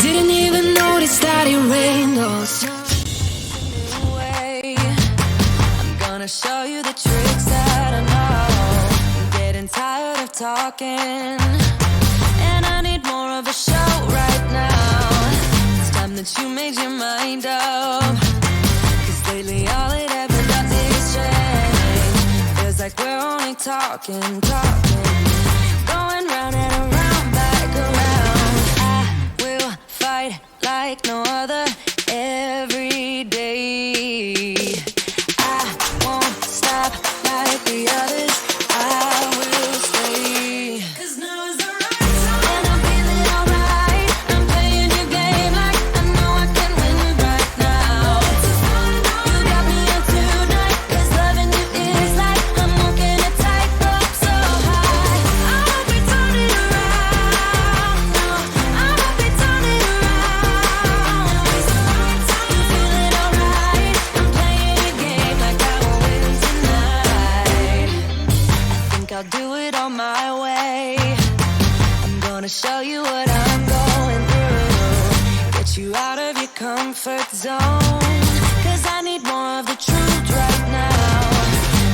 Didn't even notice that it rained all summer. I'm gonna show you the tricks that I know. I'm getting tired of talking, and I need more of a show right now. It's time that you made your mind up, 'cause lately all it ever does is change. Feels like we're only talking, going round and around, back around. I will fight like no other every day. I won't stop like the others. I will stay. 'Cause now is the right time, and I'm feeling alright. I'm playing your game like I know I can win right now. You got me up tonight, 'cause loving you is like I'm walking a tightrope so high. I won't be turning around, no, I won't be turning around. It's the right time. You feeling alright? I'm playing your game like I will win tonight. I think I'll do it on my way. I'm gonna show you what I'm going through, get you out of your comfort zone, 'cause I need more of the truth right now.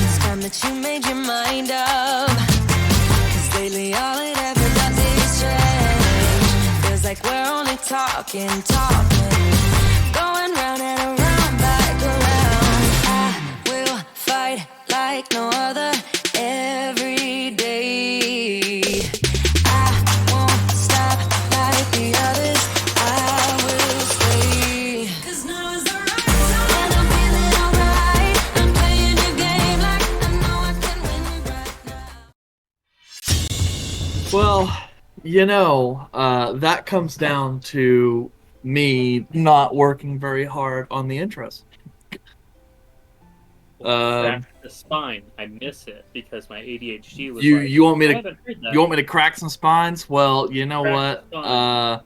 It's time that you made your mind up, 'cause lately all it ever does is change. Feels like we're only talking, going round and around, back around. I will fight like no other every day. I won't stop like the others. I will stay. 'Cause now is the right time, and I'm feeling alright. I'm playing your game like I know I can win right now. Well, that comes down to me not working very hard on the intros. Back to the spine. I miss it because my ADHD was You want me I to haven't heard that. you want me to crack some spines? Well, you know Crack what?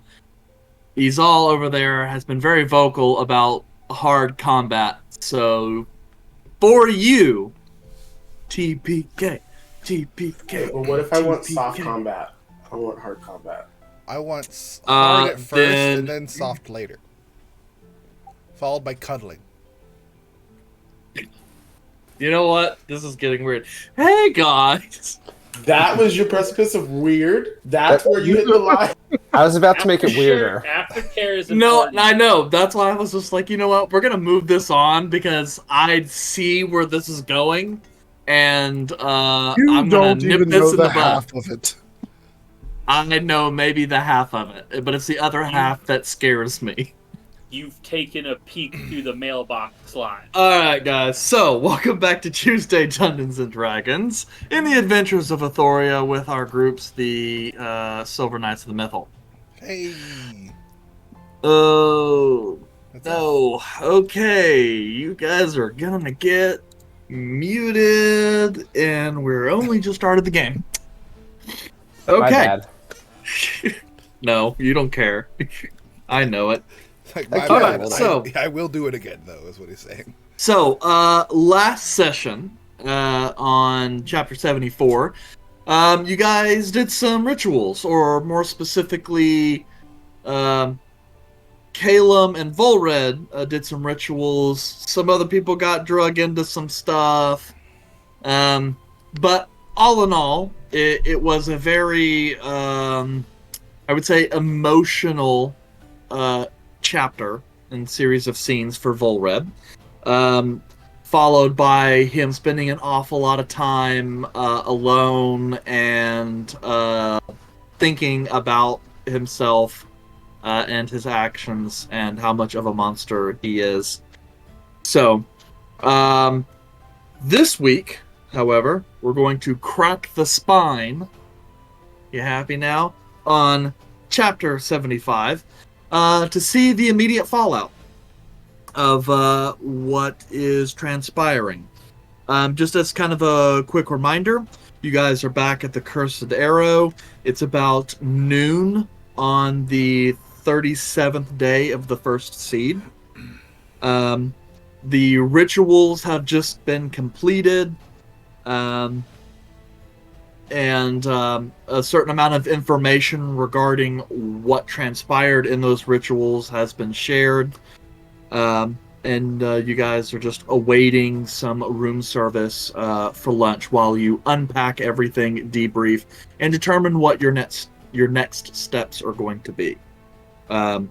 the Izal over there has been very vocal about hard combat. So for you, TPK. Well, what if I want soft combat? I want hard combat. I want hard at first then- and then soft later. Followed by cuddling. You know what? This is getting weird. Hey guys. That was your precipice of weird? That's where you hit the line? I was about to make it weirder. Aftercare is No, important. I know. That's why I was just like, you know what? We're gonna move this on because I see where this is going, and I'm gonna don't nip even this know in the the bud. half of it. I know maybe the half of it, but it's the other half that scares me. You've taken a peek through the mailbox line. Alright, guys, so welcome back to Tuesday Dungeons and Dragons in the adventures of Athoria with our groups, the Silver Knights of the Mythal. Hey. Oh, That's no. Okay, you guys are gonna get muted, and we're only just started the game. My Okay. bad. No, you don't care. I know it. Like, my Okay, bad. well, so- I will do it again, though, is what he's saying. So, last session, on chapter 74, you guys did some rituals, or more specifically, Calum and Volred did some rituals. Some other people got drug into some stuff. But all in all, it was a very, I would say, emotional chapter and series of scenes for Volred. Followed by him spending an awful lot of time alone and thinking about himself and his actions and how much of a monster he is. So, this week, however, we're going to crack the spine. You happy now? On chapter 75, to see the immediate fallout of what is transpiring. Just as kind of a quick reminder, you guys are back at the Cursed Arrow. It's about noon on the 37th day of the first seed. The rituals have just been completed. and a certain amount of information regarding what transpired in those rituals has been shared. And you guys are just awaiting some room service for lunch while you unpack everything, debrief, and determine what your next steps are going to be. So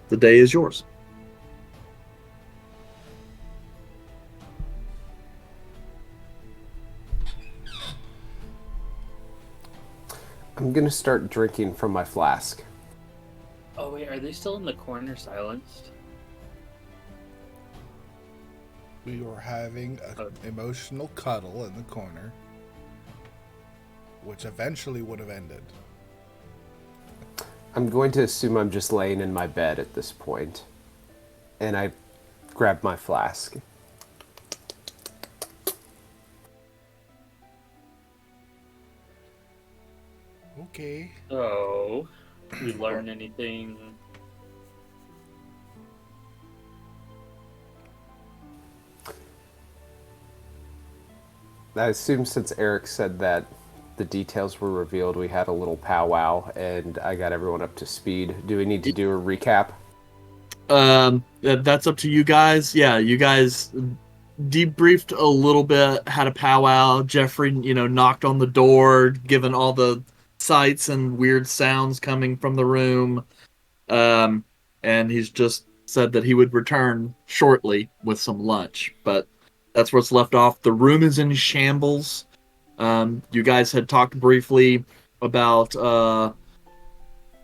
the day is yours. I'm gonna start drinking from my flask. Oh wait, are they still in the corner silenced? We were having an emotional cuddle in the corner, which eventually would have ended. I'm going to assume I'm just laying in my bed at this point, and I grab my flask. Okay. So, we learn anything? I assume since Eric said that the details were revealed, we had a little powwow, and I got everyone up to speed. Do we need to do a recap? That's up to you guys. Yeah, you guys debriefed a little bit, had a powwow. Jeffrey, knocked on the door, given all the sights and weird sounds coming from the room. And he's just said that he would return shortly with some lunch. But that's where it's left off. The room is in shambles. You guys had talked briefly about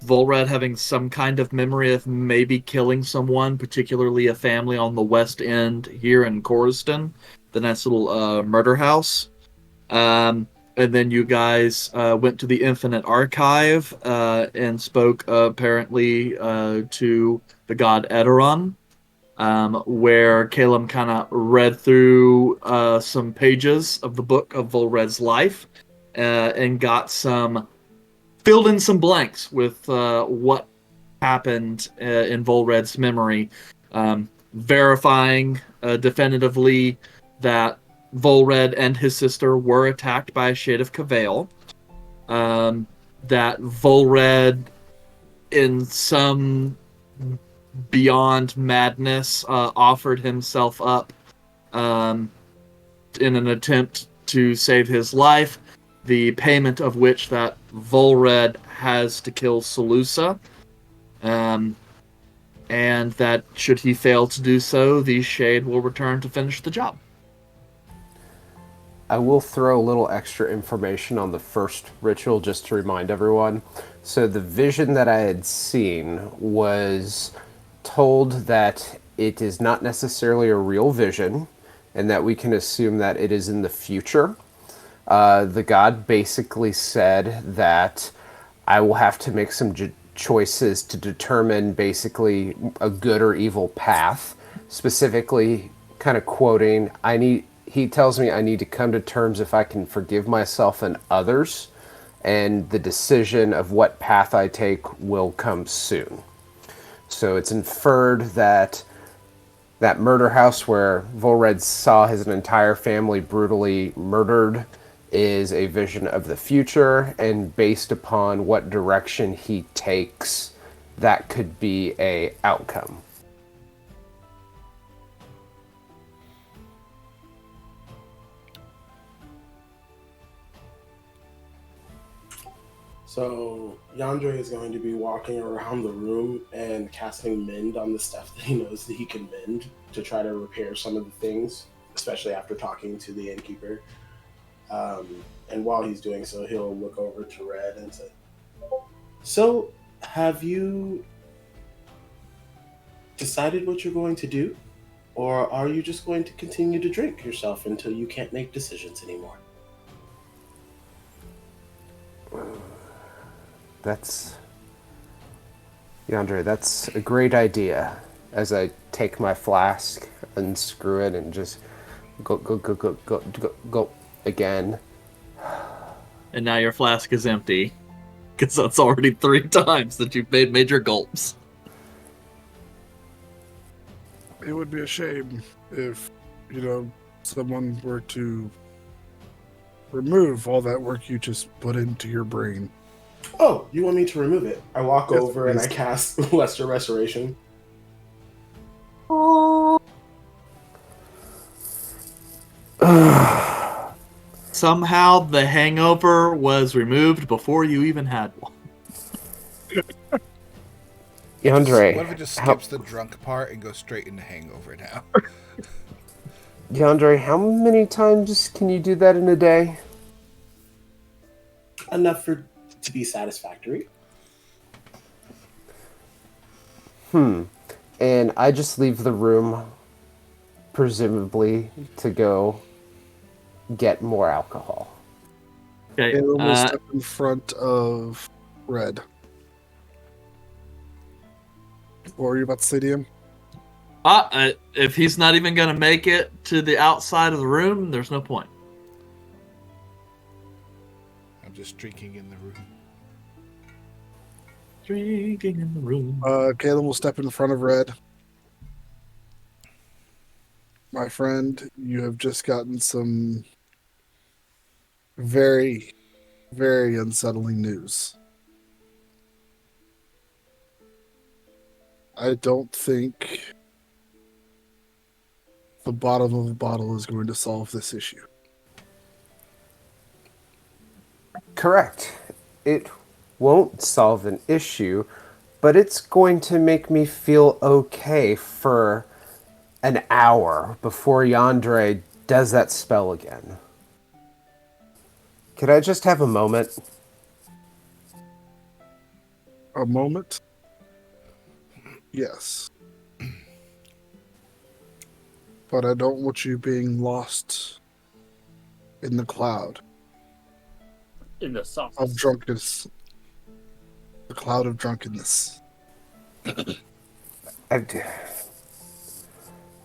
Volred having some kind of memory of maybe killing someone, particularly a family on the West End here in Coriston, the nice little murder house. And then you guys went to the Infinite Archive and spoke apparently to the god Edoron, where Caleb kind of read through some pages of the book of Volred's life and filled in some blanks with what happened in Volred's memory, verifying definitively that Volred and his sister were attacked by a Shade of Cavail, that Volred, in some beyond madness, offered himself up in an attempt to save his life, the payment of which that Volred has to kill Salusa, and that should he fail to do so, the Shade will return to finish the job. I will throw a little extra information on the first ritual just to remind everyone. So the vision that I had seen was told that it is not necessarily a real vision and that we can assume that it is in the future. The god basically said that I will have to make some choices to determine basically a good or evil path, specifically kind of quoting, he tells me I need to come to terms if I can forgive myself and others, and the decision of what path I take will come soon. So it's inferred that that murder house where Volred saw his entire family brutally murdered is a vision of the future, and based upon what direction he takes, that could be a outcome. So Yandere is going to be walking around the room and casting mend on the stuff that he knows that he can mend to try to repair some of the things, especially after talking to the innkeeper. And while he's doing so, he'll look over to Red and say, "So, have you decided what you're going to do? Or are you just going to continue to drink yourself until you can't make decisions anymore?" Yandere, that's a great idea. As I take my flask, unscrew it, and just go again. And now your flask is empty, because that's already 3 times that you've made major gulps. It would be a shame if, someone were to remove all that work you just put into your brain. Oh, you want me to remove it? I walk Yes, over and I please. cast Lesser Restoration. Somehow the hangover was removed before you even had one. Yandere, What if it just how, skips the drunk part and goes straight into hangover now? Yandere, how many times can you do that in a day? Enough to be satisfactory. And I just leave the room, presumably, to go get more alcohol. Okay. Caleb will step in front of Red. What were you about to say to him? If he's not even going to make it to the outside of the room, there's no point. I'm just drinking in the room. Drinking in the room. Caleb will step in front of Red. My friend, you have just gotten some very, very unsettling news. I don't think the bottom of a bottle is going to solve this issue. Correct. It won't solve an issue, but it's going to make me feel okay for an hour before Yandere does that spell again. Could I just have a moment? A moment? Yes. But I don't want you being lost in the cloud In the sauce. of drunkenness. The cloud of drunkenness.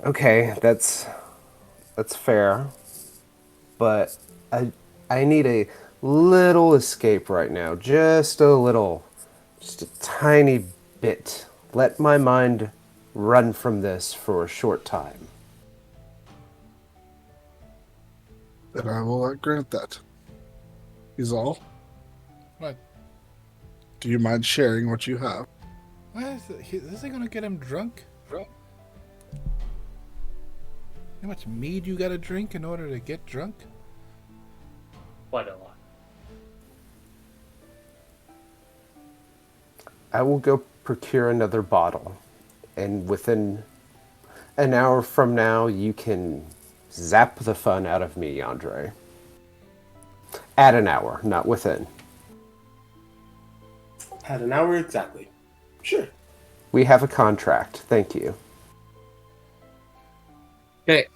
Okay, that's fair, but I need a little escape right now, just a little, just a tiny bit. Let my mind run from this for a short time. And I will not grant that. Is all. What? Do you mind sharing what you have? What is it? Is it gonna get him drunk? How much mead you gotta drink in order to get drunk? Quite a lot. I will go procure another bottle, and within an hour from now, you can zap the fun out of me, Andre. At an hour, not within. Had an hour exactly. Sure. We have a contract. Thank you. Okay.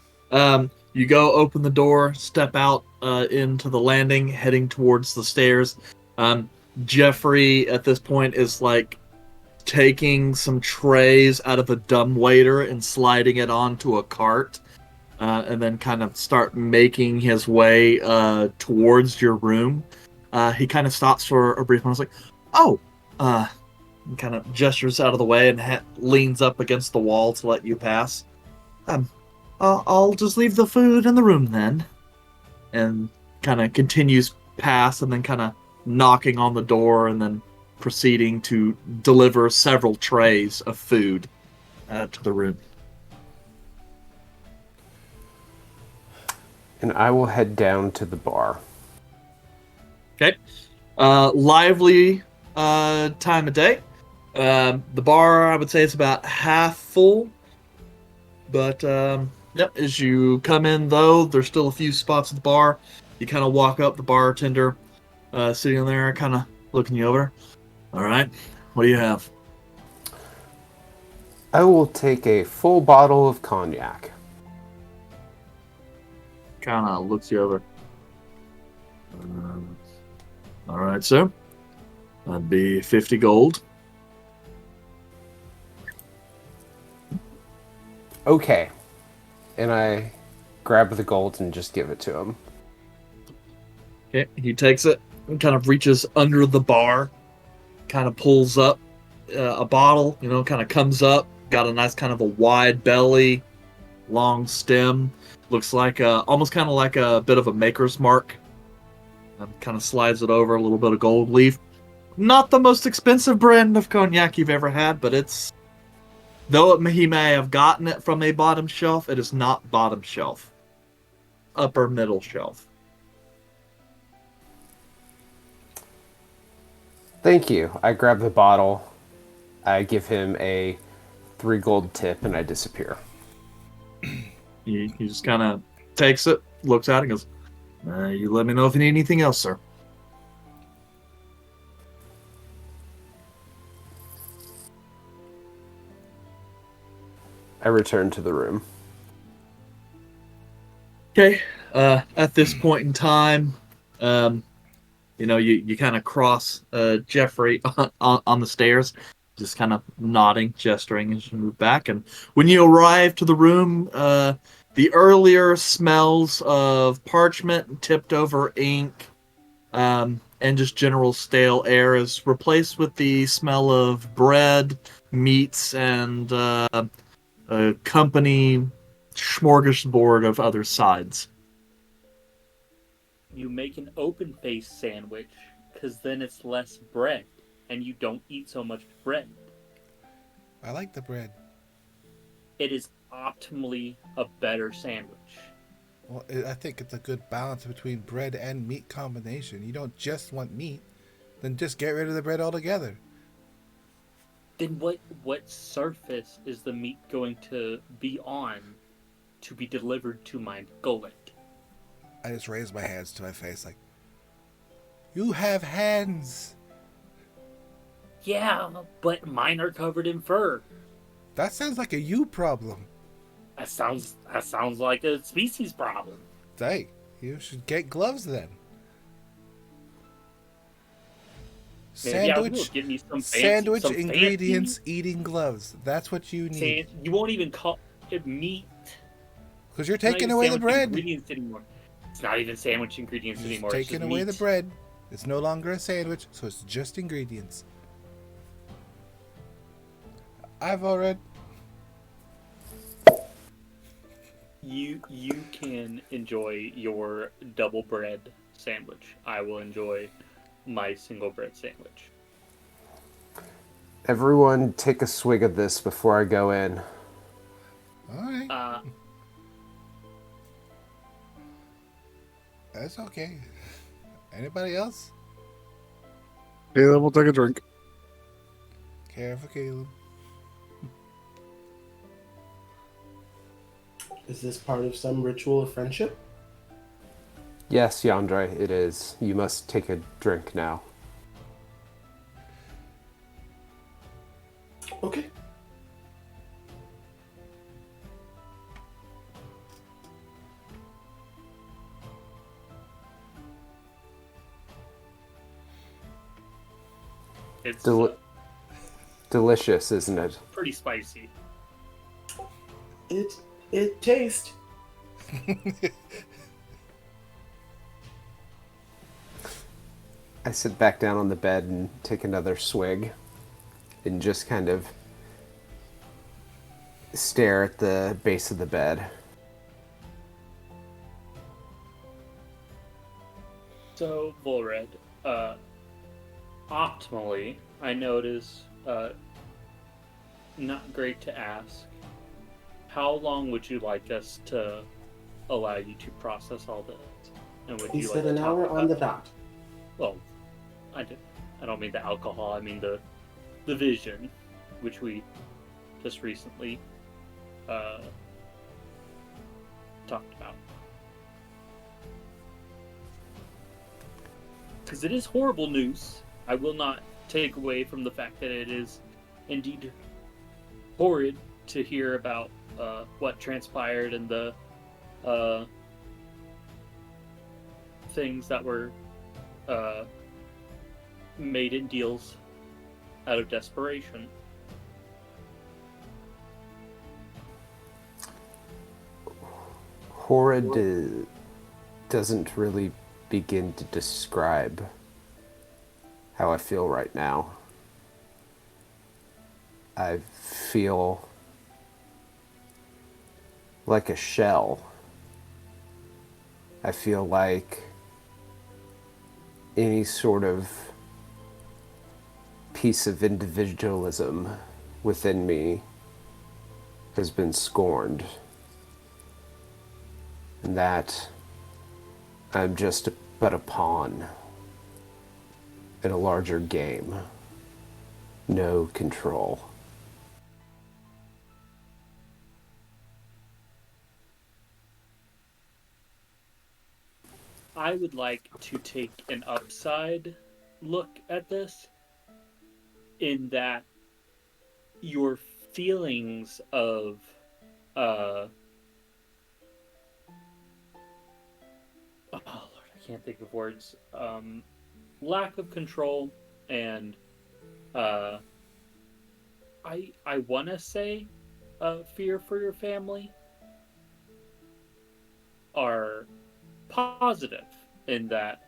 You go open the door, step out into the landing, heading towards the stairs. Jeffrey, at this point, is like taking some trays out of a dumbwaiter and sliding it onto a cart, and then kind of start making his way towards your room. He kind of stops for a brief moment. He's like, "Oh," and kind of gestures out of the way and leans up against the wall to let you pass. I'll just leave the food in the room then. And kind of continues past and then kind of knocking on the door and then proceeding to deliver several trays of food to the room. And I will head down to the bar. Okay. Lively time of day. The bar, I would say, is about half full. But, yep, as you come in, though, there's still a few spots at the bar. You kind of walk up, the bartender sitting there, kind of looking you over. All right, what do you have? I will take a full bottle of cognac. Kind of looks you over. All right, sir. That'd be 50 gold. Okay. And I grab the gold and just give it to him. Okay, he takes it and kind of reaches under the bar, kind of pulls up a bottle, kind of comes up, got a nice kind of a wide belly, long stem, looks like almost kind of like a bit of a maker's mark and kind of slides it over a little bit of gold leaf. Not the most expensive brand of cognac you've ever had, but it's, though he may have gotten it from a bottom shelf, it is not bottom shelf. Upper middle shelf. Thank you. I grab the bottle. I give him a 3 gold tip, and I disappear. He just kind of takes it, looks at it, and goes, you let me know if you need anything else, sir. I return to the room. Okay. At this point in time, you kind of cross Jeffrey on the stairs, just kind of nodding, gesturing as you move back. And when you arrive to the room, the earlier smells of parchment and tipped over ink, and just general stale air is replaced with the smell of bread, meats, and a company smorgasbord of other sides. You make an open-faced sandwich, because then it's less bread, and you don't eat so much bread. I like the bread. It is optimally a better sandwich. Well, I think it's a good balance between bread and meat combination. You don't just want meat, then just get rid of the bread altogether. Then what surface is the meat going to be on to be delivered to my gullet? I just raise my hands to my face like, you have hands. Yeah, but mine are covered in fur. That sounds like a you problem. That sounds like a species problem. Hey, you should get gloves then. Maybe I will. Give me some fancy, sandwich some ingredients, fancy, eating gloves. That's what you need. You won't even call it meat. Because you're It's not taking even away the sandwich bread. Ingredients anymore. It's not even sandwich ingredients You're anymore. taking away the bread. It's no longer a sandwich, so it's just ingredients. I've already. You can enjoy your double bread sandwich. I will enjoy my single bread sandwich. Everyone take a swig of this before I go in. Alright. That's okay. Anybody else? Caleb will take a drink. Care for Caleb. Is this part of some ritual of friendship? Yes, Yandre, it is. You must take a drink now. Okay. It's delicious, isn't it? pretty spicy. It tastes. I sit back down on the bed and take another swig and just kind of stare at the base of the bed. So, Volred, optimally, I notice, not great to ask, how long would you like us to allow you to process all this? And would He you said like an to talk hour about, on the dot. Well, I don't mean the alcohol, I mean the vision, which we just recently talked about. Because it is horrible news. I will not take away from the fact that it is indeed horrid to hear about what transpired and the things that were made in deals out of desperation. Horrid doesn't really begin to describe how I feel right now. I feel like a shell. I feel like any sort of piece of individualism within me has been scorned, and that I'm just but a pawn in a larger game. No control. I would like to take an upside look at this, in that your feelings of oh Lord, I can't think of words. Lack of control and I want to say fear for your family are positive, in that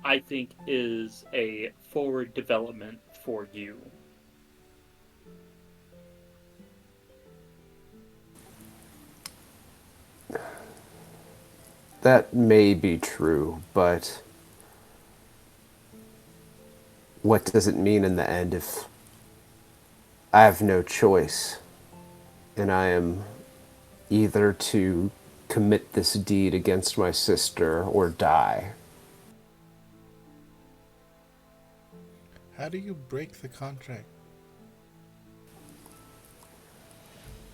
I think is a forward development for you. That may be true, but what does it mean in the end if I have no choice and I am either to commit this deed against my sister or die? How do you break the contract?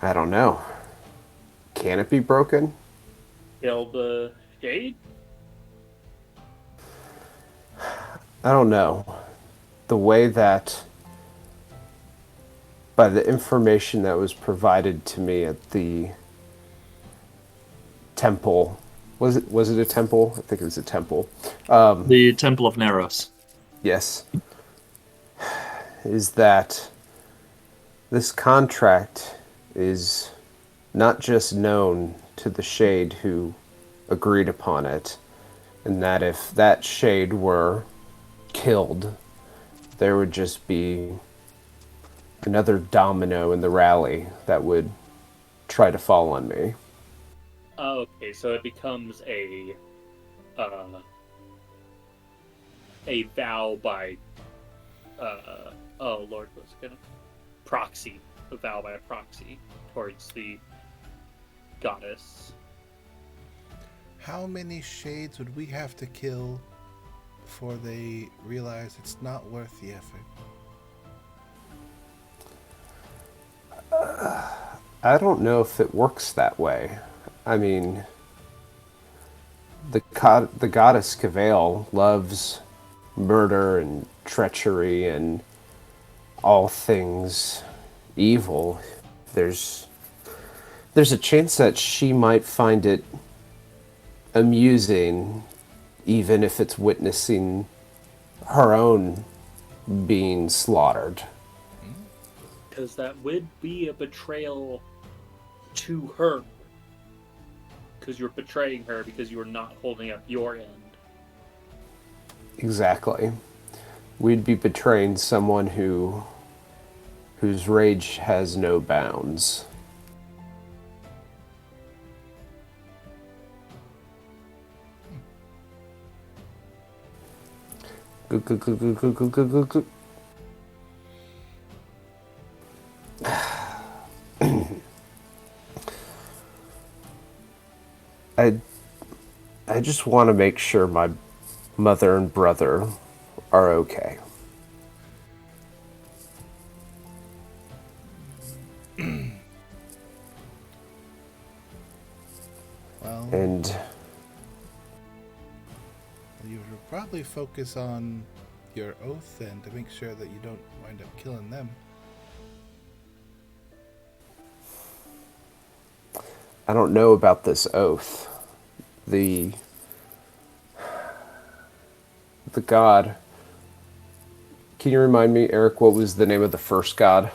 I don't know. Can it be broken? Kill the shade? I don't know. The way that, by the information that was provided to me at the temple, was it a temple? I think it was a temple. The Temple of Neros. Yes. Is that this contract is not just known to the Shade who agreed upon it, and that if that Shade were killed, there would just be another domino in the rally that would try to fall on me. Okay, so it becomes a vow by oh Lord, what's it gonna proxy, a vow by a proxy towards the goddess. How many shades would we have to kill before they realize it's not worth the effort? I don't know if it works that way. I mean, the goddess Cavail loves murder and treachery and all things evil. There's a chance that she might find it amusing, even if it's witnessing her own being slaughtered. Because that would be a betrayal to her. Because you're betraying her because you're not holding up your end. Exactly. We'd be betraying someone whose rage has no bounds. Go, go, go, go, go, go, go, go, go. I just want to make sure my mother and brother are okay. Well, And you should probably focus on your oath then to make sure that you don't wind up killing them. I don't know about this oath. The god. Can you remind me, Eric, what was the name of the first god?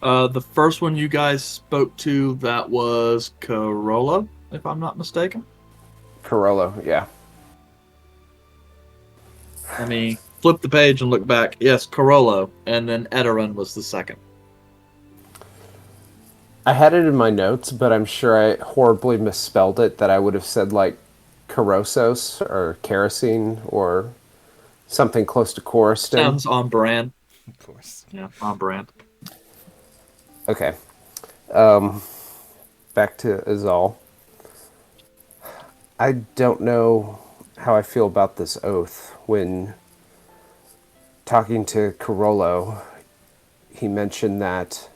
The first one you guys spoke to, that was Corolla, if I'm not mistaken. Corollo, yeah. Let me flip the page and look back. Yes, Corolla, and then Edarin was the second. I had it in my notes, but I'm sure I horribly misspelled it, that I would have said, like, Carosos or kerosene or something close to Coriston. Sounds on brand. Of course. Yeah, on brand. Okay. Back to Azal. I don't know how I feel about this oath. When talking to Carollo, he mentioned that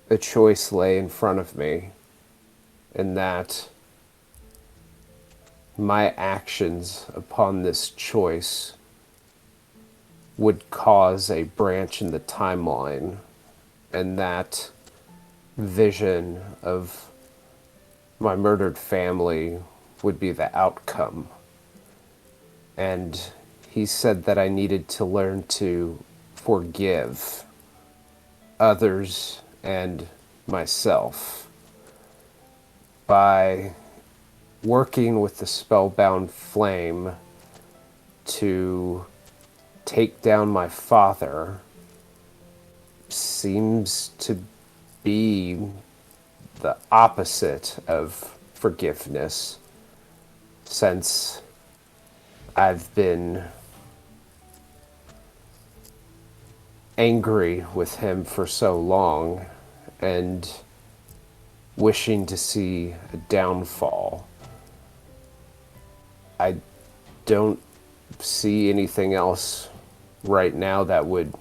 a choice lay in front of me and that my actions upon this choice would cause a branch in the timeline, and that vision of my murdered family would be the outcome. And he said that I needed to learn to forgive others and myself by working with the spellbound flame to take down my father seems to be the opposite of forgiveness, since I've been angry with him for so long and wishing to see a downfall. I don't see anything else right now that would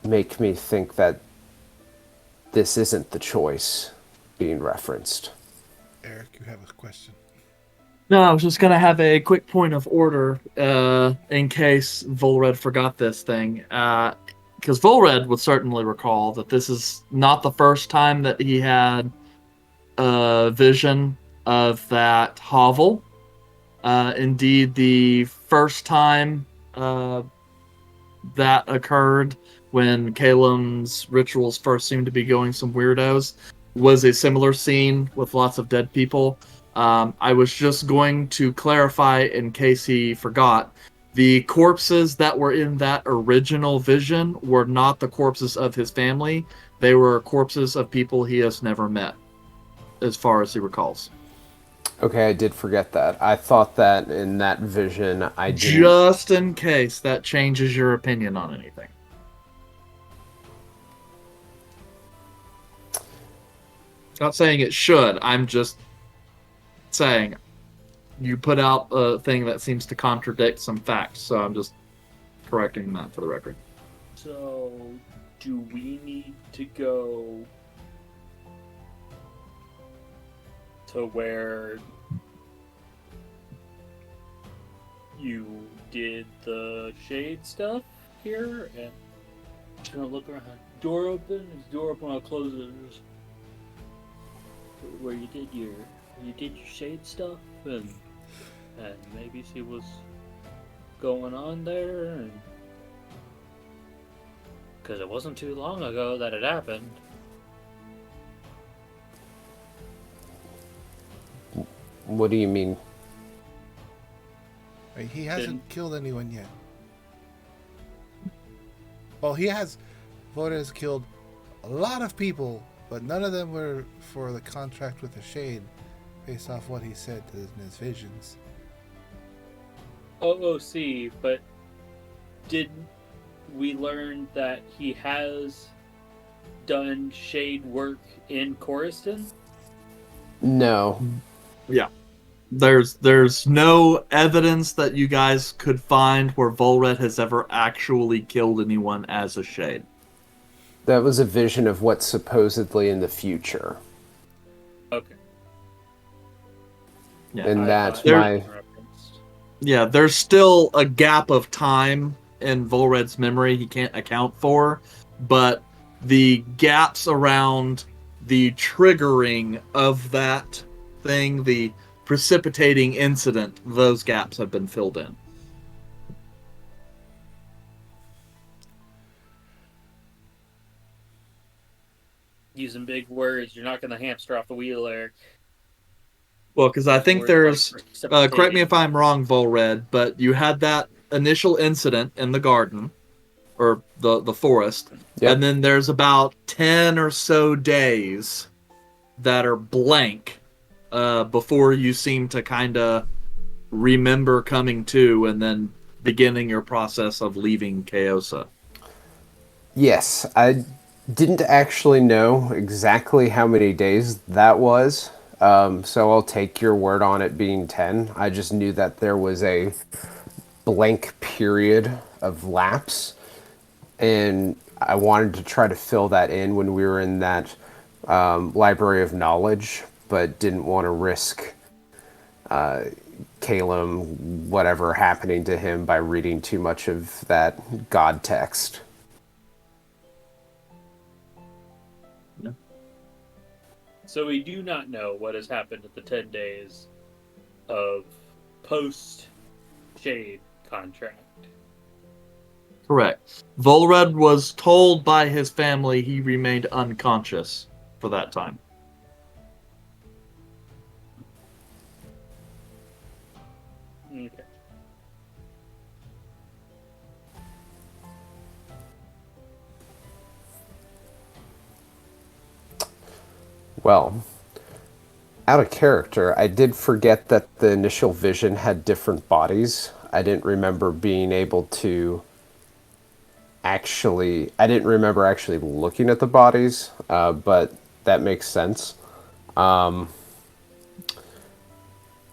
make me think that this isn't the choice being referenced. Eric, you have a question. No, I was just going to have a quick point of order in case Volred forgot this thing. Because Volred would certainly recall that this is not the first time that he had a vision of that hovel. Indeed, the first time that occurred when Calum's rituals first seemed to be going some weirdos was a similar scene with lots of dead people. I was just going to clarify in case he forgot. The corpses that were in that original vision were not the corpses of his family. They were corpses of people he has never met, as far as he recalls. Okay, I did forget that. I thought that in that vision I didn't... Just in case that changes your opinion on anything. Not saying it should. I'm just saying you put out a thing that seems to contradict some facts, so I'm just correcting that for the record. So, do we need to go to where you did the shade stuff here? And just gonna look around. Door open? Is the door open? I'll close it. Where you did your shade stuff and maybe see what's going on there, and because it wasn't too long ago that it happened. What do you mean? Right, he hasn't killed anyone yet. Well, he has. Voda has killed a lot of people, but none of them were for the contract with the Shade, based off what he said in his visions. OOC, but did we learn that he has done shade work in Coriston? No. Yeah. There's no evidence that you guys could find where Volred has ever actually killed anyone as a shade. That was a vision of what's supposedly in the future. Okay. Yeah, And that's there- my... Yeah, there's still a gap of time in Volred's memory he can't account for, but the gaps around the triggering of that thing, the precipitating incident, those gaps have been filled in. Using big words, you're not going to hamster off the wheel, Eric. Well, because I think Words there's, like precipitating. correct me if I'm wrong, Volred, but you had that initial incident in the garden, or the forest, Yep. and then there's about 10 or so days that are blank before you seem to kind of remember coming to and then beginning your process of leaving Chaosa. Yes, I didn't actually know exactly how many days that was, so I'll take your word on it being 10. I just knew that there was a blank period of lapse, and I wanted to try to fill that in when we were in that library of knowledge, but didn't want to risk Calum, whatever happening to him by reading too much of that God text. So we do not know what has happened at the 10 days of post-Shade contract. Correct. Volred was told by his family he remained unconscious for that time. Okay. Well, out of character, I did forget that the initial vision had different bodies. I didn't remember being able to I didn't remember actually looking at the bodies, but that makes sense. I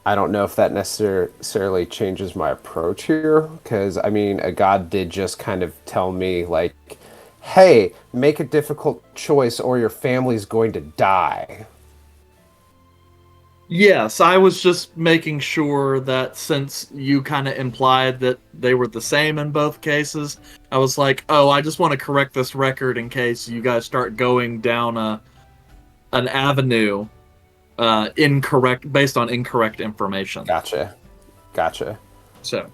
don't know if that necessarily changes my approach here, because I mean, a god did just kind of tell me, like, hey, make a difficult choice or your family's going to die. Yes, I was just making sure that since you kind of implied that they were the same in both cases, I was like, oh, I just want to correct this record in case you guys start going down an avenue incorrect based on incorrect information. Gotcha. Gotcha. So,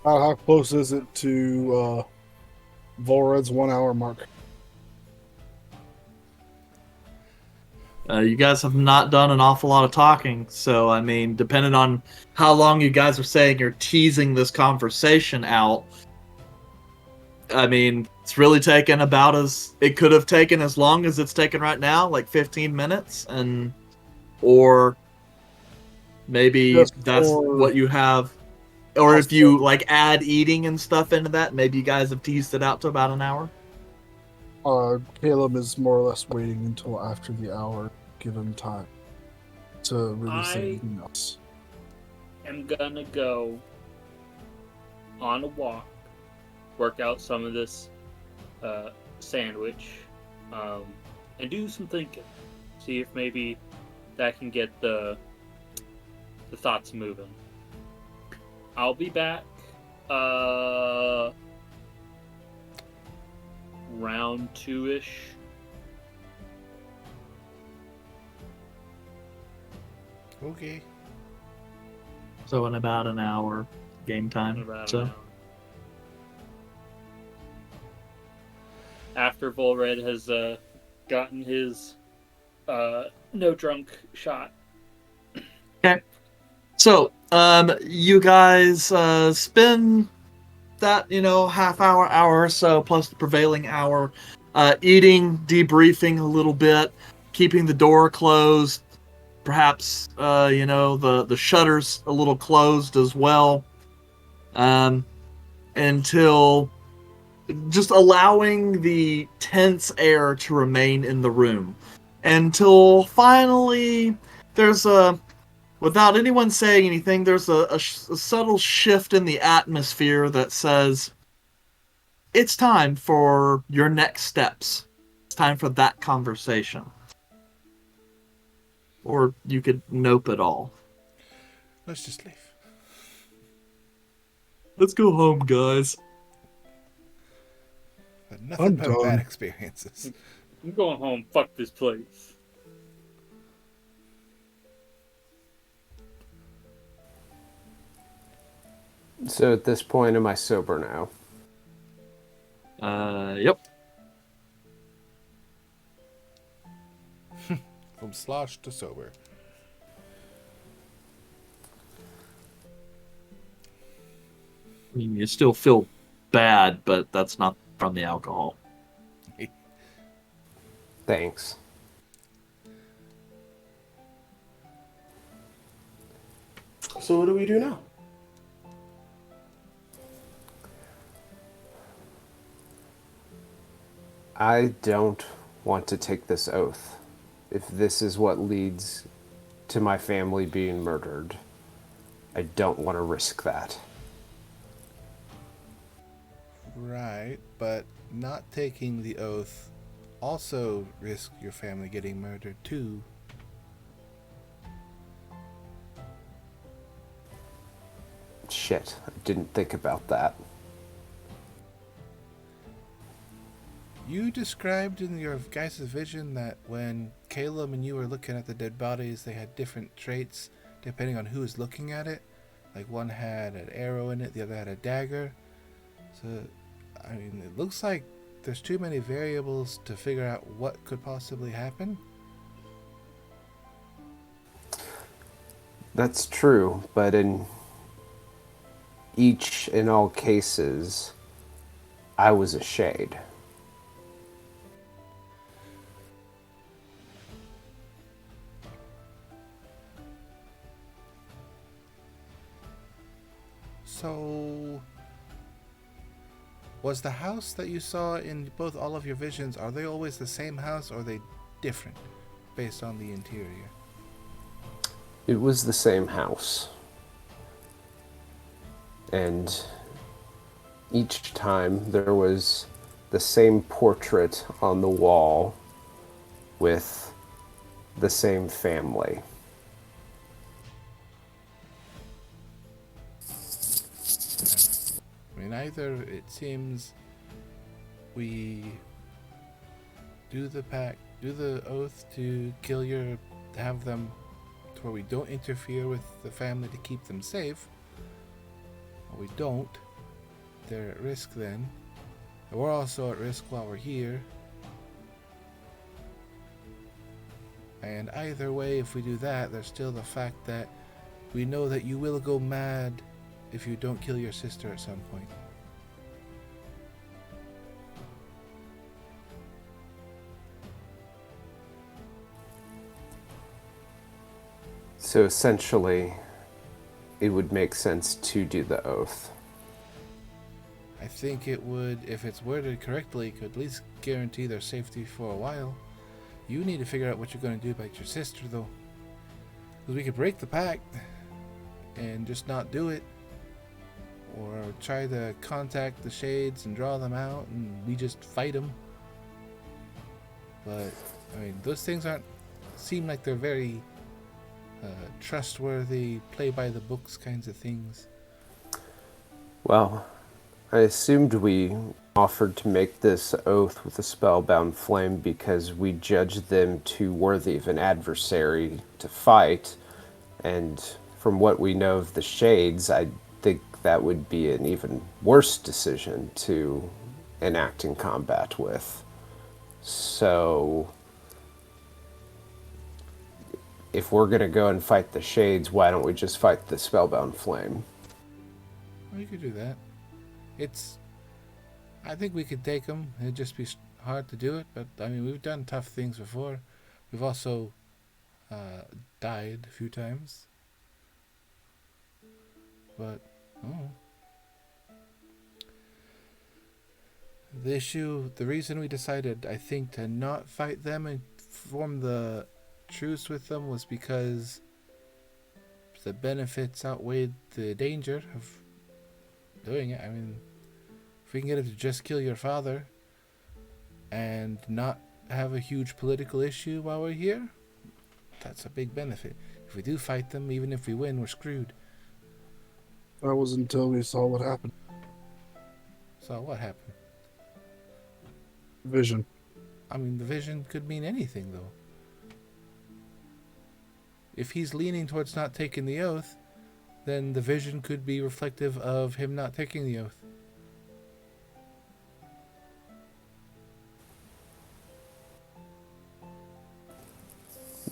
How close is it to Volred's 1 hour mark? you guys have not done an awful lot of talking, so I mean, depending on how long you guys are saying you're teasing this conversation out, I mean, it's really taken about it could have taken as long as it's taken right now, like 15 minutes, or maybe Just that's for- what you have, or if you like add eating and stuff into that, maybe you guys have teased it out to about an hour. Caleb is more or less waiting until after the hour, give him time to really say anything else. I'm gonna go on a walk, work out some of this sandwich, and do some thinking. See if maybe that can get the thoughts moving. I'll be back round 2-ish. Okay. So in about an hour game time. About So an hour. After Volred has gotten his no drunk shot. okay. So you guys spend that half hour or so plus the prevailing hour eating, debriefing a little bit, keeping the door closed, perhaps the shutters a little closed as well, until just allowing the tense air to remain in the room until finally there's without anyone saying anything, there's a subtle shift in the atmosphere that says, it's time for your next steps. It's time for that conversation. Or you could nope it all. Let's just leave. Let's go home, guys. But nothing I'm but done. bad experiences. I'm going home. Fuck this place. So at this point, am I sober now? Yep. From slosh to sober. I mean, you still feel bad, but that's not from the alcohol. Thanks. So what do we do now? I don't want to take this oath. If this is what leads to my family being murdered, I don't want to risk that. Right, but not taking the oath also risk your family getting murdered too. Shit, I didn't think about that. You described in your guys' vision that when Caleb and you were looking at the dead bodies, they had different traits depending on who was looking at it. Like one had an arrow in it, the other had a dagger. So, I mean, it looks like there's too many variables to figure out what could possibly happen. That's true, but in all cases, I was a shade. So, was the house that you saw in both all of your visions, are they always the same house or are they different based on the interior? It was the same house. And each time there was the same portrait on the wall with the same family. I mean, either it seems we do the oath to kill have them to where we don't interfere with the family to keep them safe, or we don't. They're at risk then. And we're also at risk while we're here. And either way, if we do that, there's still the fact that we know that you will go mad if you don't kill your sister at some point. So essentially, it would make sense to do the oath. I think it would, if it's worded correctly, could at least guarantee their safety for a while. You need to figure out what you're going to do about your sister, though. Because we could break the pact and just not do it. Or try to contact the Shades and draw them out and we just fight them. But, I mean, those things seem like they're very trustworthy, play by the books kinds of things. Well, I assumed we offered to make this oath with a spellbound flame because we judged them too worthy of an adversary to fight, and from what we know of the Shades, I think that would be an even worse decision to enact in combat with. So, if we're going to go and fight the Shades, why don't we just fight the spellbound flame? Well, you could do that. I think we could take them. It'd just be hard to do it, but I mean, we've done tough things before. We've also died a few times. But, the reason we decided, I think, to not fight them and form the truce with them was because the benefits outweighed the danger of doing it. I mean, if we can get him to just kill your father and not have a huge political issue while we're here, that's a big benefit. If we do fight them, even if we win, we're screwed. That was until we saw what happened. So what happened? Vision. I mean, the vision could mean anything, though. If he's leaning towards not taking the oath, then the vision could be reflective of him not taking the oath.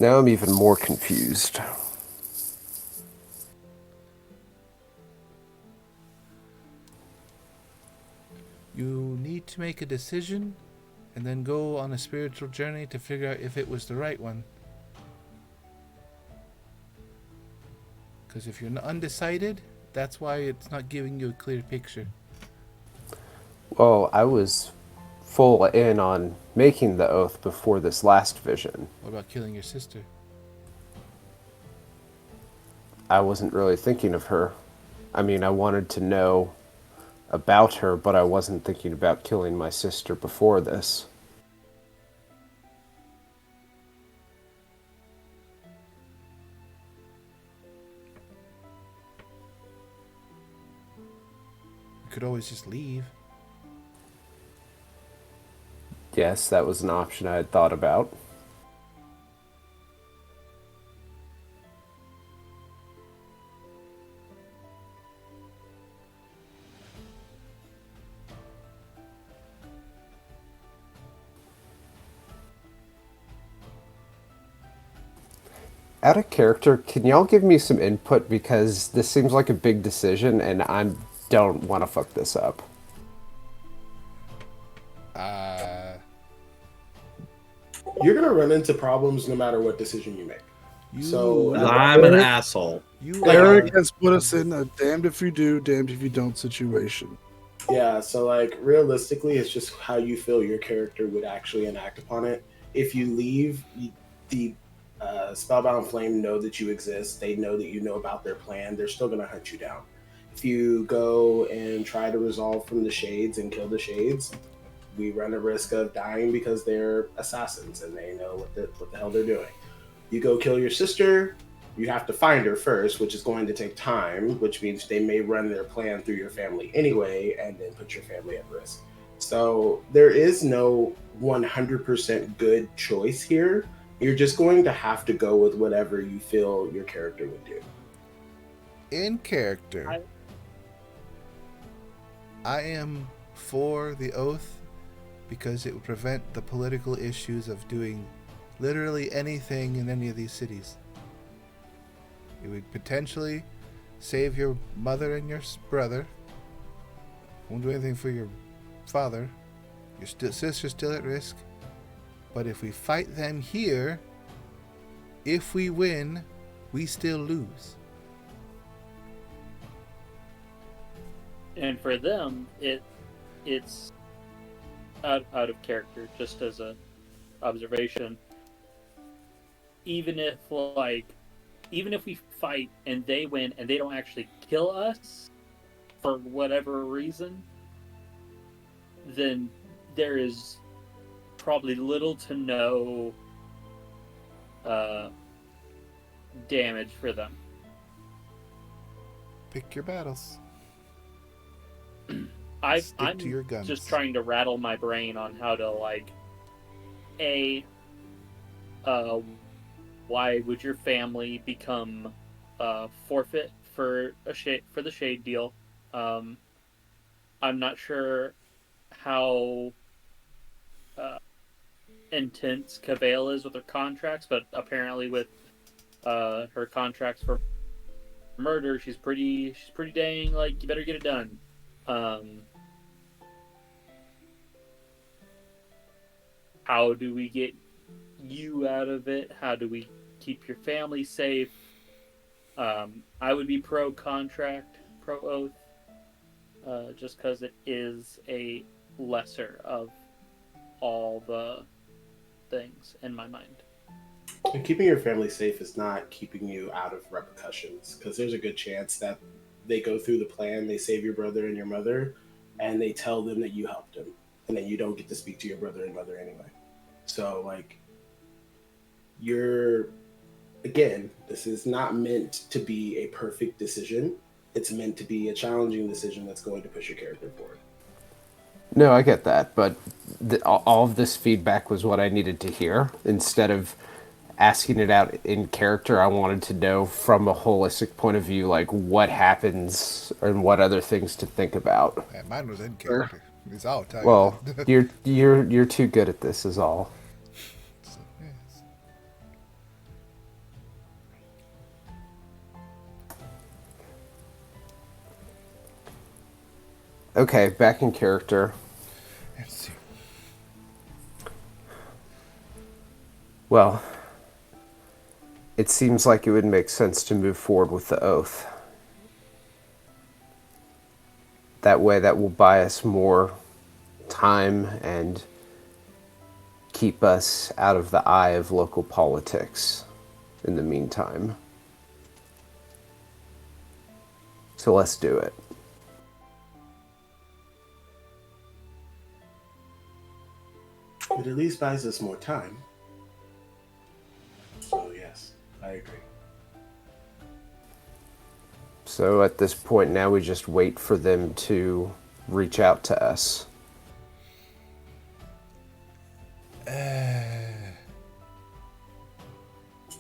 Now I'm even more confused. You need to make a decision and then go on a spiritual journey to figure out if it was the right one. Because if you're undecided, that's why it's not giving you a clear picture. Well, I was full in on making the oath before this last vision. What about killing your sister? I wasn't really thinking of her. I mean, I wanted to know about her, but I wasn't thinking about killing my sister before this. You could always just leave. Yes, that was an option I had thought about. Out of character, can y'all give me some input because this seems like a big decision and I don't want to fuck this up. You're gonna run into problems no matter what decision you make. You, So, I'm an asshole. you Eric has put us in a damned if you do, damned if you don't situation. Yeah, so like realistically, it's just how you feel your character would actually enact upon it. If you leave, the Spellbound Flame know that you exist. They know that you know about their plan. They're still going to hunt you down. If you go and try to resolve from the Shades and kill the Shades, we run a risk of dying because they're assassins and they know what the hell they're doing. You go kill your sister, you have to find her first, which is going to take time, which means they may run their plan through your family anyway and then put your family at risk. So there is no 100% good choice here. You're just going to have to go with whatever you feel your character would do. in character. I am for the oath because it would prevent the political issues of doing literally anything in any of these cities. It would potentially save your mother and your brother. Won't do anything for your father. Your sister's still at risk. But if we fight them here, if we win, we still lose. And for them, it's out of character, just as a observation. Even if we fight and they win and they don't actually kill us for whatever reason, then there is probably little to no damage for them. Pick your battles. I'm to your guns. just trying to rattle my brain on how to why would your family become forfeit for the shade deal? I'm not sure how intense Cavale is with her contracts, but apparently with her contracts for murder, she's pretty dang you better get it done. How do we get you out of it? How do we keep your family safe? I would be pro contract, pro oath, just because it is a lesser of all the things in my mind. And keeping your family safe is not keeping you out of repercussions, because there's a good chance that they go through the plan, they save your brother and your mother, and they tell them that you helped them, and then you don't get to speak to your brother and mother anyway. So, this is not meant to be a perfect decision. It's meant to be a challenging decision that's going to push your character forward. No, I get that, but all of this feedback was what I needed to hear. Instead of asking it out in character, I wanted to know from a holistic point of view, what happens and what other things to think about. Yeah, mine was in character. It's all time. Well, you're too good at this, is all. So, yes. Okay, back in character. Let's see. Well, it seems like it would make sense to move forward with the oath. That way, that will buy us more time and keep us out of the eye of local politics in the meantime. So let's do it. It at least buys us more time. So yes, I agree. So at this point now, we just wait for them to reach out to us.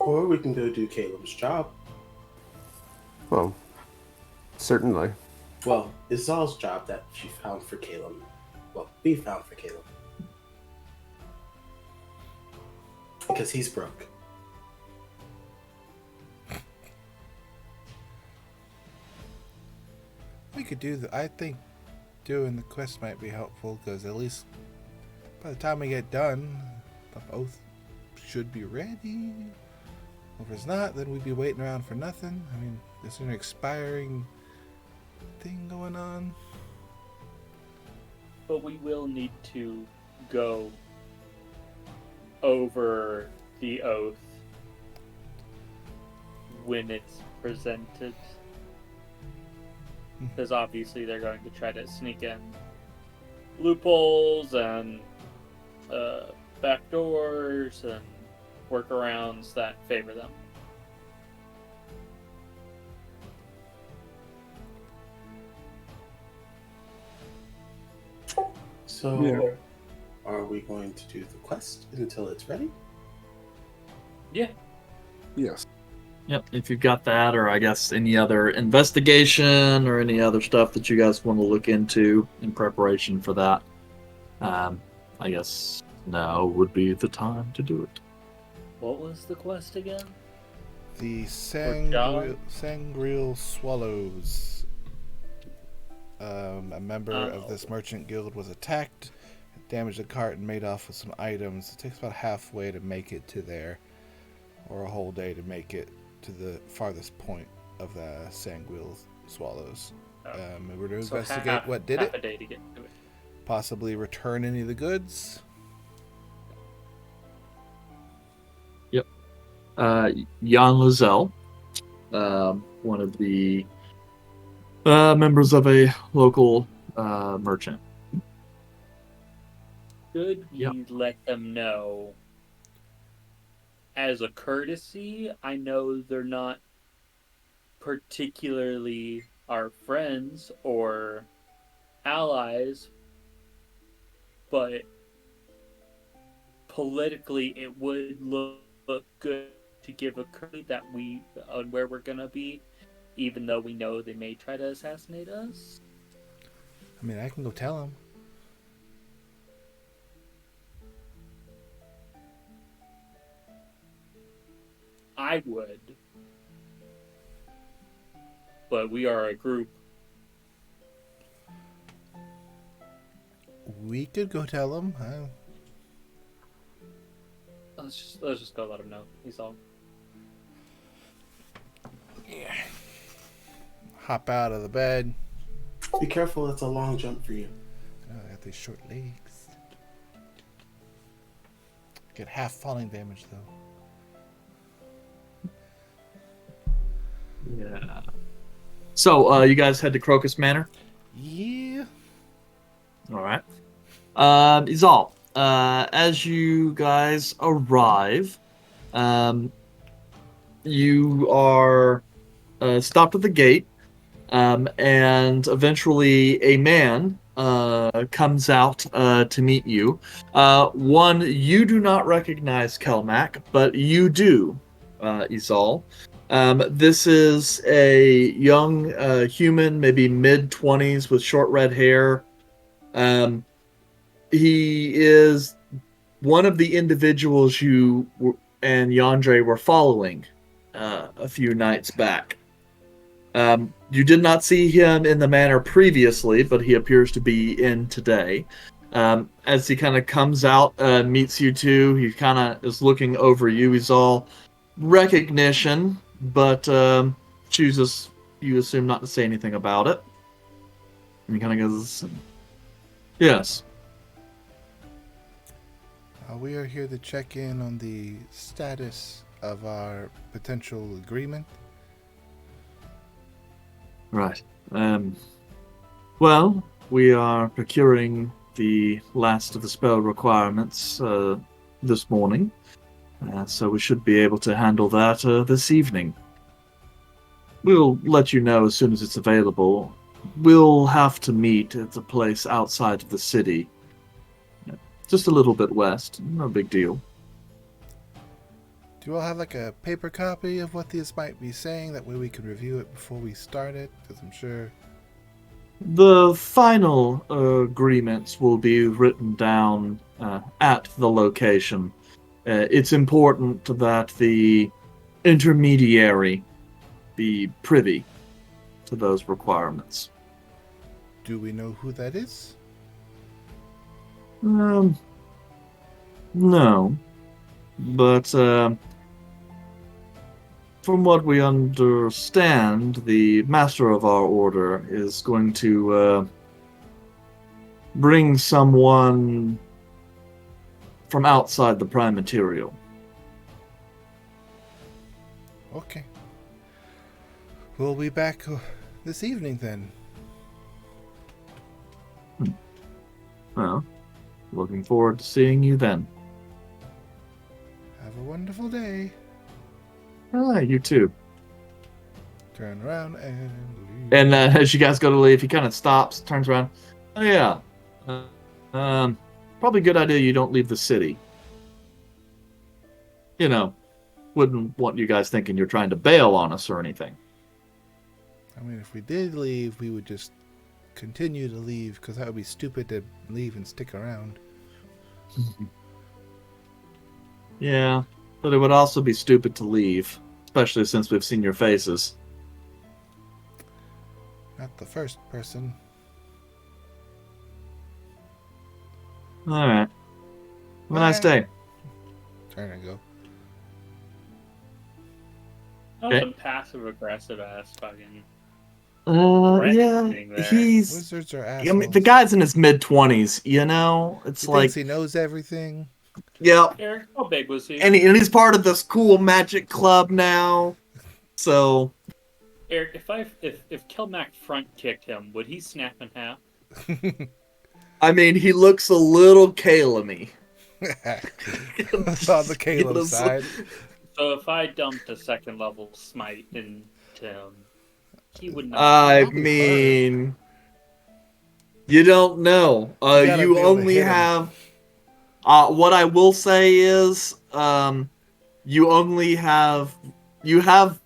Or we can go do Caleb's job. Well, certainly. Well, it's Zal's job that she found for Caleb. Well, we found for Caleb. Because he's broke. We could do the. I think doing the quest might be helpful because at least by the time we get done, the oath should be ready. If it's not, then we'd be waiting around for nothing. I mean, is there an expiring thing going on? But we will need to go over the oath when it's presented. Because obviously they're going to try to sneak in loopholes and backdoors and workarounds that favor them. So, Yeah. are we going to do the quest until it's ready? Yeah. Yes. Yep, if you've got that, or I guess any other investigation or any other stuff that you guys want to look into in preparation for that, I guess now would be the time to do it. What was the quest again? The John? Sangreal Swallows. A member of this merchant guild was attacked, damaged the cart, and made off with some items. It takes about halfway to make it to there, or a whole day to make it to the farthest point of the Sangreal Swallows. We were to investigate what did half it, a day to get to it. possibly return any of the goods. Jan Lozelle, one of the members of a local merchant. Should we Yep. let them know as a courtesy? I know they're not particularly our friends or allies, but politically it would look good to give a courtesy that we on where we're gonna be, even though we know they may try to assassinate us. I mean, I can go tell them. I would. But we are a group. We could go tell them. Let's just go let him know. He's all. Yeah. Hop out of the bed. Be careful, it's a long jump for you. I got these short legs. Get half falling damage though. Yeah. So, you guys head to Crocus Manor? Yeah. All right. Izal, as you guys arrive, you are stopped at the gate, and eventually a man comes out to meet you. One, you do not recognize Kelmac, but you do, Izal. This is a young human, maybe mid-20s, with short red hair. He is one of the individuals you and Yandre were following a few nights back. You did not see him in the manor previously, but he appears to be in today. As he kind of comes out, meets you two, he kind of is looking over you. He's all recognition, but chooses, you assume, not to say anything about it. And he kind of goes, yes. We are here to check in on the status of our potential agreement. Right. Well, we are procuring the last of the spell requirements this morning, so we should be able to handle that this evening. We'll let you know as soon as it's available. We'll have to meet at a place outside of the city, just a little bit west. No big deal. Do you all have like a paper copy of what this might be saying? That way we can review it before we start it, because I'm sure... The final agreements will be written down at the location. It's important that the intermediary be privy to those requirements. Do we know who that is? No. But from what we understand, the master of our order is going to bring someone from outside the prime material. Okay. We'll be back this evening then. Well, looking forward to seeing you then. Have a wonderful day. You too. Turn around and leave. And as you guys go to leave, he kind of stops, turns around. Oh yeah, probably a good idea you don't leave the city. You know, wouldn't want you guys thinking you're trying to bail on us or anything. I mean, if we did leave, we would just continue to leave, because that would be stupid to leave and stick around. Yeah, but it would also be stupid to leave, especially since we've seen your faces. Not the first person. Alright. Have a nice day. Turn and go. That was Okay. some passive aggressive ass fucking. Yeah, thing there. he's... Wizards are I assholes. mean, the guy's in his mid-20s, you know? It's He like... thinks he knows everything. Yeah, Eric, how big was he? and he's part of this cool magic club now, so... Eric, if Kelmac front kicked him, would he snap in half? I mean, he looks a little Calum-y. It's on the Caleb side. So if I dumped a second level smite into him, he would not. I Probably mean... You don't know. You gotta be You able to only hit him. have... what I will say is, you only have... You have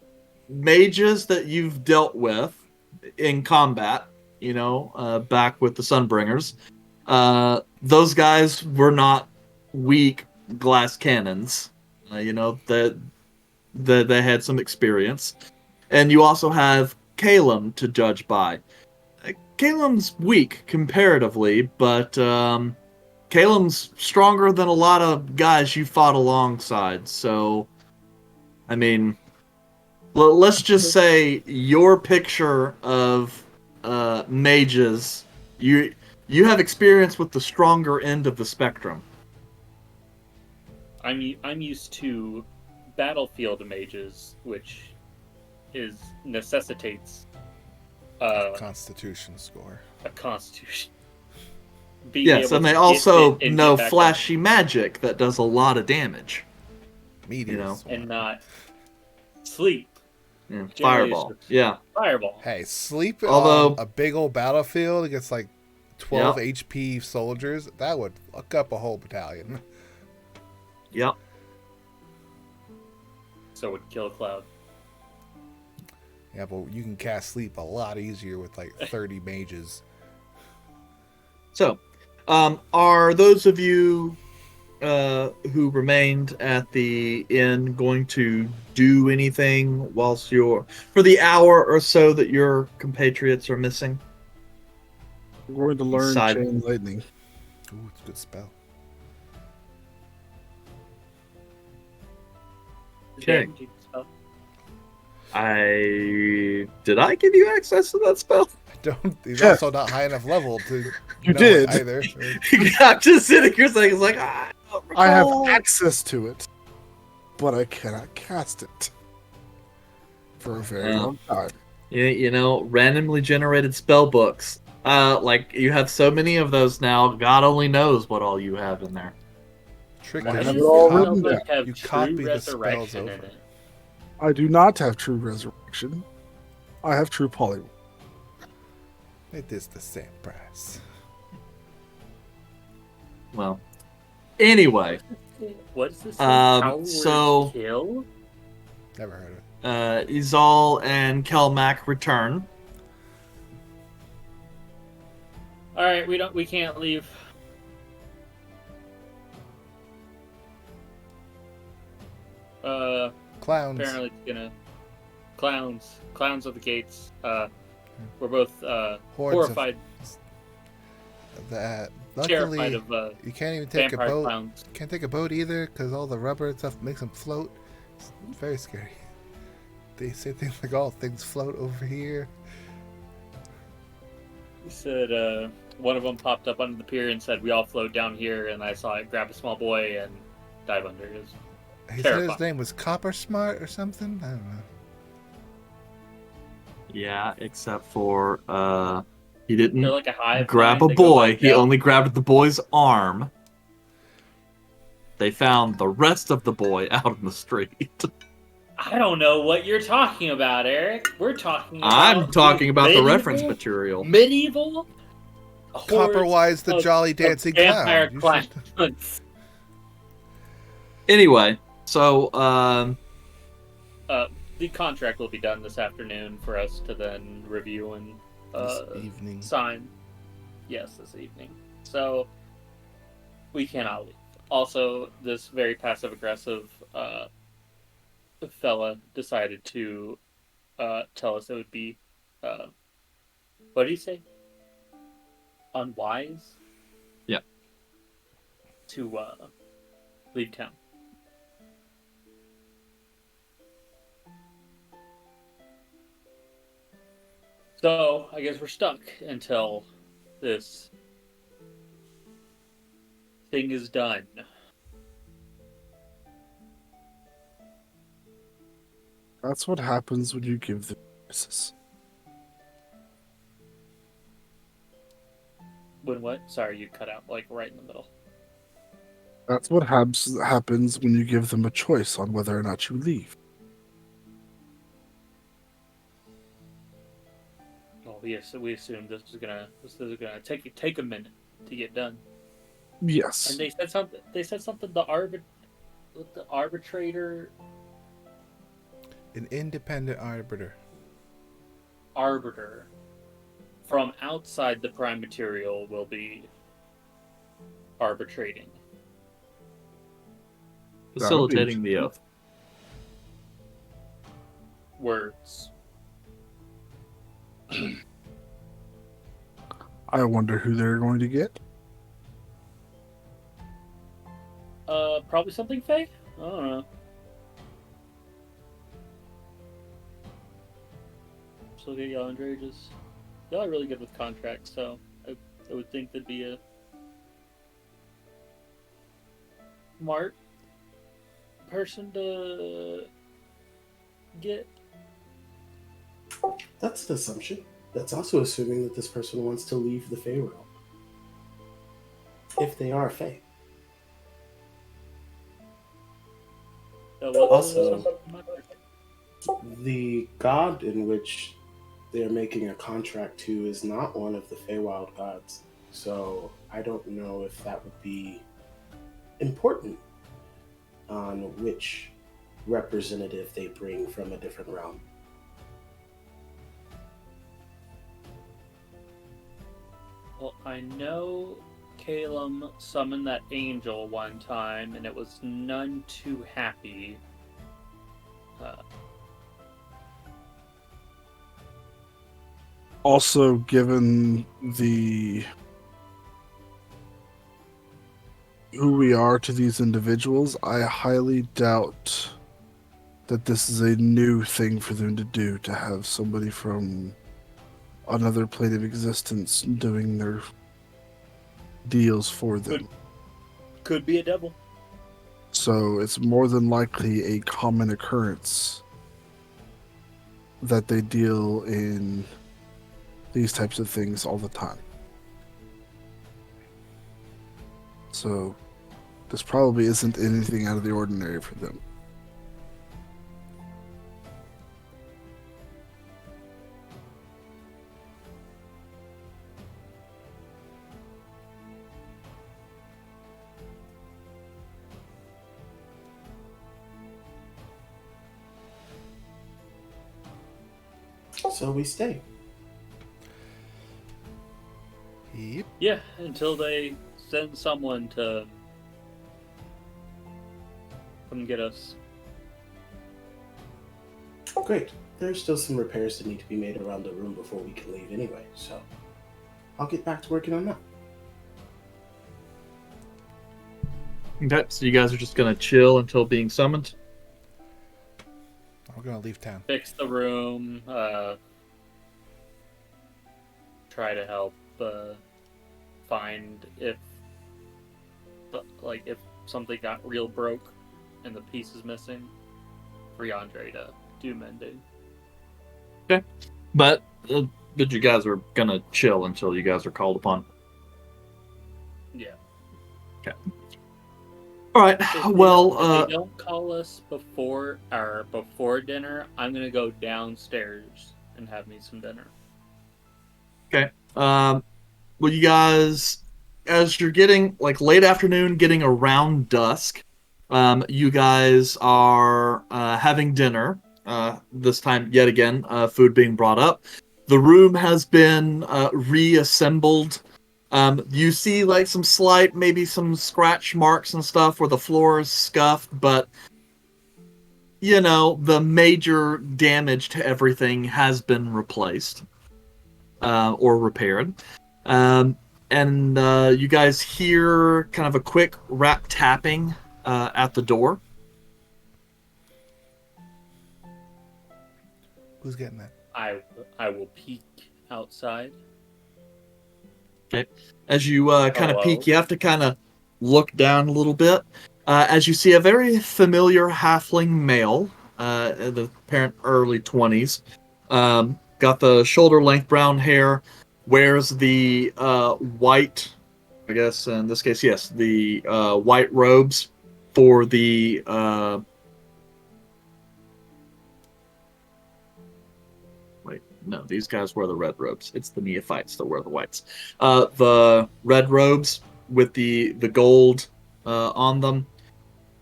mages that you've dealt with in combat, you know, back with the Sunbringers. Those guys were not weak glass cannons. You know, that they had some experience. And you also have Calum to judge by. Calum's weak comparatively, but Calum's stronger than a lot of guys you fought alongside. So, I mean, let's just say your picture of mages, you have experience with the stronger end of the spectrum. I'm used to battlefield mages, which necessitates Constitution score. a constitution. Being Yes, able and they to also get know back up flashy magic that does a lot of damage. Meteor You know. swarm. and not sleep. Yeah, Generally, fireball. it's Yeah. Fireball. Hey, sleep Although- on a big old battlefield against like 12 Yep. HP soldiers, that would fuck up a whole battalion. Yep. So it would kill Cloud. Yeah, but you can cast sleep a lot easier with like 30 mages. So, are those of you who remained at the inn going to do anything whilst for the hour or so that your compatriots are missing? I'm going to learn Side- chain lightning. Ooh, it's a good spell. Okay. Damaging spell. Did I give you access to that spell? I don't. He's Yeah. also not high enough level to You know did. it either. I'm just sitting here saying, it's like, I don't I have recall. access to it, but I cannot cast it for a very long time. You know, randomly generated spell books. Like, you have so many of those now, God only knows what all you have in there. Trick I Why is have does it all this written spellbook have you true copy the spells resurrection in over. it? I do not have true resurrection. I have true polymorph. It is the same price. Well, anyway, What is this? so- Kill? Never heard of it. Izal and Kelmac return. All right, we can't leave. Clowns. Apparently it's gonna clowns at the gates. We're both Hordes horrified, That terrified luckily of you can't even take a vampire boat. clowns. Can't take a boat either because all the rubber and stuff makes them float. It's very scary. They say things like, "Oh, things float over here." He said one of them popped up under the pier and said, "We all float down here," and I saw it grab a small boy and dive under. It was He said his terrifying. name was Copper Smart or something. I don't know. Yeah, except for he didn't They're like a hive grab mind a that goes boy. like He that. only grabbed the boy's arm. They found the rest of the boy out in the street. I don't know what you're talking about, Eric. We're talking about. I'm talking about the medieval- reference material. Medieval. Copperwise, the of- jolly of dancing vampire clown. You should- clowns. Anyway, so The contract will be done this afternoon for us to then review and This evening. sign. Yes, this evening. So we cannot leave. Also, this very passive-aggressive fella decided to tell us it would be, what did he say? Unwise? Yeah. To leave town. So, I guess we're stuck until this thing is done. That's what happens when you give them choices. When what? Sorry, you cut out, like, right in the middle. That's what happens when you give them a choice on whether or not you leave. Well, we assumed this is gonna take a minute to get done. Yes. And they said something. The arbitrator, An independent arbiter. arbiter from outside the prime material will be arbitrating. facilitating the oath. Words. I wonder who they're going to get. Probably something fake. I don't know. Still get y'all just y'all are really good with contracts, so I would think there'd be a smart person to get. That's an assumption. That's also assuming that this person wants to leave the Fey realm. If they are Fey. Also, the god in which they're making a contract to is not one of the Feywild gods. So I don't know if that would be important on which representative they bring from a different realm. Well, I know Calum summoned that angel one time, and it was none too happy. Also, given the who we are to these individuals, I highly doubt that this is a new thing for them to do, to have somebody from another plane of existence doing their deals for them. Could be a devil. So it's more than likely a common occurrence that they deal in these types of things all the time. So this probably isn't anything out of the ordinary for them. So we stay. Yep. Yeah, until they send someone to come get us. Oh, great. There's still some repairs that need to be made around the room before we can leave anyway, so I'll get back to working on that. Okay, so you guys are just gonna chill until being summoned? We're gonna leave town. Fix the room, try to help find if something got real broke and the piece is missing for Yandere to do mending. But you guys are gonna chill until you guys are called upon. Yeah. All right. Well, if they don't call us before dinner, I'm gonna go downstairs and have me some dinner. okay. Well, you guys, as you're getting late afternoon, getting around dusk, you guys are having dinner. This time, yet again, food being brought up. The room has been reassembled. You see some slight, maybe some scratch marks and stuff where the floor is scuffed, but the major damage to everything has been replaced or repaired. And you guys hear kind of a quick rap tapping at the door. Who's getting that? I will peek outside. Okay. As you kind of Hello? peek, you have to kind of look down a little bit. As you see a very familiar halfling male, the apparent early 20s, got the shoulder-length brown hair, wears the white, I guess in this case, yes, the white robes for the no, these guys wear the red robes. It's the neophytes that wear the whites. The red robes with the gold on them.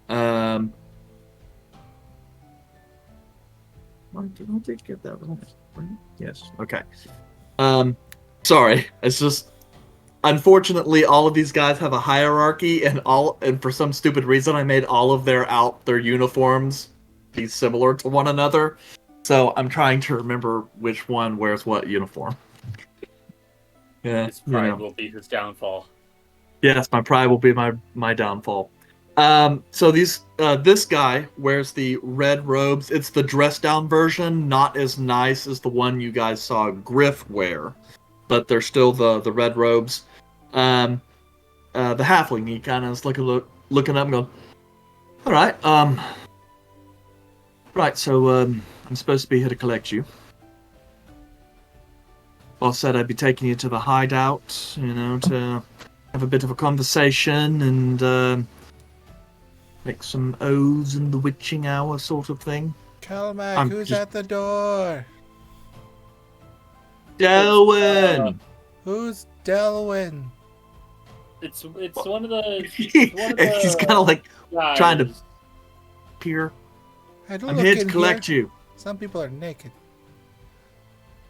I did get that right. Yes. Okay. Sorry. It's just unfortunately all of these guys have a hierarchy, and for some stupid reason I made all of their uniforms be similar to one another. So I'm trying to remember which one wears what uniform. Yeah, His pride will be his downfall. Yes, my pride will be my downfall. So this guy wears the red robes. It's the dress down version, not as nice as the one you guys saw Griff wear, but they're still the red robes. The halfling, he kind of is looking up and going, all right, right, so I'm supposed to be here to collect you. Boss said I'd be taking you to the hideout, to have a bit of a conversation and make some oaths in the witching hour sort of thing. Calmac, who's at the door? Delwyn! Who's Delwyn? It's one of the. He's kind of guys. trying to peer. I don't I'm look here to in collect here. you. Some people are naked.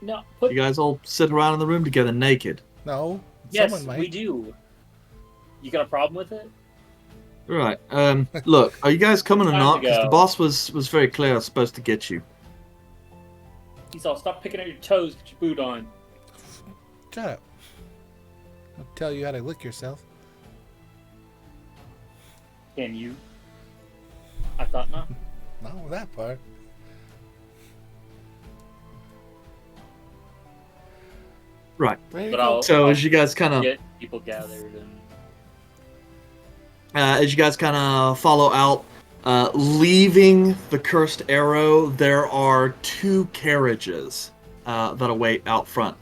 No, You guys all sit around in the room together naked. No, yes, someone might. we do. You got a problem with it? Right. Look, are you guys coming or Time not? to Because the go. boss was very clear I was supposed to get you. He's all, stop picking at your toes, get your boot on. Shut up. I'll tell you how to lick yourself. Can you? I thought not. Not with that part. Right. Ready to But go? So I'll as you guys kind of get people gathered and follow out, leaving the Cursed Arrow, there are two carriages that await out front.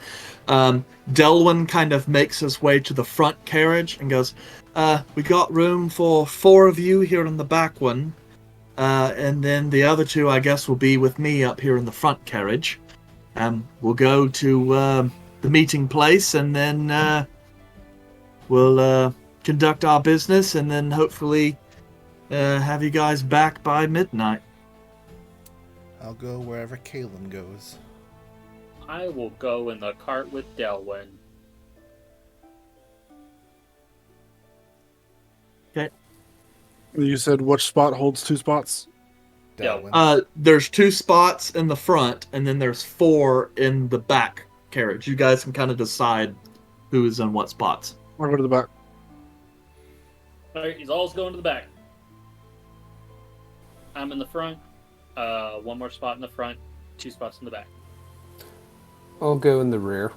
Delwyn kind of makes his way to the front carriage and goes, we got room for 4 of you here in the back one, and then the other 2, I guess, will be with me up here in the front carriage. We'll go to the meeting place, and then we'll conduct our business, and then hopefully have you guys back by midnight. I'll go wherever Kalen goes. I will go in the cart with Delwyn. Okay. You said which spot holds 2 spots? Delwyn. There's 2 spots in the front, and then there's 4 in the back carriage. You guys can kind of decide who is in what spots. I'll go to the back. Alright, he's always going to the back. I'm in the front. 1 more spot in the front, 2 spots in the back. I'll go in the rear.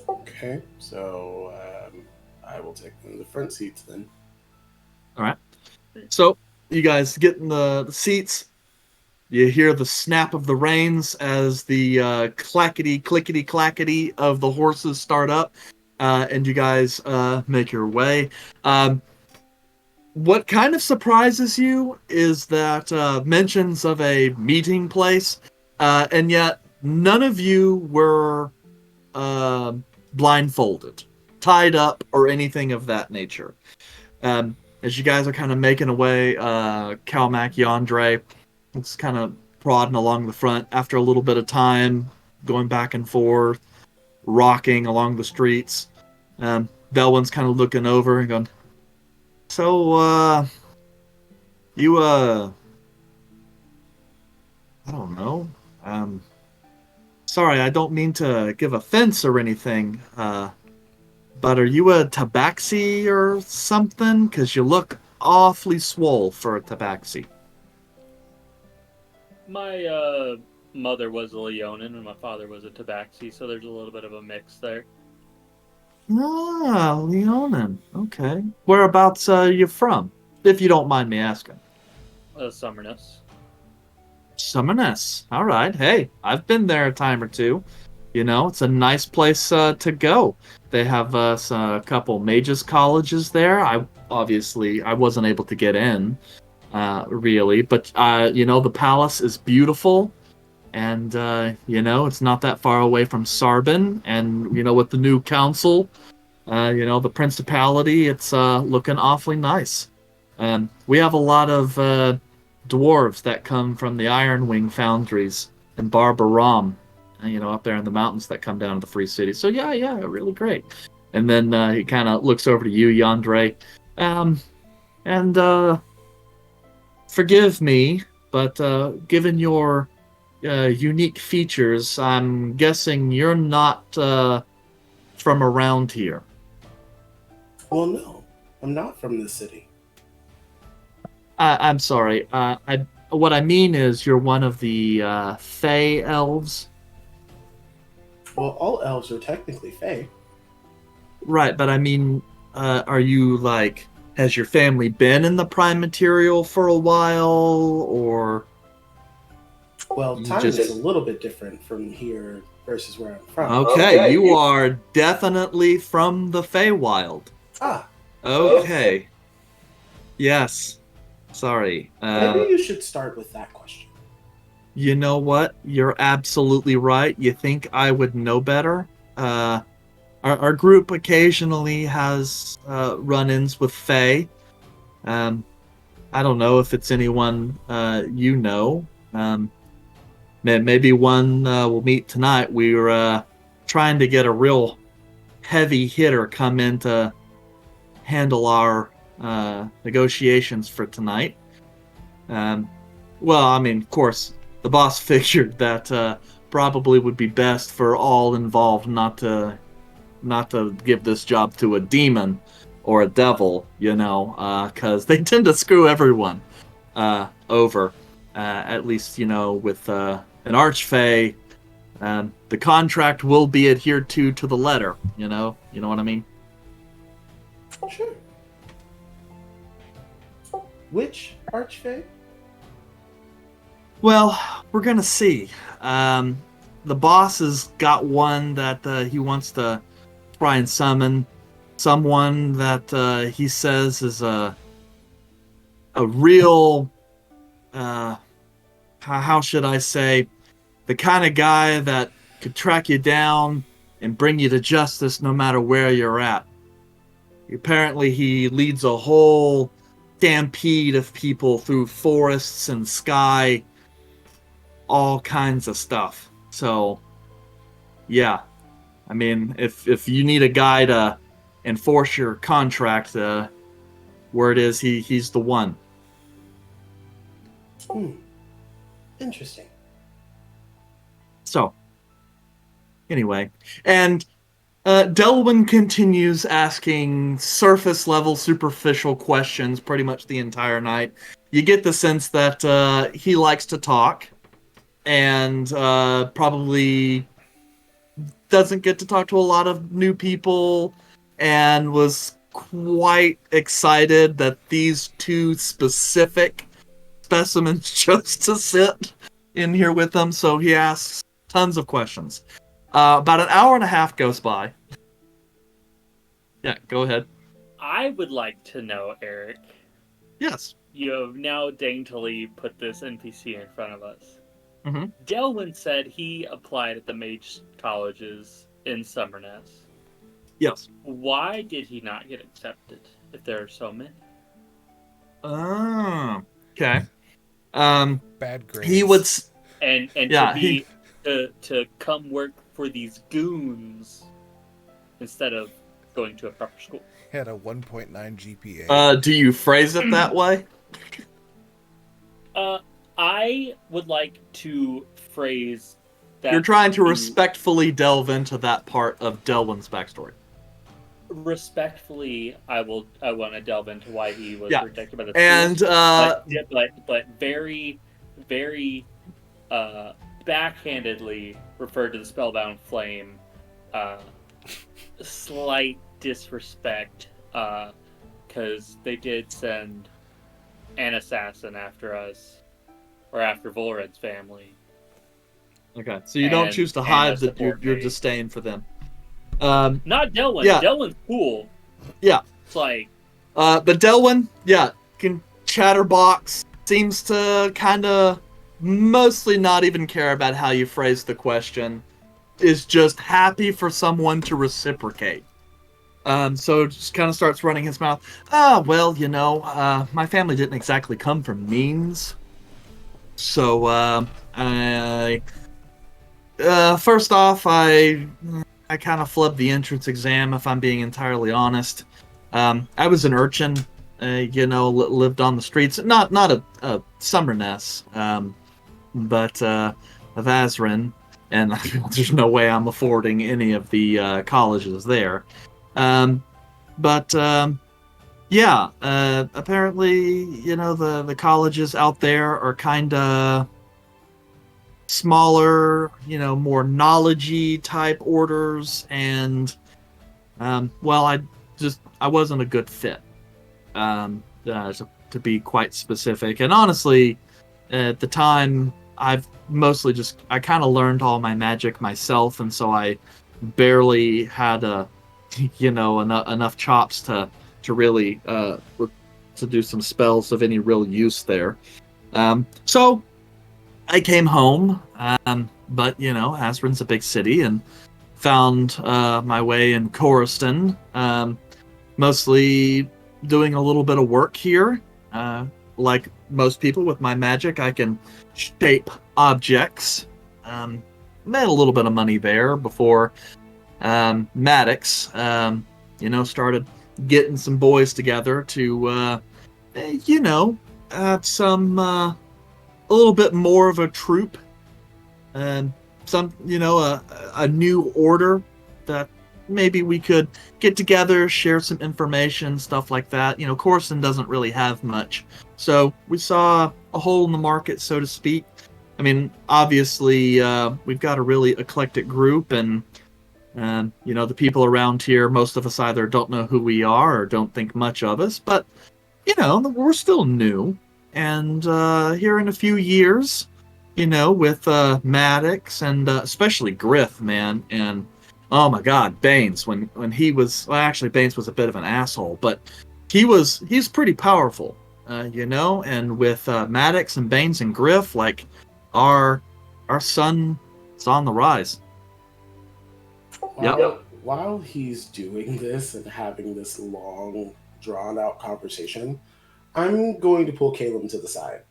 Okay, so I will take one of the front seats then. All right. So you guys get in the seats. You hear the snap of the reins as the clackety, clickety, clackety of the horses start up, and you guys make your way. What kind of surprises you is that mentions of a meeting place, and yet none of you were blindfolded, tied up, or anything of that nature. As you guys are kind of making away, Calmac, Yandre, it's kind of prodding along the front. After a little bit of time, going back and forth, rocking along the streets, Delwyn's kind of looking over and going, so, you, I don't know. Sorry, I don't mean to give offense or anything, but are you a tabaxi or something? Because you look awfully swole for a tabaxi. My mother was a Leonin and my father was a Tabaxi, so there's a little bit of a mix there. Ah, Leonin. Okay. Whereabouts you from? If you don't mind me asking. Summerness. Summerness. All right. Hey, I've been there a time or two. You know, it's a nice place to go. They have a couple mages colleges there. I wasn't able to get in, really, but you know, the palace is beautiful, and you know, it's not that far away from Sarbin, and you know, with the new council, you know, the principality, it's looking awfully nice. We have a lot of dwarves that come from the Ironwing foundries and Barbaram, you know, up there in the mountains that come down to the Free City. So yeah, really great. And then he kind of looks over to you, Yandre, and forgive me, but given your unique features, I'm guessing you're not from around here. Well, no, I'm not from the city. I'm sorry. What I mean is you're one of the Fey elves. Well, all elves are technically Fey. Right, but I mean, are you like, has your family been in the Prime Material for a while, or? Well, time is a little bit different from here versus where I'm from. Okay, you are definitely from the Feywild. Ah. Okay. Yes. Sorry. Maybe you should start with that question. You know what? You're absolutely right. You think I would know better? Our group occasionally has run-ins with Fae. I don't know if it's anyone you know. Maybe one we'll meet tonight. We were trying to get a real heavy hitter come in to handle our negotiations for tonight. Well, I mean, of course, the boss figured that probably would be best for all involved not to give this job to a demon. or a devil, because they tend to screw everyone over. At least, with an archfey, the contract will be adhered to the letter. You know what I mean? Oh, sure. Which archfey? Well, we're gonna see. The boss has got one that he wants to try and summon, someone that he says is a real, how should I say, the kind of guy that could track you down and bring you to justice no matter where you're at. Apparently, he leads a whole stampede of people through forests and sky, all kinds of stuff. So, yeah. I mean, if you need a guy to enforce your contract, word is he's the one. Interesting. So, anyway, and Delwyn continues asking surface level, superficial questions pretty much the entire night. You get the sense that he likes to talk, and probably doesn't get to talk to a lot of new people, and was quite excited that these two specific specimens chose to sit in here with them. So he asks tons of questions. About an hour and a half goes by. Yeah, go ahead. I would like to know, Eric. Yes. You have now daintily put this NPC in front of us. Mm-hmm. Delwyn said he applied at the mage colleges in Summerness. Yes. Why did he not get accepted if there are so many? Oh, okay. Bad grades. He would. And Yeah, to come work for these goons instead of going to a proper school. He had a 1.9 GPA. Do you phrase it that way? I would like to phrase that. You're trying to respectfully delve into that part of Delwyn's backstory. Respectfully, I want to delve into why he was rejected by the and school, but very, very backhandedly referred to the Spellbound Flame. Slight disrespect, because they did send an assassin after us, or after Volred's family. Okay, so you don't choose to hide that your disdain for them. Not Delwyn. Yeah. Delwyn's cool. Yeah. It's like... but Delwyn, chatterbox, seems to kind of mostly not even care about how you phrase the question. Is just happy for someone to reciprocate. So just kind of starts running his mouth. My family didn't exactly come from means. So, first off, I kind of flubbed the entrance exam, if I'm being entirely honest. I was an urchin, lived on the streets. Not a Summerness, but of Azrin. And there's no way I'm affording any of the colleges there. Apparently, the colleges out there are kind of smaller, more knowledge-y type orders, and I wasn't a good fit, to be quite specific. And honestly, at the time, I kind of learned all my magic myself, and so I barely had enough chops to really to do some spells of any real use there. So I came home, but Aspen's a big city, and found my way in Coriston, mostly doing a little bit of work here. Like most people with my magic, I can shape objects. Made a little bit of money there before Maddox, started getting some boys together to, some a little bit more of a troop, and a new order that maybe we could get together, share some information, stuff like that. You know, Corson doesn't really have much. So we saw a hole in the market, so to speak. I mean, obviously, we've got a really eclectic group, and you know, the people around here, most of us either don't know who we are or don't think much of us, but, you know, we're still new. And here in a few years, you know, with Maddox and especially Griff, man, and oh my God, Baines, when he was, well, actually, Baines was a bit of an asshole, but he's pretty powerful, you know, and with Maddox and Baines and Griff, like, our son is on the rise. While he's doing this and having this long, drawn-out conversation, I'm going to pull Caleb to the side.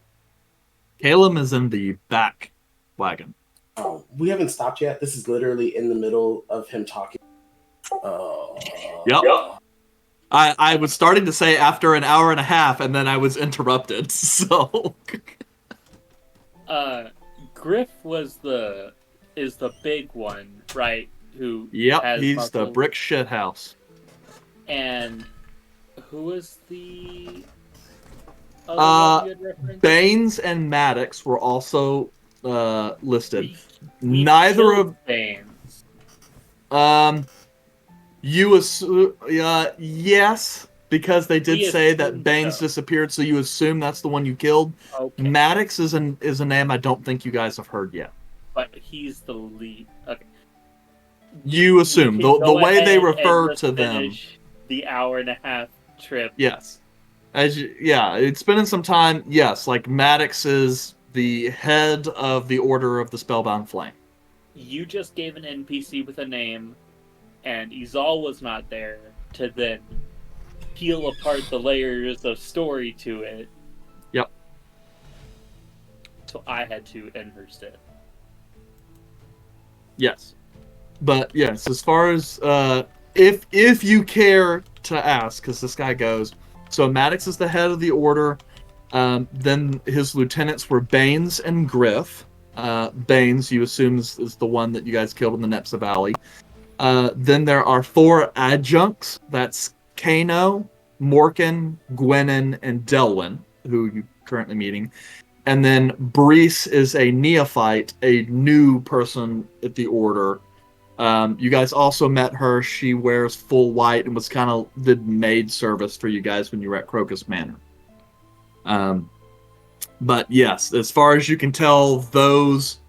Caleb is in the back wagon. Oh, we haven't stopped yet. This is literally in the middle of him talking. Yep. I was starting to say after an hour and a half, and then I was interrupted. So, Griff is the big one, right? Who? Yep, has he's muscles. the brick shit house. And who is the other one you had referenced? Baines and Maddox were also listed. He Neither killed of Baines. you assume, yes, because they did He say that assumed Baines so. disappeared, so you assume that's the one you killed. Okay, Maddox is a name I don't think you guys have heard yet. but he's the lead. Okay. You assume We can the go way they ahead refer and just to them. finish the hour-and-a-half trip. Yes. It's been in some time. Yes, like Maddox is the head of the Order of the Spellbound Flame. You just gave an NPC with a name, and Izal was not there to then peel apart the layers of story to it. Yep. So I had to end her stead. Yes. But yes, as far as if you care to ask, because this guy goes, so Maddox is the head of the Order. Then his lieutenants were Baines and Griff. Baines, you assume, is the one that you guys killed in the Nepsa Valley. Then there are 4 adjuncts. That's Kano, Morkan, Gwenin, and Delwyn, who you're currently meeting. And then Brees is a neophyte, a new person at the Order. You guys also met her. She wears full white and was kind of did maid service for you guys when you were at Crocus Manor. But yes, as far as you can tell, those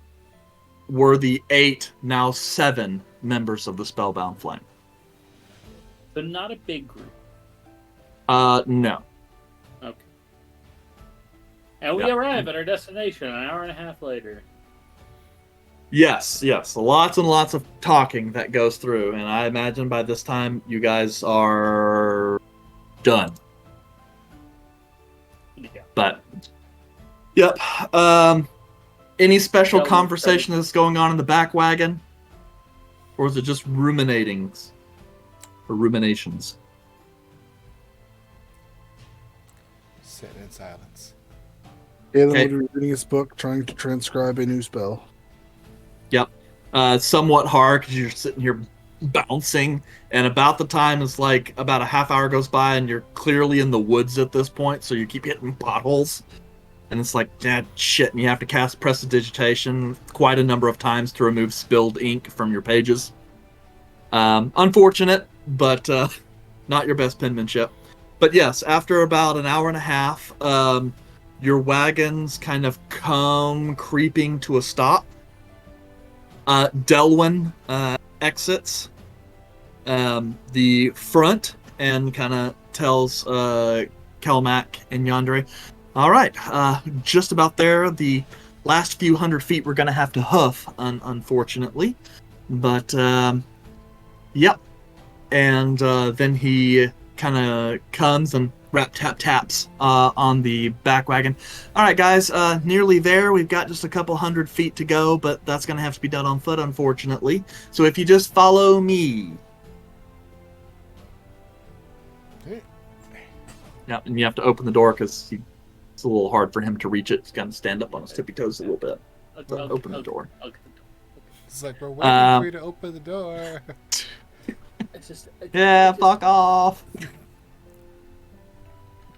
were the 8, now 7 members of the Spellbound Flame. But not a big group. No. Okay. And we Yep. arrive at our destination an hour and a half later. Yes. Lots and lots of talking that goes through, and I imagine by this time you guys are done. Yeah. But, yep. Any special Shall we conversation that's going on in the back wagon? Or is it just ruminatings? Or ruminations? Sitting in silence. Caleb Okay. would be reading his book, trying to transcribe a new spell. Yep. Somewhat hard because you're sitting here bouncing, and about the time is like about a half hour goes by, and you're clearly in the woods at this point, so you keep hitting potholes. And it's like, shit, and you have to cast Prestidigitation quite a number of times to remove spilled ink from your pages. Unfortunate, but not your best penmanship. But yes, after about an hour and a half, your wagons kind of come creeping to a stop. Delwyn exits the front and kind of tells Kelmac and Yandere, all right, just about there. The last few hundred feet we're going to have to hoof, unfortunately. But, yep. And then he kind of comes and taps on the back wagon. All right, guys, nearly there. We've got just a couple hundred feet to go, but that's going to have to be done on foot, unfortunately. So if you just follow me. Okay. Yep, and you have to open the door because it's a little hard for him to reach it. He's got to stand up on his tippy toes a little bit. So open the door. Okay. It's like we're waiting for you to open the door. just Yeah, fuck off.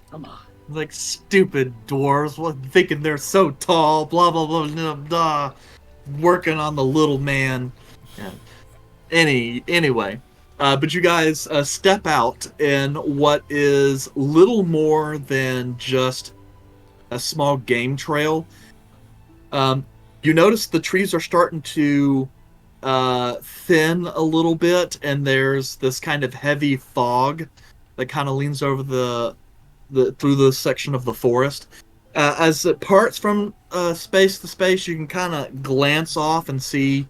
Come on. Like stupid dwarves, thinking they're so tall, blah blah blah blah blah, working on the little man. Yeah. Anyway, but you guys step out in what is little more than just a small game trail. You notice the trees are starting to thin a little bit, and there's this kind of heavy fog that kind of leans over the through the section of the forest. As it parts from space to space, you can kind of glance off and see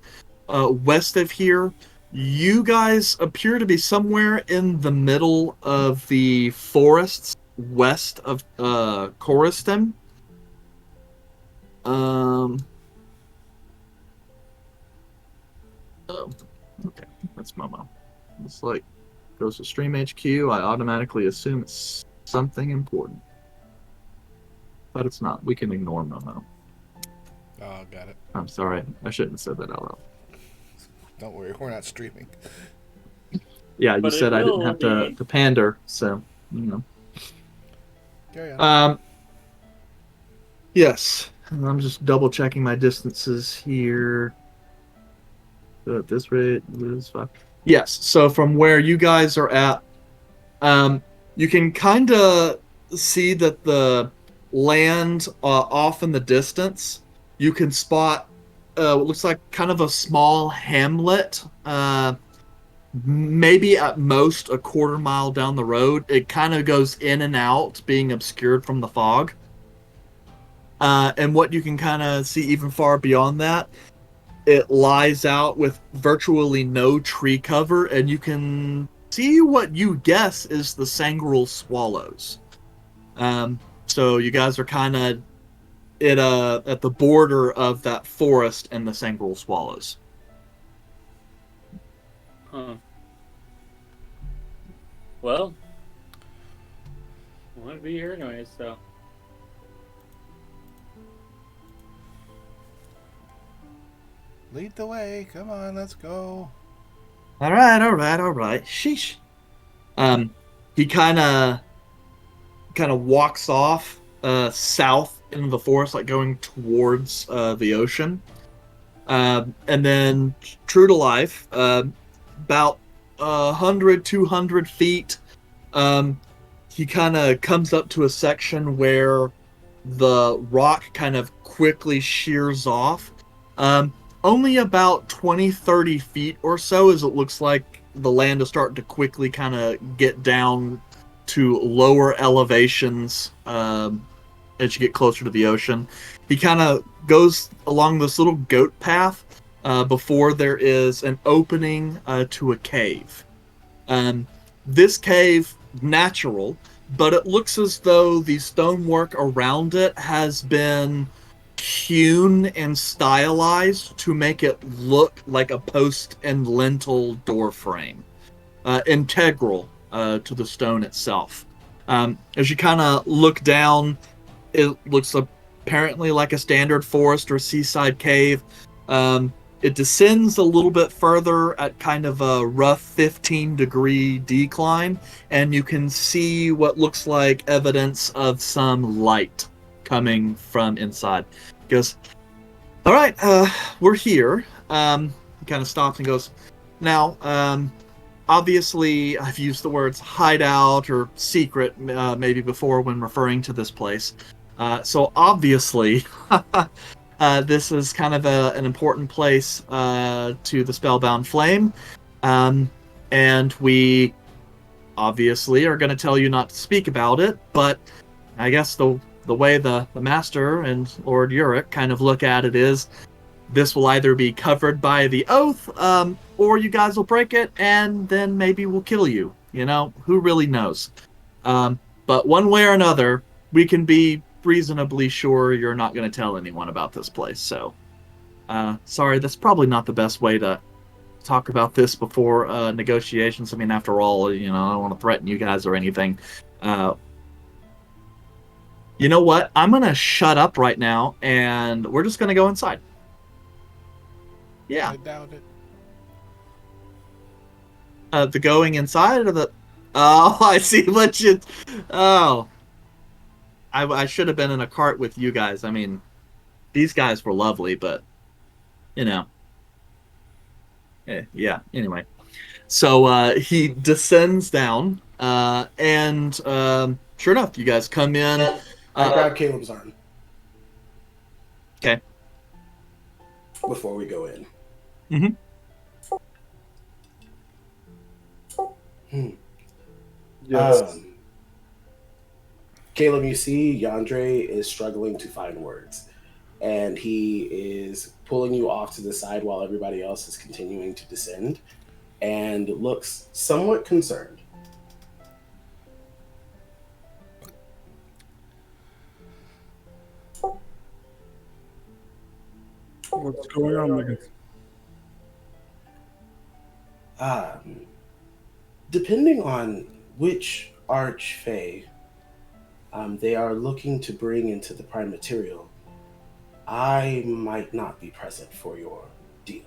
west of here. You guys appear to be somewhere in the middle of the forests west of Coriston. Oh, okay, that's Momo. It's like goes to Stream HQ. I automatically assume it's something important, but it's not. We can ignore Momo. Oh, got it. I'm sorry, I shouldn't have said that out loud. Don't worry, we're not streaming. Yeah, you But said it I didn't will have be- to pander, so you know. Carry on. Yes, I'm just double checking my distances here. At this rate, this fine. Yes, so from where you guys are at, you can kind of see that the land off in the distance, you can spot what looks like kind of a small hamlet, maybe at most a quarter mile down the road. It kind of goes in and out, being obscured from the fog. And what you can kind of see even far beyond that, it lies out with virtually no tree cover, and you can see what you guess is the Sangreal Swallows. So you guys are kind of at the border of that forest and the Sangreal Swallows. Huh. Well, I want to be here anyway, so. Lead the way. Come on, let's go. All right. Sheesh. He kind of walks off south into the forest, like going towards the ocean. And then, true to life, about 100, 200 feet, he kind of comes up to a section where the rock kind of quickly shears off. Only about 20, 30 feet or so, as it looks like the land is starting to quickly kind of get down to lower elevations as you get closer to the ocean. He kind of goes along this little goat path before there is an opening to a cave. This cave, natural, but it looks as though the stonework around it has been hewn and stylized to make it look like a post and lintel door frame, integral to the stone itself. As you kind of look down, it looks apparently like a standard forest or seaside cave. It descends a little bit further at kind of a rough 15-degree decline, and you can see what looks like evidence of some light coming from inside. He goes, all right, we're here. He kind of stops and goes, now, obviously, I've used the words hideout or secret maybe before when referring to this place. So obviously, this is kind of an important place to the Spellbound Flame. And we obviously are going to tell you not to speak about it, but I guess the way the Master and Lord Uric kind of look at it is this will either be covered by the oath, or you guys will break it, and then maybe we'll kill you. You know, who really knows? But one way or another, we can be reasonably sure you're not going to tell anyone about this place. So, sorry, that's probably not the best way to talk about this before negotiations. I mean, after all, you know, I don't want to threaten you guys or anything. You know what? I'm going to shut up right now, and we're just going to go inside. Yeah. I doubt it. The going inside or the? Oh, I see what you. Oh, I should have been in a cart with you guys. I mean, these guys were lovely, but you know, yeah. Anyway, so he descends down, and sure enough, you guys come in. I grab Caleb's arm Okay. before we go in. Mm-hmm. Yes. Caleb, you see, Yandre is struggling to find words, and he is pulling you off to the side while everybody else is continuing to descend, and looks somewhat concerned. What's going on, Megan? Um, Depending on which archfey they are looking to bring into the prime material, I might not be present for your deal.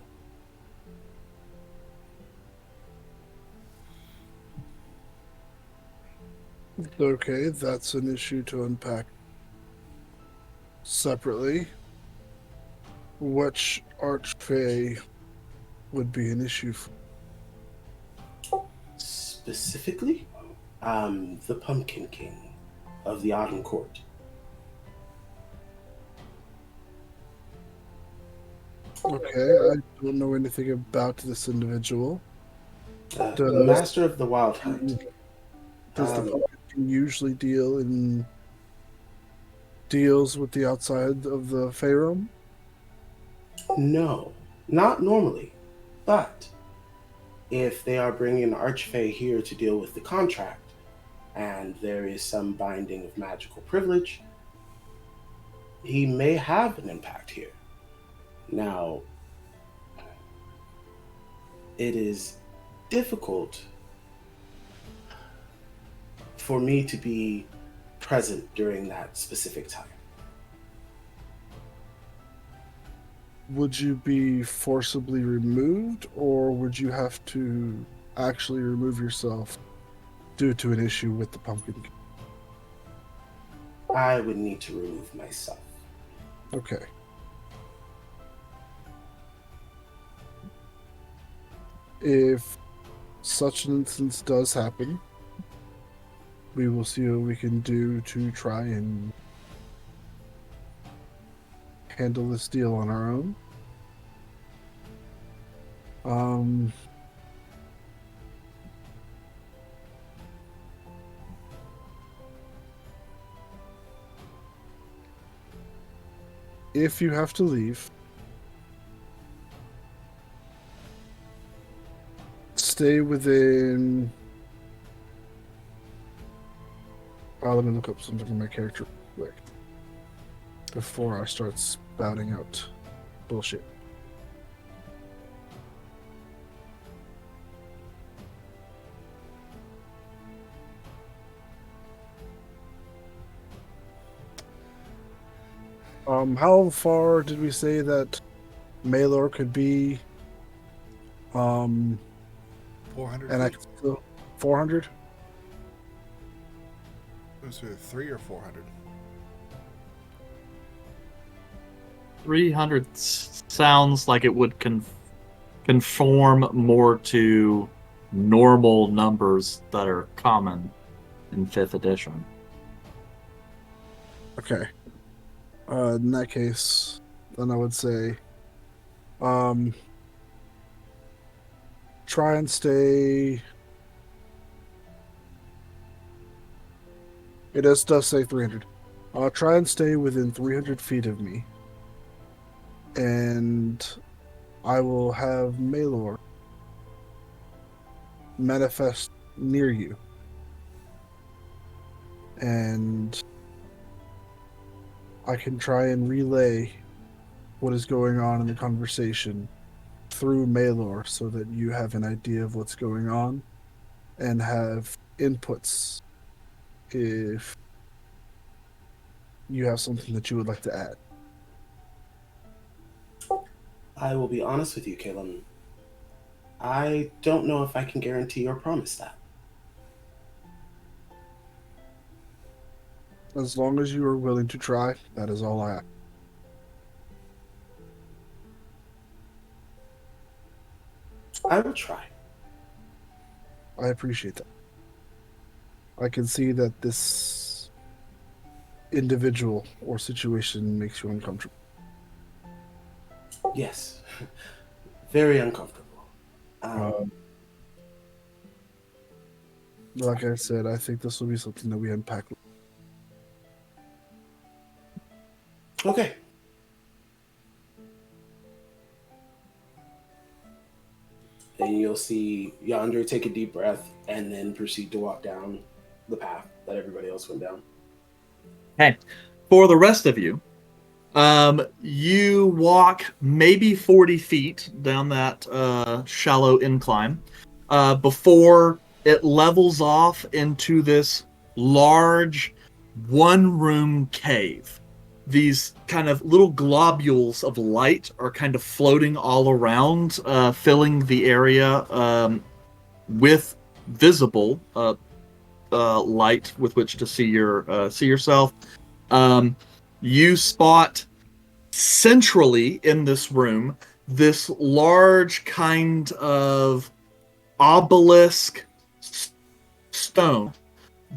Okay, that's an issue to unpack separately. Which archfey would be an issue for? Specifically, the Pumpkin King of the Autumn Court. Okay, I don't know anything about this individual. The Master of the Wild Hunt. Does the Um, Pumpkin King usually deal in deals with the outside of the Faerun? No, not normally. But if they are bringing an Archfey here to deal with the contract, and there is some binding of magical privilege, he may have an impact here. Now, it is difficult for me to be present during that specific time. Would you be forcibly removed, or would you have to actually remove yourself due to an issue with the Pumpkin King? I would need to remove myself. Okay. If such an instance does happen, we will see what we can do to try and handle this deal on our own. If you have to leave, stay within. Let me look up something in my character real quick before I start spouting out bullshit. How far did we say that Malor could be? 400 And I feet. could still 400. Was it 3 or 400? 300 sounds like it would conform more to normal numbers that are common in 5th edition. Okay. In that case, then I would say, try and stay. It does say 300. Try and stay within 300 feet of me, and I will have Malor manifest near you, and I can try and relay what is going on in the conversation through Malor so that you have an idea of what's going on and have inputs if you have something that you would like to add. I will be honest with you, Caleb. I don't know if I can guarantee or promise that. As long as you are willing to try, that is all I ask. I will try. I appreciate that. I can see that this individual or situation makes you uncomfortable. Yes. Very uncomfortable. Um, like I said, I think this will be something that we unpack. Okay. And you'll see Yandere take a deep breath and then proceed to walk down the path that everybody else went down. Okay. For the rest of you, you walk maybe 40 feet down that shallow incline before it levels off into this large one-room cave. These kind of little globules of light are kind of floating all around, filling the area with visible light with which to see yourself. Um, you spot centrally in this room this large kind of obelisk stone,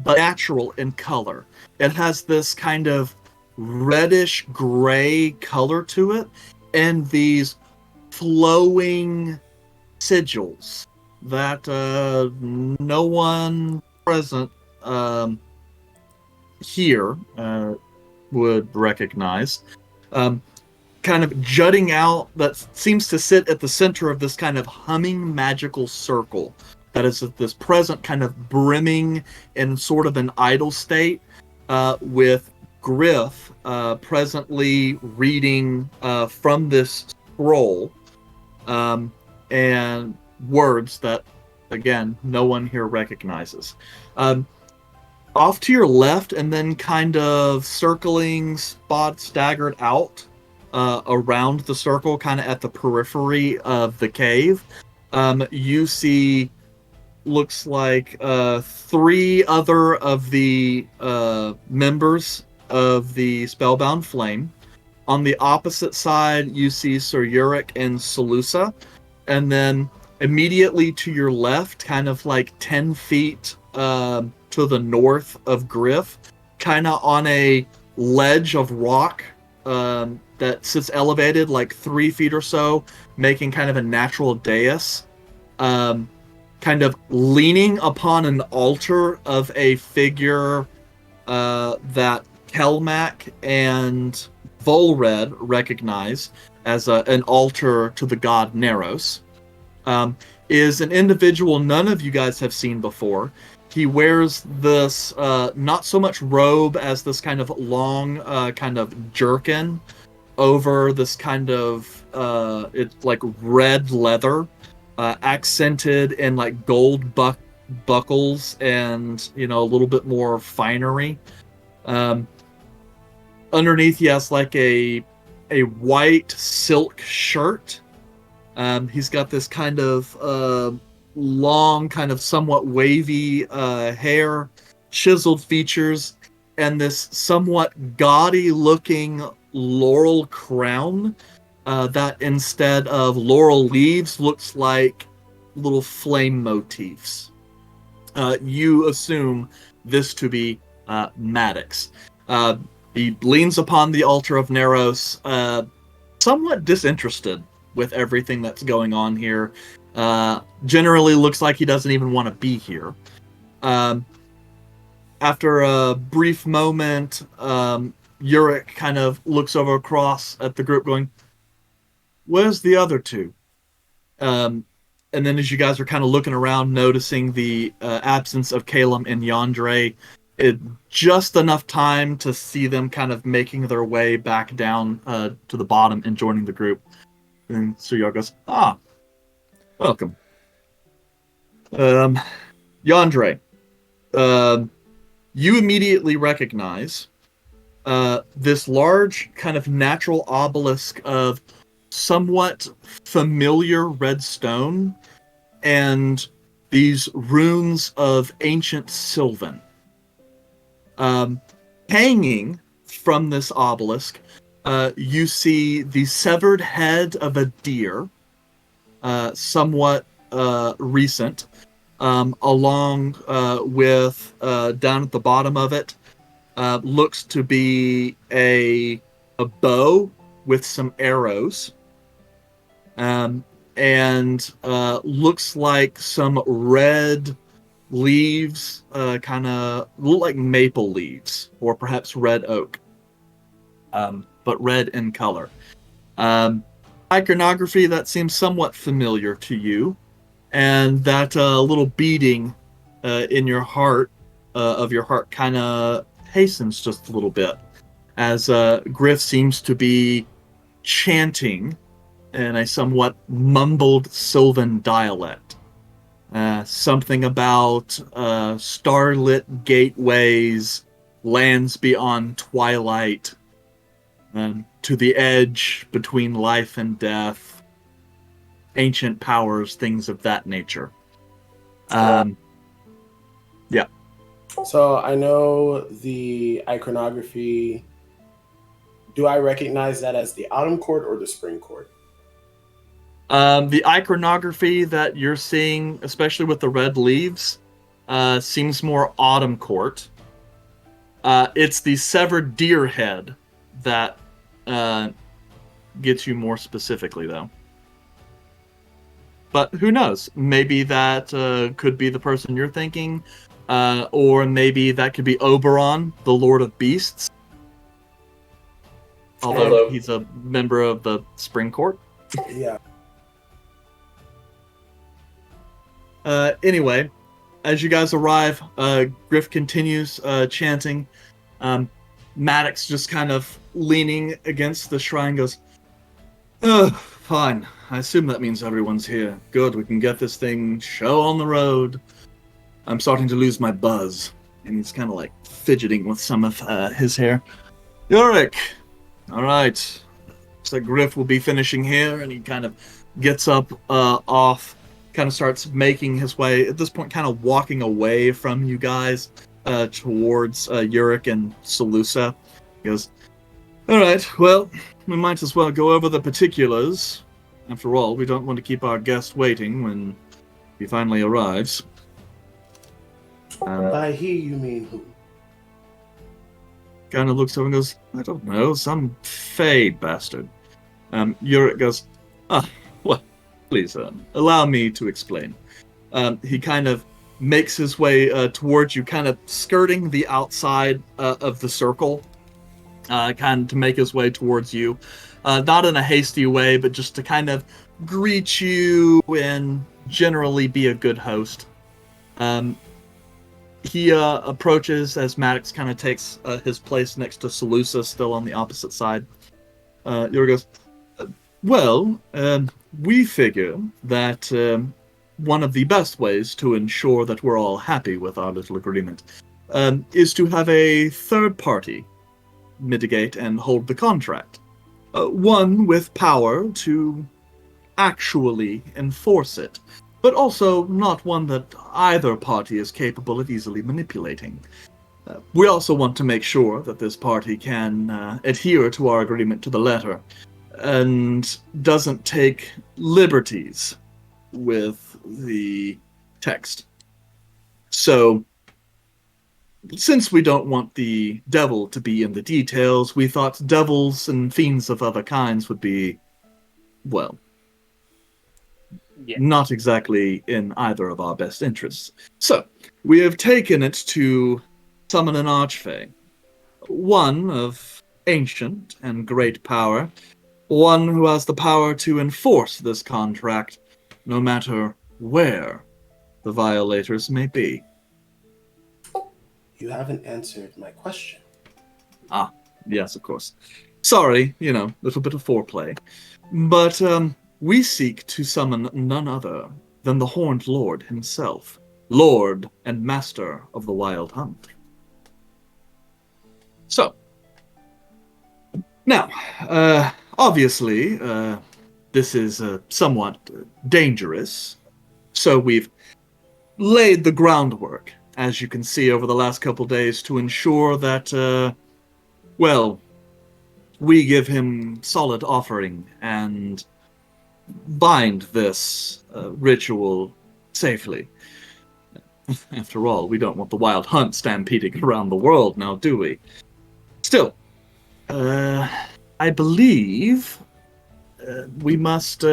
but natural in color. It has this kind of reddish gray color to it, and these flowing sigils that no one present here would recognize. Kind of jutting out that seems to sit at the center of this kind of humming magical circle that is at this present kind of brimming in sort of an idle state with Griff presently reading from this scroll and words that, again, no one here recognizes. Off to your left and then kind of circling, staggered out around the circle, kind of at the periphery of the cave, you see looks like three other of the members of the Spellbound Flame. On the opposite side, you see Sir Uric and Salusa. And then immediately to your left, kind of like 10 feet to the north of Griff, kind of on a ledge of rock that sits elevated like 3 feet or so, making kind of a natural dais, kind of leaning upon an altar of a figure that Kelmac and Volred recognize as an altar to the god Neros, is an individual none of you guys have seen before. He wears this not so much robe as this kind of long kind of jerkin over this kind of it's like red leather, accented in like gold buckles and a little bit more finery. Underneath he has like a white silk shirt. He's got this kind of long, kind of somewhat wavy hair, chiseled features, and this somewhat gaudy-looking laurel crown that instead of laurel leaves looks like little flame motifs. You assume this to be Maddox. He leans upon the altar of Neros, somewhat disinterested with everything that's going on here. Generally looks like he doesn't even want to be here. After a brief moment, Uric kind of looks over across at the group going, "Where's the other two?" And then as you guys are kind of looking around, noticing the absence of Calum and Yandere, just enough time to see them kind of making their way back down to the bottom and joining the group. And Suyar goes, welcome. Yandere, you immediately recognize this large kind of natural obelisk of somewhat familiar red stone and these runes of ancient Sylvan. Hanging from this obelisk, you see the severed head of a deer, somewhat recent, along with down at the bottom of it, looks to be a bow with some arrows, and looks like some red leaves, kind of look like maple leaves or perhaps red oak, but red in color. Iconography that seems somewhat familiar to you, and that little beating in your heart, of your heart, kind of hastens just a little bit as Griff seems to be chanting in a somewhat mumbled Sylvan dialect. Something about starlit gateways, lands beyond twilight, to the edge between life and death, ancient powers, things of that nature. Yeah. So I know the iconography. Do I recognize that as the autumn court or the spring court? The iconography that you're seeing, especially with the red leaves, seems more autumn court. It's the severed deer head that gets you more specifically, though. But who knows? Maybe that could be the person you're thinking, or maybe that could be Oberon, the Lord of Beasts. Although he's a member of the Spring Court. Yeah. Anyway, as you guys arrive, Griff continues chanting. Maddox just kind of leaning against the shrine goes, "Oh, fine. I assume that means everyone's here. Good, we can get this thing show on the road. I'm starting to lose my buzz." And he's kind of like fidgeting with some of his hair. "Yorick! All right. Looks like Griff will be finishing here," and he kind of gets up off, kind of starts making his way, at this point kind of walking away from you guys towards Yorick and Salusa. He goes, "All right, well, we might as well go over the particulars. After all, we don't want to keep our guest waiting when he finally arrives." By he, you mean who? Kind of looks over and goes, "I don't know, some fade bastard." Yorick goes, "Well, please, allow me to explain." He kind of makes his way towards you, kind of skirting the outside of the circle, kind of to make his way towards you. Not in a hasty way, but just to kind of greet you and generally be a good host. He approaches as Maddox kind of takes his place next to Salusa, still on the opposite side. Yorick goes, "Well, we figure that one of the best ways to ensure that we're all happy with our little agreement is to have a third party mitigate and hold the contract. One with power to actually enforce it, but also not one that either party is capable of easily manipulating. We also want to make sure that this party can adhere to our agreement to the letter, and doesn't take liberties with the text. So, since we don't want the devil to be in the details, we thought devils and fiends of other kinds would be, well, not exactly in either of our best interests. So, we have taken it to summon an archfey, one of ancient and great power, one who has the power to enforce this contract, no matter where the violators may be." You haven't answered my question. Yes, of course. Sorry, little bit of foreplay. But we seek to summon none other than the Horned Lord himself, Lord and Master of the Wild Hunt. So, now, obviously, this is somewhat dangerous, So we've laid the groundwork, as you can see over the last couple days, to ensure that, well, we give him solid offering and bind this ritual safely. After all, we don't want the wild hunt stampeding around the world now, do we? Still, I believe we must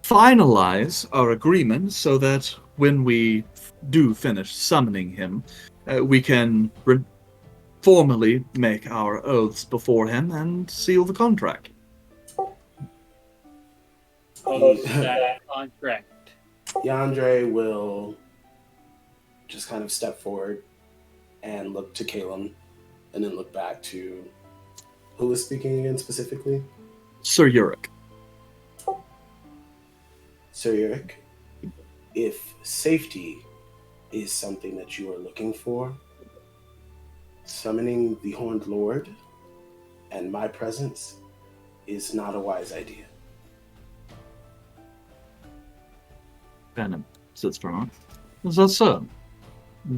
finalize our agreement so that when we do finish summoning him, we can formally make our oaths before him and seal the contract. Post that contract. Yandere will just kind of step forward and look to Calum, and then look back to who is speaking again specifically? Sir Uric. Sir Uric, if safety is something that you are looking for, summoning the Horned Lord and my presence is not a wise idea. Venom sits for a moment. Is that so?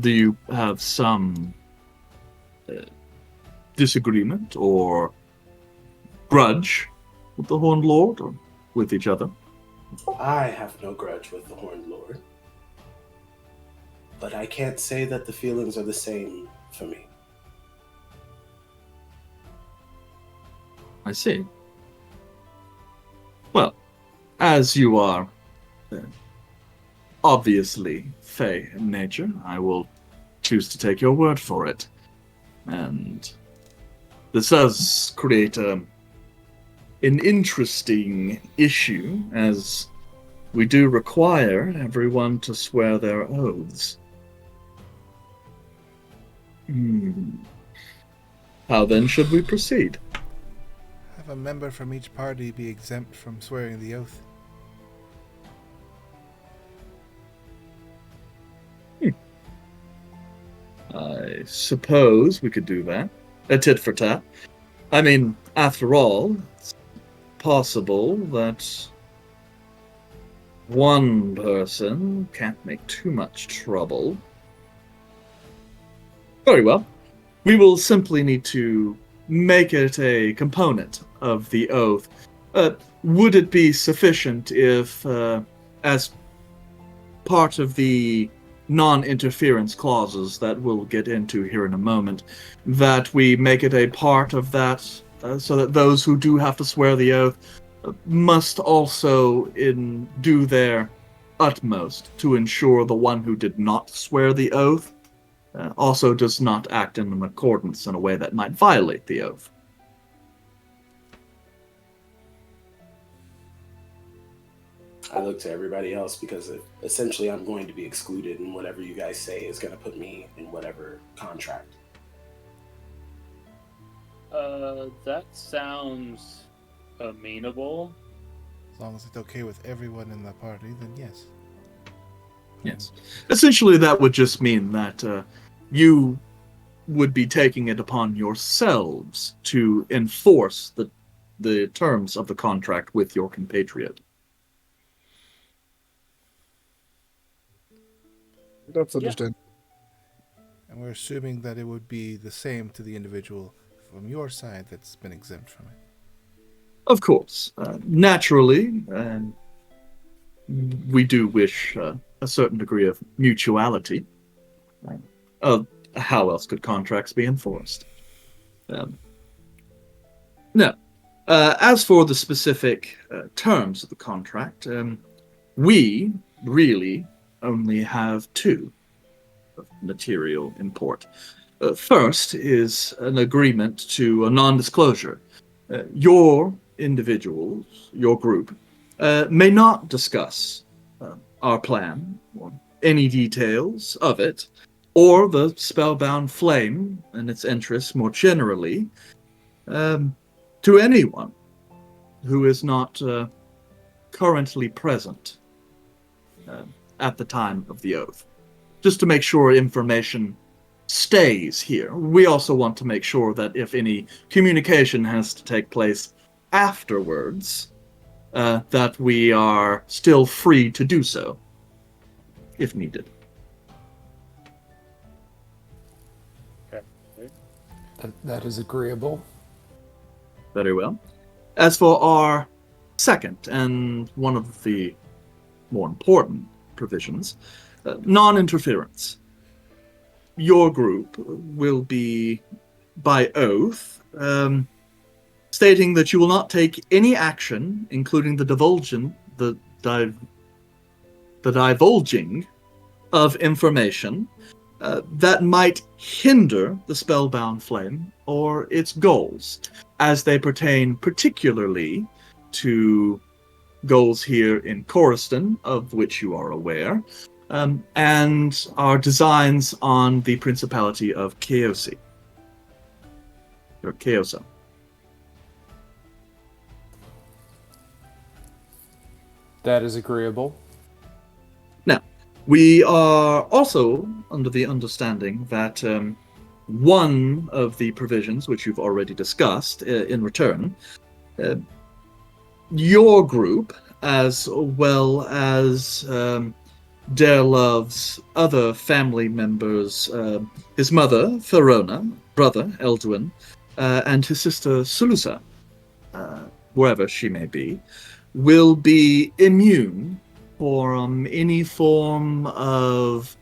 Do you have some disagreement or grudge with the Horned Lord or with each other? I have no grudge with the Horned Lord, but I can't say that the feelings are the same for me. I see. Well, as you are obviously fey in nature, I will choose to take your word for it. And this does create an interesting issue, as we do require everyone to swear their oaths. How then should we proceed? Have a member from each party be exempt from swearing the oath. I suppose we could do that. A tit for tat. I mean, after all, it's possible that one person can't make too much trouble. Very well. We will simply need to make it a component of the oath. Would it be sufficient if, as part of the non-interference clauses that we'll get into here in a moment, that we make it a part of that, so that those who do have to swear the oath must also do their utmost to ensure the one who did not swear the oath also does not act in accordance in a way that might violate the oath. I look to everybody else because essentially I'm going to be excluded, and whatever you guys say is going to put me in whatever contract. That sounds amenable. As long as it's okay with everyone in the party, then yes. Yes. Essentially, that would just mean that you would be taking it upon yourselves to enforce the terms of the contract with your compatriot. That's understandable. And we're assuming that it would be the same to the individual from your side that's been exempt from it. Of course. Naturally, we do wish a certain degree of mutuality. How else could contracts be enforced? No. As for the specific terms of the contract, we really only have two of material import. First is an agreement to a non-disclosure. Your individuals, your group, may not discuss our plan or any details of it, or the spellbound flame and its interests more generally, to anyone who is not currently present at the time of the oath. Just to make sure information stays here. We also want to make sure that if any communication has to take place afterwards, that we are still free to do so. if needed. Okay. That is agreeable. Very well. As for our second and one of the more important provisions, non-interference. Your group will be, by oath, stating that you will not take any action, including the divulging of information that might hinder the spellbound flame or its goals, as they pertain particularly to goals here in Coriston, of which you are aware, and our designs on the Principality of Chaosi. Or Chaosa. That is agreeable. Now, we are also under the understanding that one of the provisions, which you've already discussed in return, your group, as well as Derlov's other family members, his mother, Verona, brother, Elduin, and his sister, Sulusa, wherever she may be, will be immune from any form of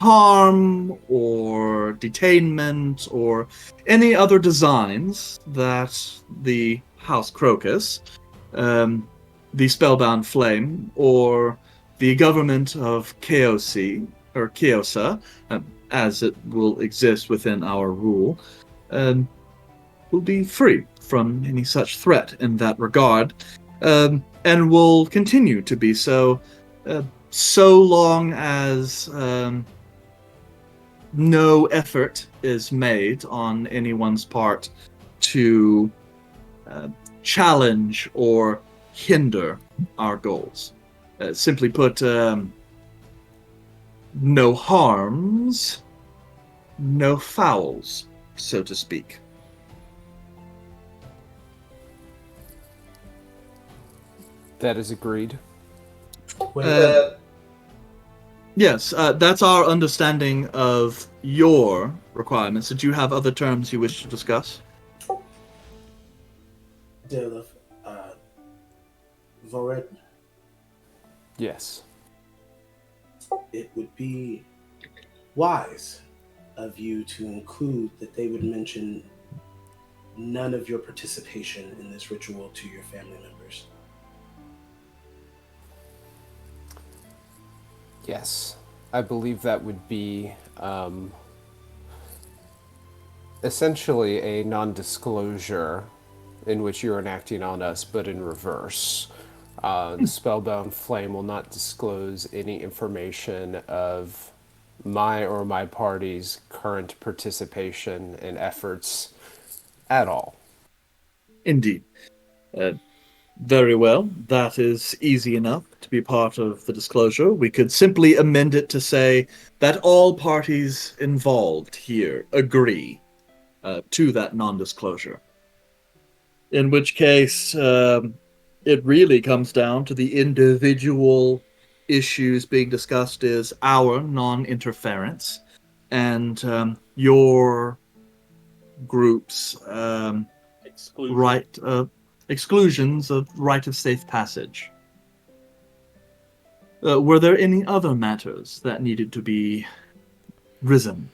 harm or detainment or any other designs that the House Crocus, the Spellbound Flame, or the government of Chaosi, or Chaosa, as it will exist within our rule, will be free from any such threat in that regard, and will continue to be so, so long as no effort is made on anyone's part to challenge or hinder our goals. Simply put, no harms, no fouls, so to speak. That is agreed. Wait, Yes, that's our understanding of your requirements. Did you have other terms you wish to discuss? Derlif, Vored, Yes. it would be wise of you to include that they would mention none of your participation in this ritual to your family members. Yes. I believe that would be essentially a non-disclosure in which you're enacting on us, but in reverse. The Spellbound Flame will not disclose any information of my or my party's current participation and efforts at all. Indeed. Very well. That is easy enough to be part of the disclosure. We could simply amend it to say that all parties involved here agree to that non-disclosure. In which case, it really comes down to the individual issues being discussed is our non-interference and your group's Exclusion. exclusions of right of safe passage. Were there any other matters that needed to be risen?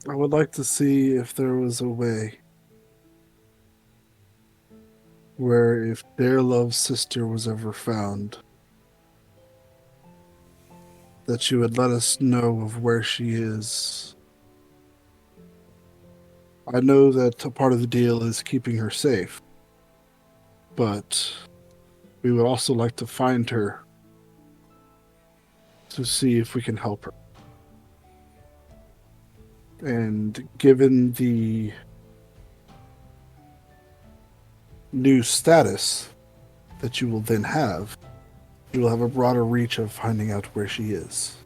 I would like to see if there was a way where if Derlov's sister was ever found, that you would let us know of where she is. I know that a part of the deal is keeping her safe, but we would also like to find her to see if we can help her. And given the new status that you will then have, you will have a broader reach of finding out where she is.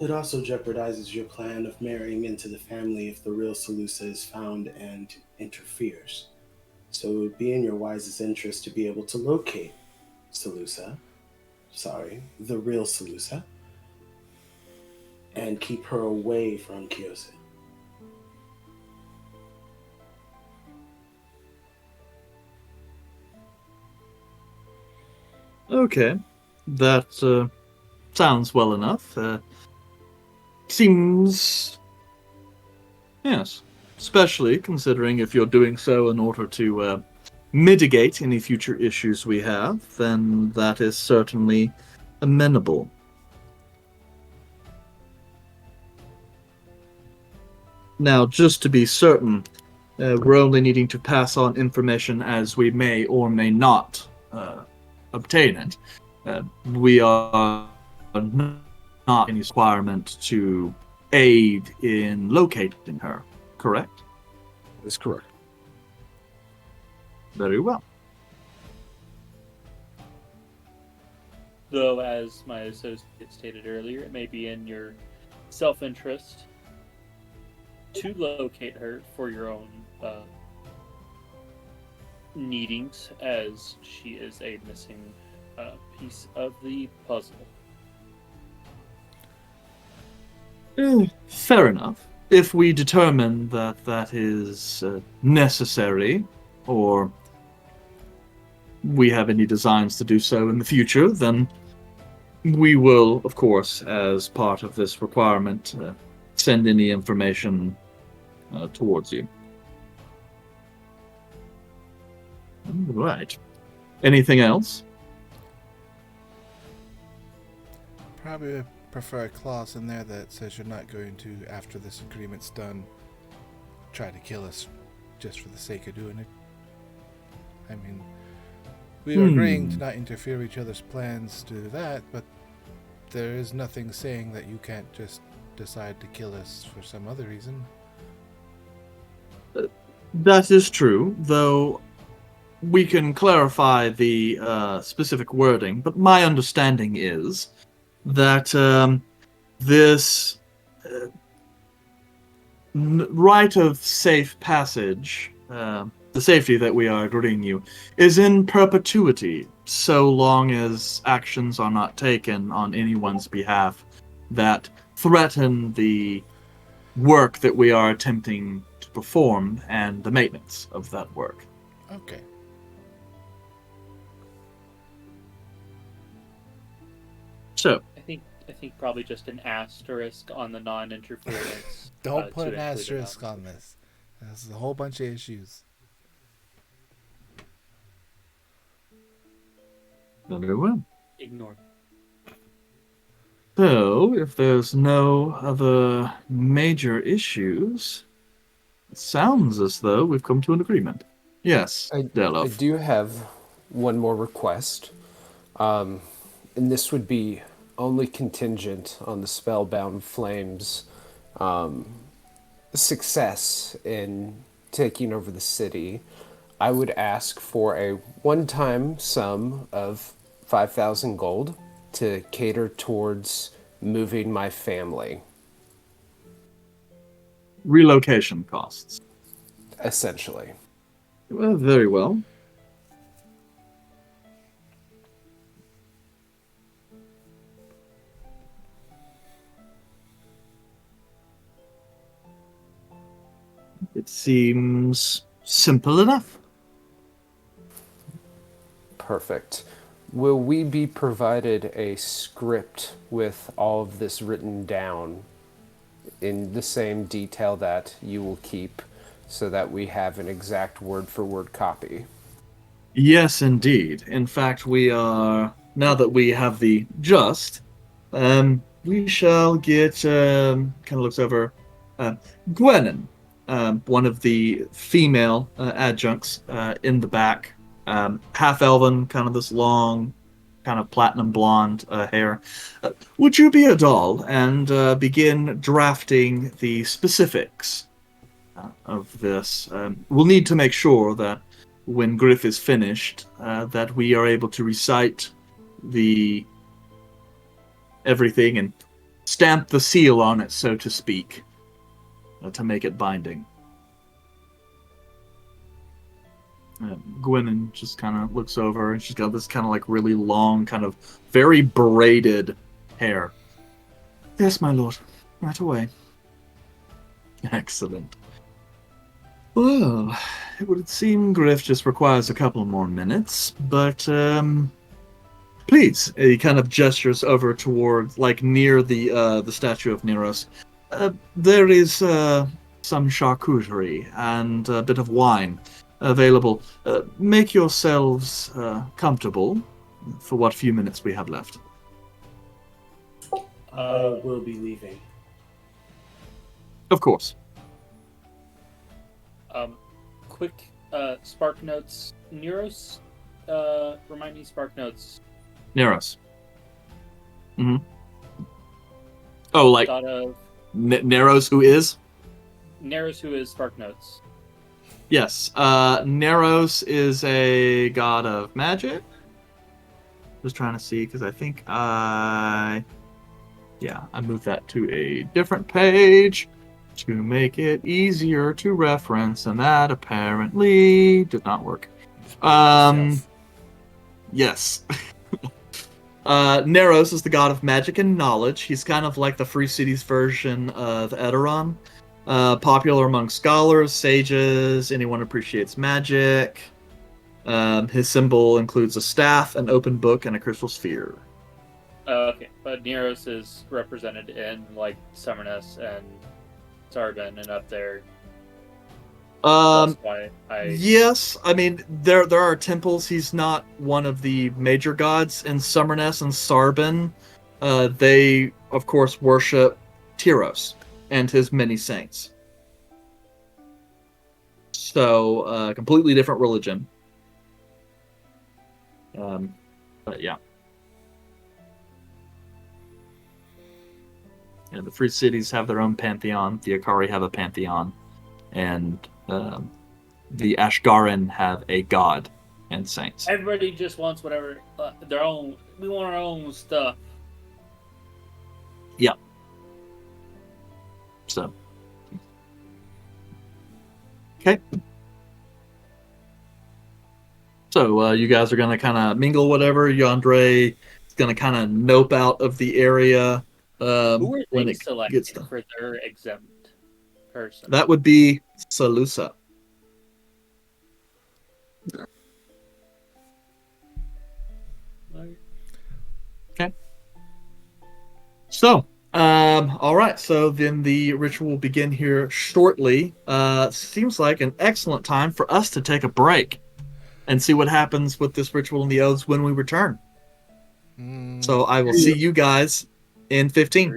It also jeopardizes your plan of marrying into the family if the real Salusa is found and interferes. So it would be in your wisest interest to be able to locate Salusa, the real Salusa, and keep her away from Kiyose. Okay, that sounds well enough. Seems, yes, especially considering if you're doing so in order to mitigate any future issues we have, then that is certainly amenable. Now, just to be certain, we're only needing to pass on information as we may or may not obtain it. We are not any requirement to aid in locating her, correct? That is correct. Very well. Though, as my associate stated earlier, it may be in your self-interest to locate her for your own needings, as she is a missing piece of the puzzle. Fair enough. If we determine that that is necessary, or we have any designs to do so in the future, then we will, of course, as part of this requirement, send any information towards you. All right. Anything else? Probably prefer a clause in there that says you're not going to, after this agreement's done, try to kill us just for the sake of doing it. I mean, we are agreeing to not interfere with each other's plans to do that, but there is nothing saying that you can't just decide to kill us for some other reason. That is true, though we can clarify the specific wording, but my understanding is that this right of safe passage, the safety that we are agreeing you, is in perpetuity so long as actions are not taken on anyone's behalf that threaten the work that we are attempting to perform and the maintenance of that work. Okay. So, I think probably just an asterisk on the non-interference. Don't put to an include asterisk on this. There's a whole bunch of issues. very well. Ignore. So, if there's no other major issues, it sounds as though we've come to an agreement. Yes, I Delov. do have one more request. And this would be only contingent on the Spellbound Flames' success in taking over the city. I would ask for a one-time sum of 5,000 gold to cater towards moving my family, Relocation costs. essentially. Well, very well. It seems simple enough. Perfect. Will we be provided a script with all of this written down in the same detail that you will keep so that we have an exact word-for-word copy? Yes, indeed. In fact, we are, now that we have the just, we shall get, kind of looks over, Gwennon, one of the female adjuncts in the back, half-elven, kind of this long, kind of platinum blonde hair. Would you be a doll and begin drafting the specifics of this? We'll need to make sure that when Griff is finished, that we are able to recite the everything and stamp the seal on it, so to speak, to make it binding. Gwennon just kind of looks over, and she's got this kind of like really long, kind of very braided hair. Yes, my lord. Right away. Excellent. Well, it would seem Griff just requires a couple more minutes, but please. He kind of gestures over toward, like, near the statue of Neros. There is some charcuterie and a bit of wine available. Make yourselves comfortable for what few minutes we have left. I will be leaving. Of course. Quick Spark Notes. Neros, remind me Spark Notes. Neros. Mm-hmm. Oh, like God of Neros, who is? Neros, who is Spark Notes? Yes. Neros is a god of magic. Just trying to see, because I think I moved that to a different page to make it easier to reference, and that apparently did not work. Yes. Neros is the god of magic and knowledge. He's kind of like the Free Cities version of Edoron. Popular among scholars, sages, anyone who appreciates magic. His symbol includes a staff, an open book, and a crystal sphere. Okay, but Neros is represented in like Summerness and Sargon and up there. That's why Yes, I mean there are temples. He's not one of the major gods in Summerness and Sarban. They of course worship Tyros and his many saints. So completely different religion. But yeah. Yeah, the Free Cities have their own pantheon. The Akari have a pantheon, and the Ashgaran have a god and saints. everybody just wants whatever their own. We want our own stuff. Yeah. So. Okay. So you guys are gonna kind of mingle, whatever. Yandere is gonna kind of nope out of the area. Who are When they it selecting gets done. for their exempt person? That would be Salusa. Okay. So, all right. So then the ritual will begin here shortly. Seems like an excellent time for us to take a break and see what happens with this ritual and the oaths when we return. So I will see you guys in 15.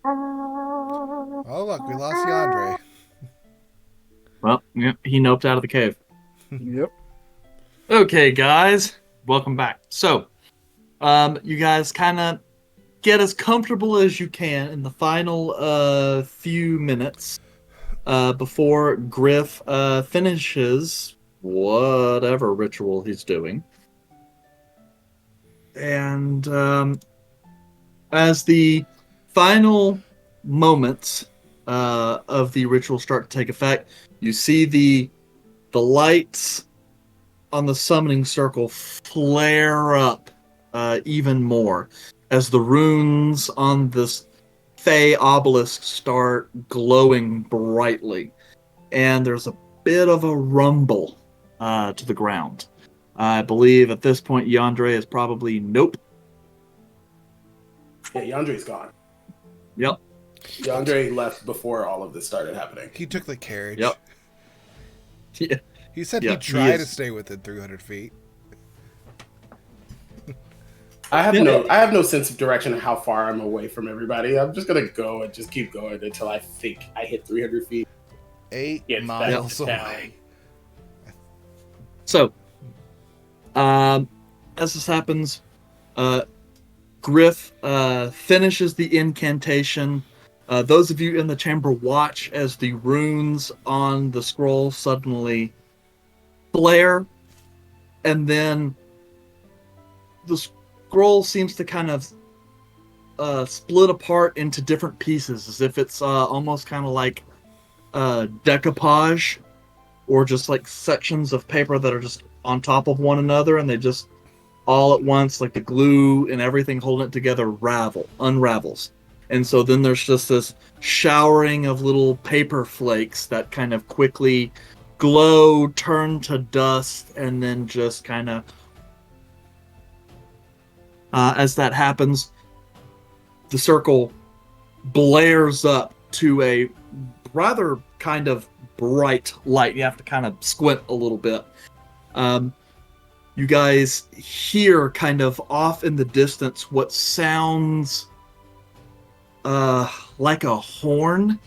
Oh, look, we lost Yandere. Well, yeah, he noped out of the cave. Yep. Okay, guys, welcome back. So, you guys kind of get as comfortable as you can in the final few minutes before Griff finishes whatever ritual he's doing. And as the final moments of the ritual start to take effect, you see the lights on the summoning circle flare up even more as the runes on this Fey obelisk start glowing brightly, and there's a bit of a rumble to the ground. I believe at this point Yandere is probably nope. Yeah, Yandre's gone. Yep. Yandere left before all of this started happening. He took the carriage. Yep. Yeah. He said Yeah, he'd he try to is. stay within 300 feet. I have no sense of direction of how far I'm away from everybody. I'm just gonna go and just keep going until I think I hit 300 feet. 8 Gets back miles to town. away. So, as this happens, Griff finishes the incantation. Those of you in the chamber watch as the runes on the scroll suddenly flare, and then the scroll seems to kind of split apart into different pieces, as if it's almost kind of like decoupage, or just like sections of paper that are just on top of one another, and they just all at once, like the glue and everything holding it together, unravels. And so then there's just this showering of little paper flakes that kind of quickly glow, turn to dust, and then just kind of as that happens, the circle blares up to a rather kind of bright light. You have to kind of squint a little bit. You guys hear kind of off in the distance what sounds like a horn,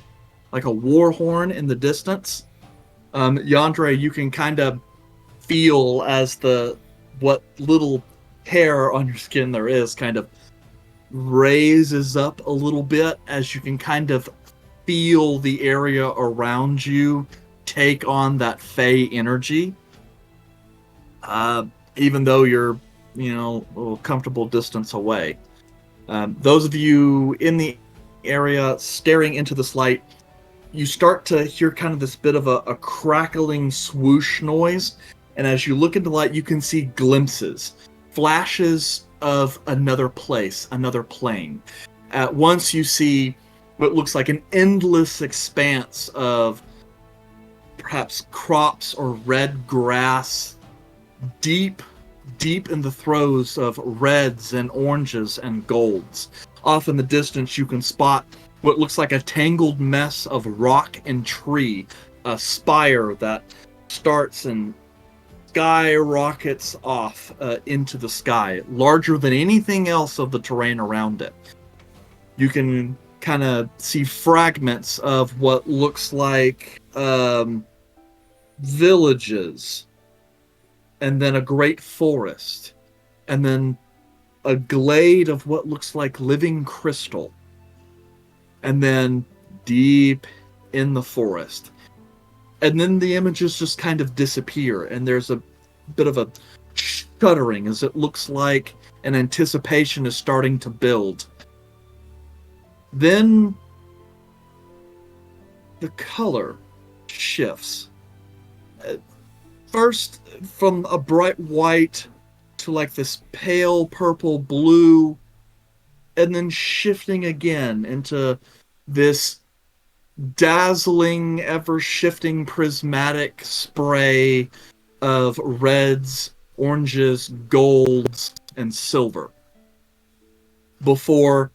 like a war horn in the distance. Yandere, you can kind of feel as what little hair on your skin there is kind of raises up a little bit, as you can kind of feel the area around you take on that Fey energy. Even though you're, a little comfortable distance away. Those of you in the area staring into this light, you start to hear kind of this bit of a crackling swoosh noise, and as you look into the light, you can see glimpses, flashes of another place, another plane. At once you see what looks like an endless expanse of perhaps crops or red grass, deep in the throes of reds and oranges and golds. Off in the distance, you can spot what looks like a tangled mess of rock and tree, a spire that starts and skyrockets off into the sky, larger than anything else of the terrain around it. You can kind of see fragments of what looks like villages, and then a great forest, and then a glade of what looks like living crystal, and then deep in the forest. And then the images just kind of disappear, and there's a bit of a shuddering as it looks like an anticipation is starting to build. Then the color shifts. First, from a bright white to like this pale purple blue, and then shifting again into this dazzling, ever-shifting prismatic spray of reds, oranges, golds, and silver. Before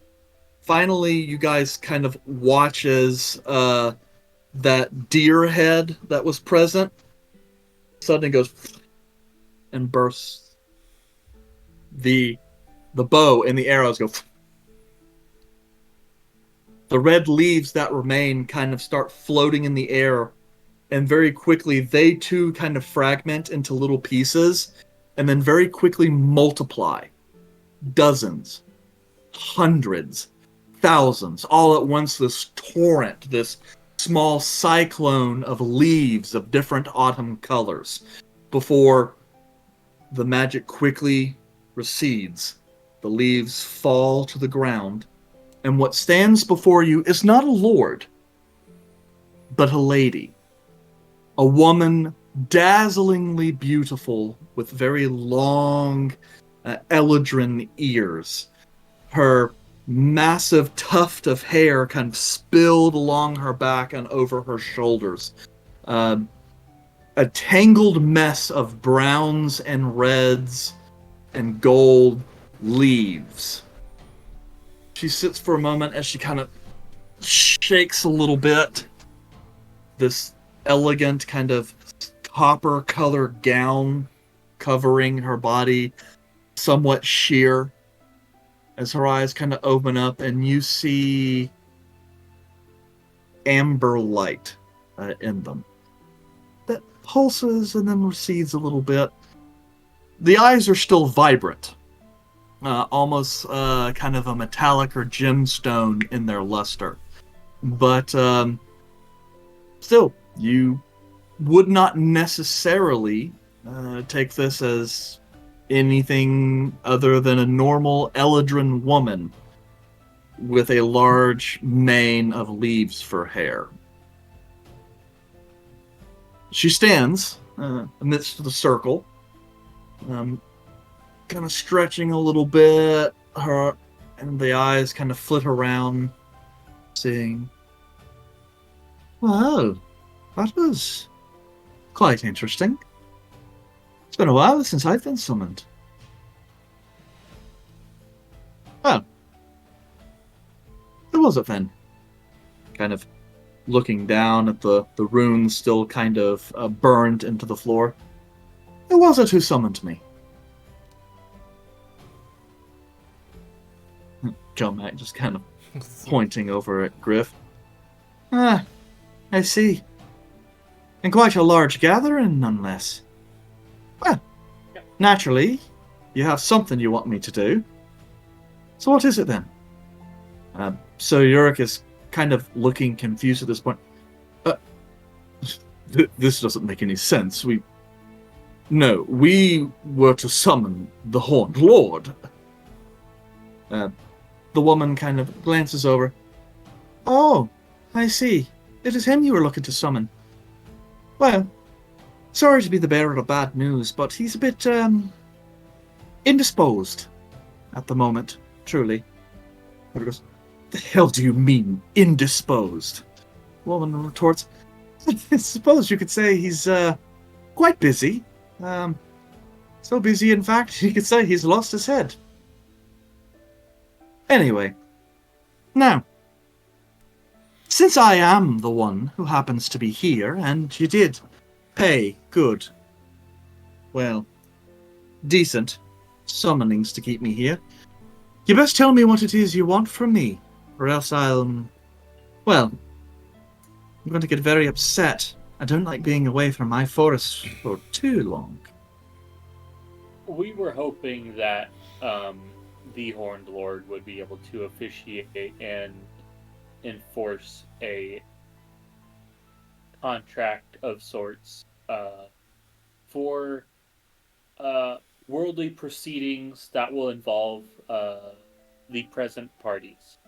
finally you guys kind of watch as that deer head that was present suddenly goes and bursts. The bow and the arrows go. The red leaves that remain kind of start floating in the air, and very quickly they too kind of fragment into little pieces, and then very quickly multiply. Dozens, hundreds, thousands, all at once, this torrent, this small cyclone of leaves of different autumn colors, before the magic quickly recedes. The leaves fall to the ground, and what stands before you is not a lord, but a lady. A woman dazzlingly beautiful with very long eladrin ears. Her massive tuft of hair kind of spilled along her back and over her shoulders. A tangled mess of browns and reds and gold leaves. She sits for a moment as she kind of shakes a little bit. This elegant kind of copper color gown covering her body, somewhat sheer, as her eyes kind of open up and you see amber light in them that pulses and then recedes a little bit. The eyes are still vibrant, almost kind of a metallic or gemstone in their luster. But still, you would not necessarily take this as anything other than a normal Eladrin woman with a large mane of leaves for hair. She stands amidst the circle, kind of stretching a little bit, and the eyes kind of flit around, saying, "Well, that was quite interesting. It's been a while since I've been summoned." "Oh. Who was it then?" Kind of looking down at the runes still kind of burned into the floor. "Who was it who summoned me?" Jomac just kind of pointing over at Griff. "Ah, I see. And quite a large gathering, none less. Well, naturally, you have something you want me to do. So what is it then?" So Yurik is kind of looking confused at this point. This doesn't make any sense. We were to summon the Horned Lord. The woman kind of glances over. "Oh, I see. It is him you were looking to summon. Well, sorry to be the bearer of bad news, but he's a bit, indisposed at the moment, truly." He goes, "The hell do you mean, indisposed?" The woman retorts, "I suppose you could say he's, quite busy. So busy, in fact, you could say he's lost his head. Anyway, now, since I am the one who happens to be here, and you did pay good, well, decent summonings to keep me here, you best tell me what it is you want from me, or else I'm going to get very upset. I don't like being away from my forest for too long." We were hoping that the Horned Lord would be able to officiate and enforce a contract of sorts for worldly proceedings that will involve the present parties.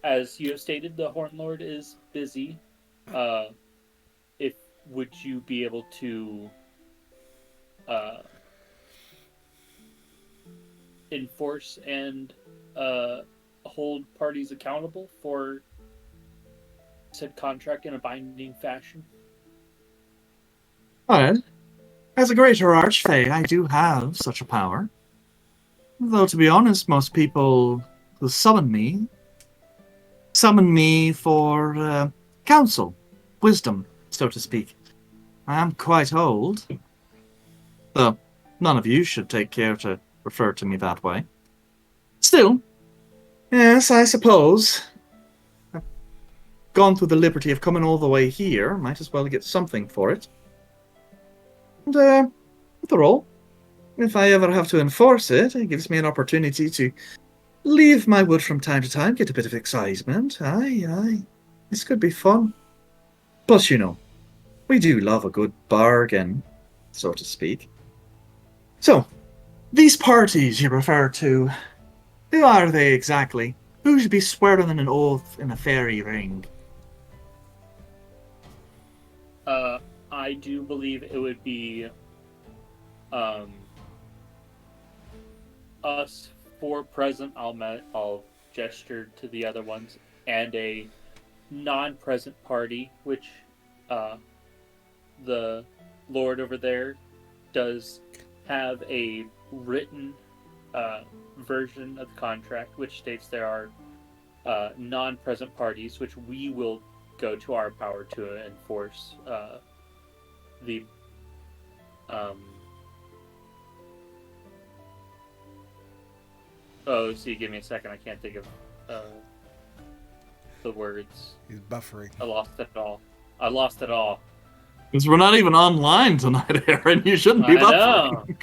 As you have stated, the Horned Lord is busy. Would you be able to enforce and hold parties accountable for said contract in a binding fashion? Well, as a greater archfey, I do have such a power. Though, to be honest, most people who summon me for counsel, wisdom, so to speak. I am quite old. Though, none of you should take care to refer to me that way. Still, Yes, I suppose. I've gone through the liberty of coming all the way here. Might as well get something for it. And, after all, if I ever have to enforce it, it gives me an opportunity to leave my wood from time to time, get a bit of excitement. Aye. This could be fun. Plus, we do love a good bargain, so to speak. So, these parties you refer to, who are they exactly? Who should be swearing an oath in a fairy ring? I do believe it would be us four present. I'll gesture to the other ones, and a non-present party, which the Lord over there does have a written version of the contract, which states there are non-present parties, which we will go to our power to enforce the oh, see, give me a second. I can't think of the words. He's buffering. I lost it all. Because we're not even online tonight, Aaron. You shouldn't be buffering.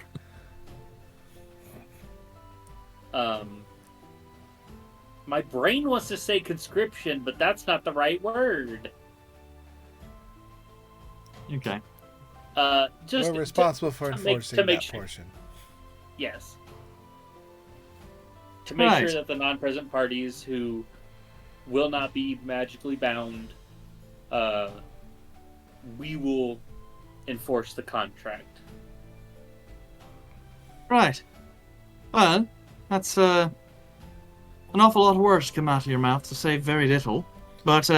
My brain wants to say conscription, but that's not the right word. Okay. Just We're responsible for enforcing that portion. Yes. To make Right. sure that the non-present parties who will not be magically bound, we will enforce the contract. Right. Well, that's an awful lot of words to come out of your mouth to say very little. But,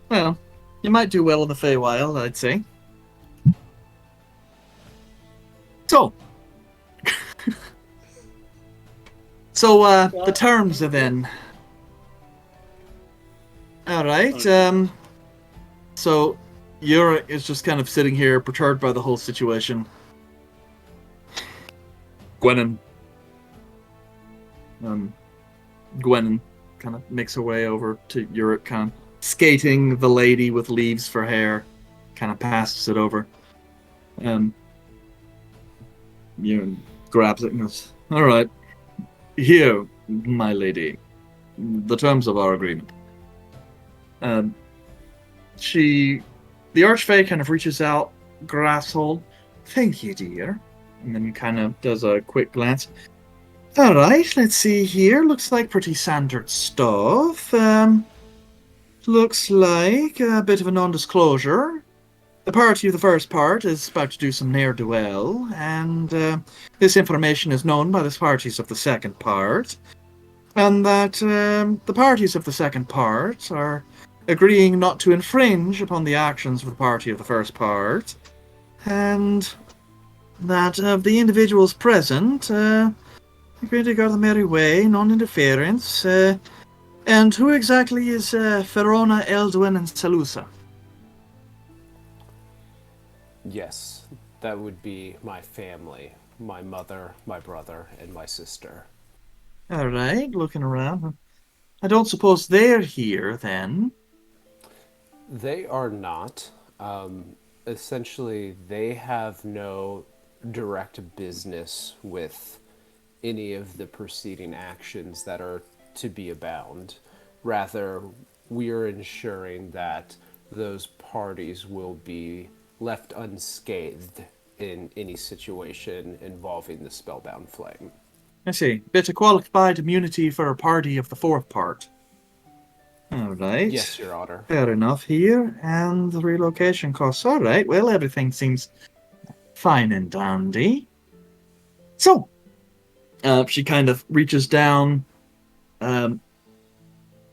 well, you might do well in the Feywild, I'd say. So, the terms are then. Alright, so Yura is just kind of sitting here, perturbed by the whole situation. Gwennon kind of makes her way over to Yura, kind of skating the lady with leaves for hair, kind of passes it over. Yura grabs it and goes, "Alright, here, my lady, the terms of our agreement." The Archfey kind of reaches out, grasps hold. "Thank you, dear." And then kind of does a quick glance. Alright, let's see here. Looks like pretty standard stuff. Looks like a bit of a non-disclosure. The party of the first part is about to do some ne'er-do-well, and this information is known by the parties of the second part. And that the parties of the second part are agreeing not to infringe upon the actions of the party of the first part. And that of the individuals present, agree to go the merry way, non-interference. And who exactly is Ferona, Eldwin, and Salusa? Yes, that would be my family. My mother, my brother, and my sister. Alright, looking around. I don't suppose they're here, then? They are not. Essentially, they have no direct business with any of the preceding actions that are to be abound. Rather, we are ensuring that those parties will be left unscathed in any situation involving the Spellbound Flame. I see. Bit of qualified immunity for a party of the fourth part. Alright. Yes, Your Honor. Fair enough here. And the relocation costs. Alright, well, everything seems fine and dandy. So, she kind of reaches down,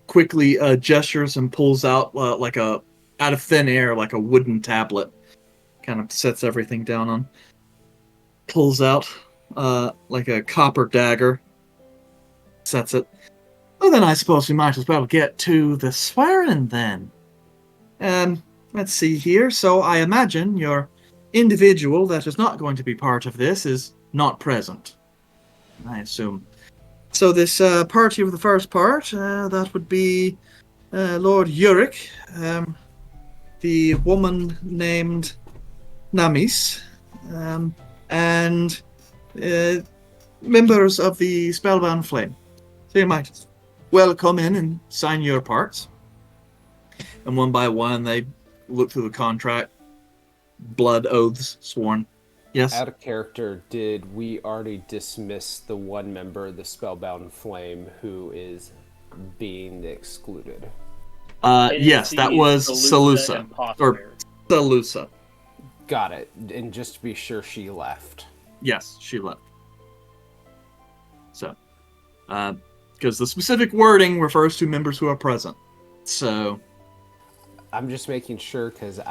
quickly gestures and pulls out out of thin air, like a wooden tablet. Kind of sets everything down on. Pulls out like a copper dagger. Sets it. Well, then I suppose we might as well get to the swearing then. Let's see here. So I imagine your individual that is not going to be part of this is not present. I assume. So this party of the first part, that would be Lord Yurik, the woman named Namis, and members of the Spellbound Flame. So you might well come in and sign your parts. And one by one, they look through the contract. Blood oaths sworn. Yes. Out of character, did we already dismiss the one member of the Spellbound Flame who is being excluded? It is Yes, that the was Salusa. Or imposter. Salusa. Got it. And just to be sure, she left. Yes, she left. So, because the specific wording refers to members who are present. So, I'm just making sure because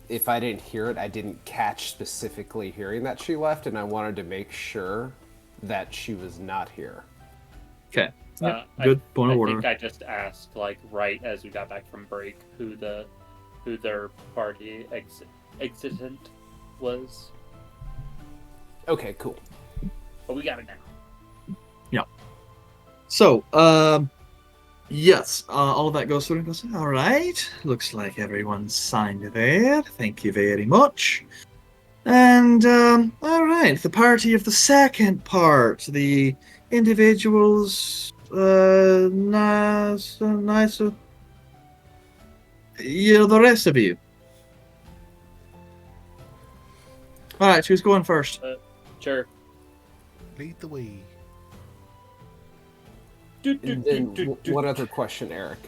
if I didn't hear it, I didn't catch specifically hearing that she left, and I wanted to make sure that she was not here. okay. Yep, good point of I order. think I just asked, like, right as we got back from break, who their party exitant was. Okay, cool. But we got it now. So, yes, all of that goes through and goes, all right, looks like everyone's signed there. Thank you very much. And, all right, the party of the second part, the individuals, nice, the rest of you. All right, who's going first? Sure. Lead the way. And then one other question, Eric.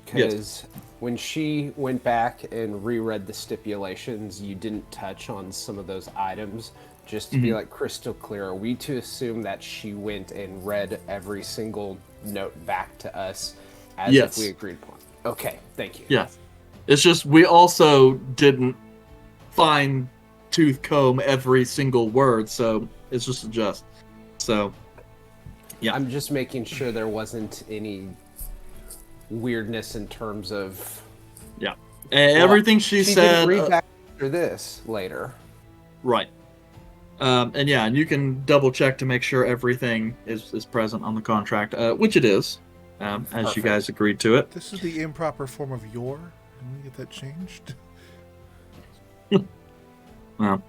Because when she went back and reread the stipulations, you didn't touch on some of those items. Just to be like crystal clear, are we to assume that she went and read every single note back to us as if we agreed upon? Okay, thank you. Yes. It's just we also didn't fine tooth comb every single word, so it's just a just. So, yeah. I'm just making sure there wasn't any weirdness in terms of... Yeah. Everything she said... Read back after this later. Right. And yeah, and you can double check to make sure everything is present on the contract, which it is, as you guys agreed to it. This is the improper form of your. Can we get that changed? Well,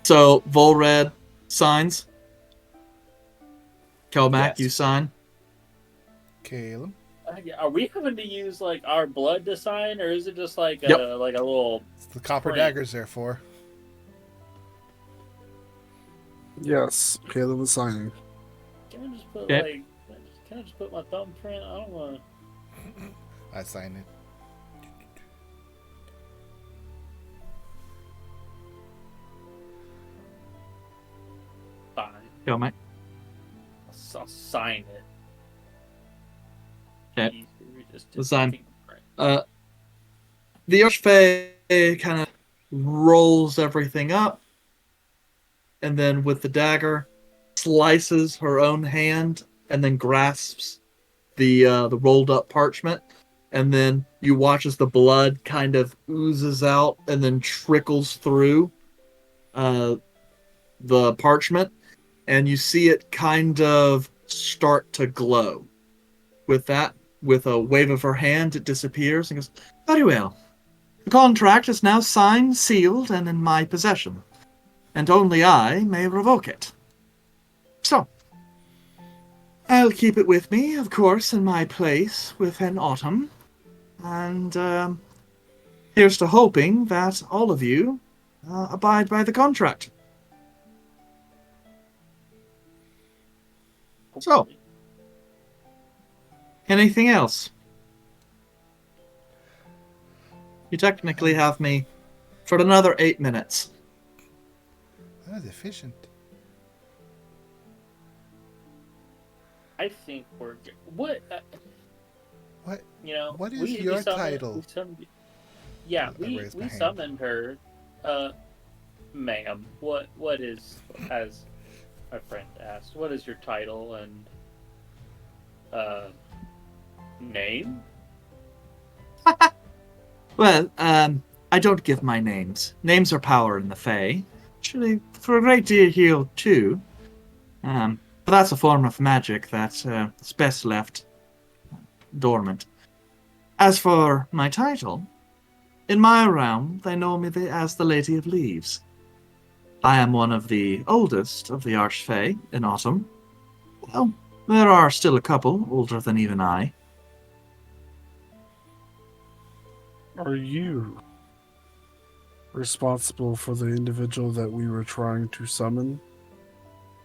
so Volred signs. Kelmac, Yes. you sign. Caleb. Are we having to use, like, our blood to sign, or is it just like Yep. a little? It's the copper Right. daggers there for. Yes, Caleb was signing. Can I just put Okay. Can I just put my thumbprint? I don't want. I sign it. Fine. Kelmac. I'll sign it. Okay. Easier just to The sign. fingerprint. The Archfey kind of rolls everything up, and then with the dagger, slices her own hand, and then grasps the rolled up parchment, and then you watch as the blood kind of oozes out and then trickles through the parchment, and you see it kind of start to glow. With that, with a wave of her hand, it disappears and goes, very well. The contract is now signed, sealed, and in my possession, and only I may revoke it. So, I'll keep it with me, of course, in my place within Autumn, and here's to hoping that all of you abide by the contract. So, anything else? You technically have me for another 8 minutes. That is efficient. I think we're good. What? What? You know, What is we your summoned- title? we summoned- yeah, I we raised my hand. summoned her. Ma'am, what is, as my friend asked, what is your title and name? Well, I don't give my names. Names are power in the Fae. Actually, for a great deal here too. For that's a form of magic that's best left dormant. As for my title, in my realm, they know me as the Lady of Leaves. I am one of the oldest of the Archfey in Autumn. Well, there are still a couple older than even I. Are you responsible for the individual that we were trying to summon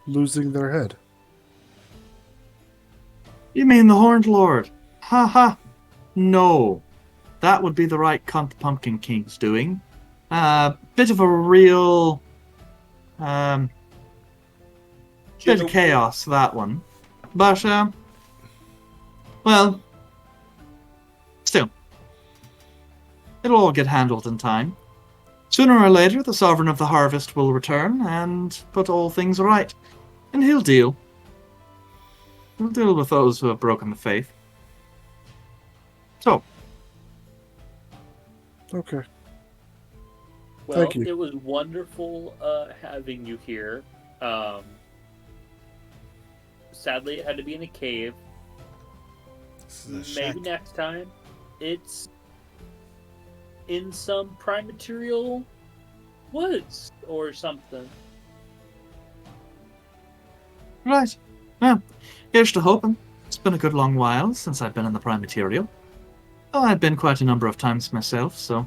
losing their head? You mean the Horned Lord? Ha ha! No. That would be the right cunt Pumpkin King's doing. Bit of a real... bit of chaos, that one. But, well... Still. It'll all get handled in time. Sooner or later, the Sovereign of the Harvest will return and put all things right. And he'll deal. He'll deal with those who have broken the faith. So. Okay. Well, Thank you. it was wonderful having you here. Sadly, it had to be in a cave. This is a Maybe shack. next time it's in some prime material woods or something. Right. Well, here's to hoping. It's been a good long while since I've been in the Prime Material. Oh, I've been quite a number of times myself, so...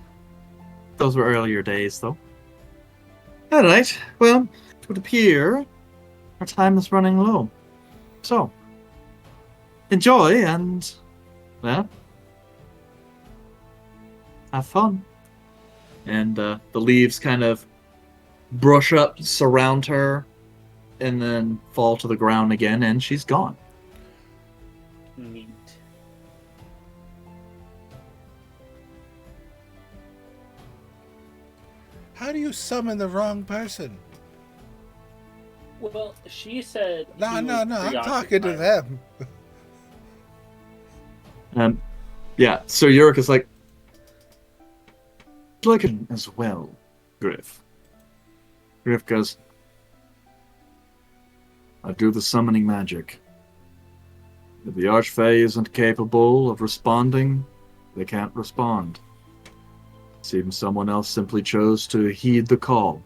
Those were earlier days, though. Alright, well, it would appear our time is running low. So, enjoy and, well, have fun. And the leaves kind of brush up, surround her, and then fall to the ground again, and she's gone. Neat. How do you summon the wrong person? Well, she said. No, he no, was no. I'm talking to preoccupied. them. Yeah, so Yurik is like it as well, Griff. Griff goes, I do the summoning magic. If the Archfey isn't capable of responding, they can't respond. Seems someone else simply chose to heed the call.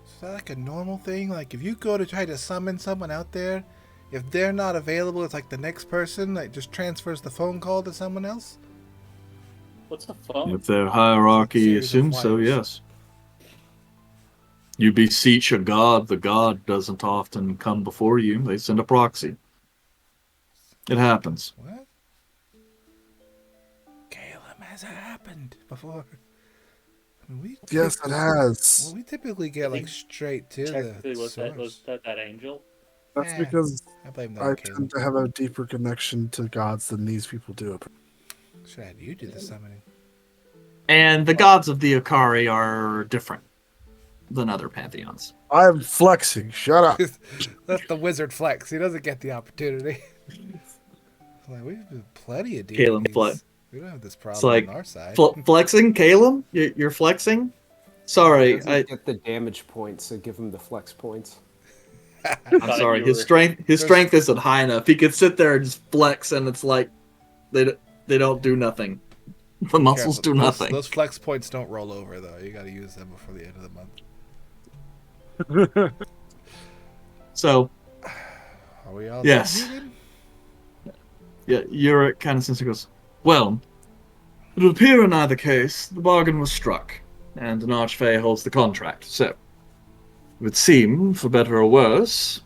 Is that like a normal thing? Like if you go to try to summon someone out there, if they're not available, it's like the next person like just transfers the phone call to someone else? What's the phone? If their hierarchy Series of assumes so, wires. yes. You beseech a god, the god doesn't often come before you. They send a proxy. It happens. What? Caleb, has it happened before? I mean, Yes, it has. Well, we typically get like straight to Technically, the was source. that angel? That's Eh, because I blame that I on Caleb. tend to have a deeper connection to gods than these people do. Should have had you do the summoning. And the gods of the Akari are different than other pantheons. I'm flexing. Shut up. That's the wizard flex. He doesn't get the opportunity. Like, we've been plenty of Caleb DVDs. flex. We don't have this It's problem like on our side. flexing, Caleb? You're flexing? Sorry, He doesn't get the damage points, so give him the flex points. I'm sorry. His strength isn't high enough. He could sit there and just flex, and it's like they don't do nothing. The muscles do nothing. Those flex points don't roll over, though. You got to use them before the end of the month. So, Are we all Yes. done here, then? yeah, you're kind of since he goes, well, it would appear in either case the bargain was struck, and an Archfey holds the contract. So, it would seem, for better or worse,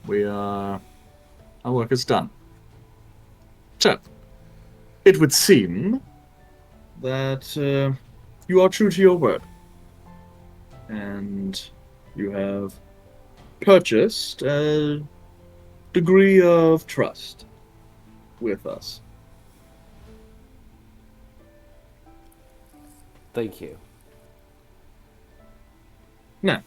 our work is done. So, it would seem that you are true to your word, and you have purchased a degree of trust with us. Thank you. Now,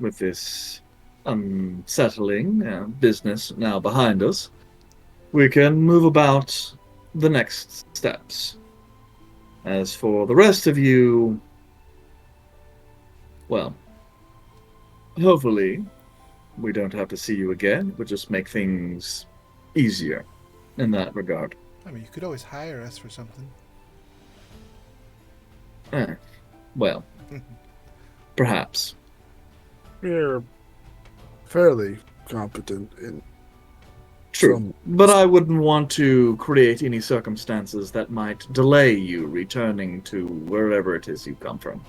with this unsettling business now behind us, we can move about the next steps. As for the rest of you, well, hopefully we don't have to see you again. It would just make things easier in that regard. I mean, you could always hire us for something. Well, perhaps. We're fairly competent in True. some. But I wouldn't want to create any circumstances that might delay you returning to wherever it is you come from.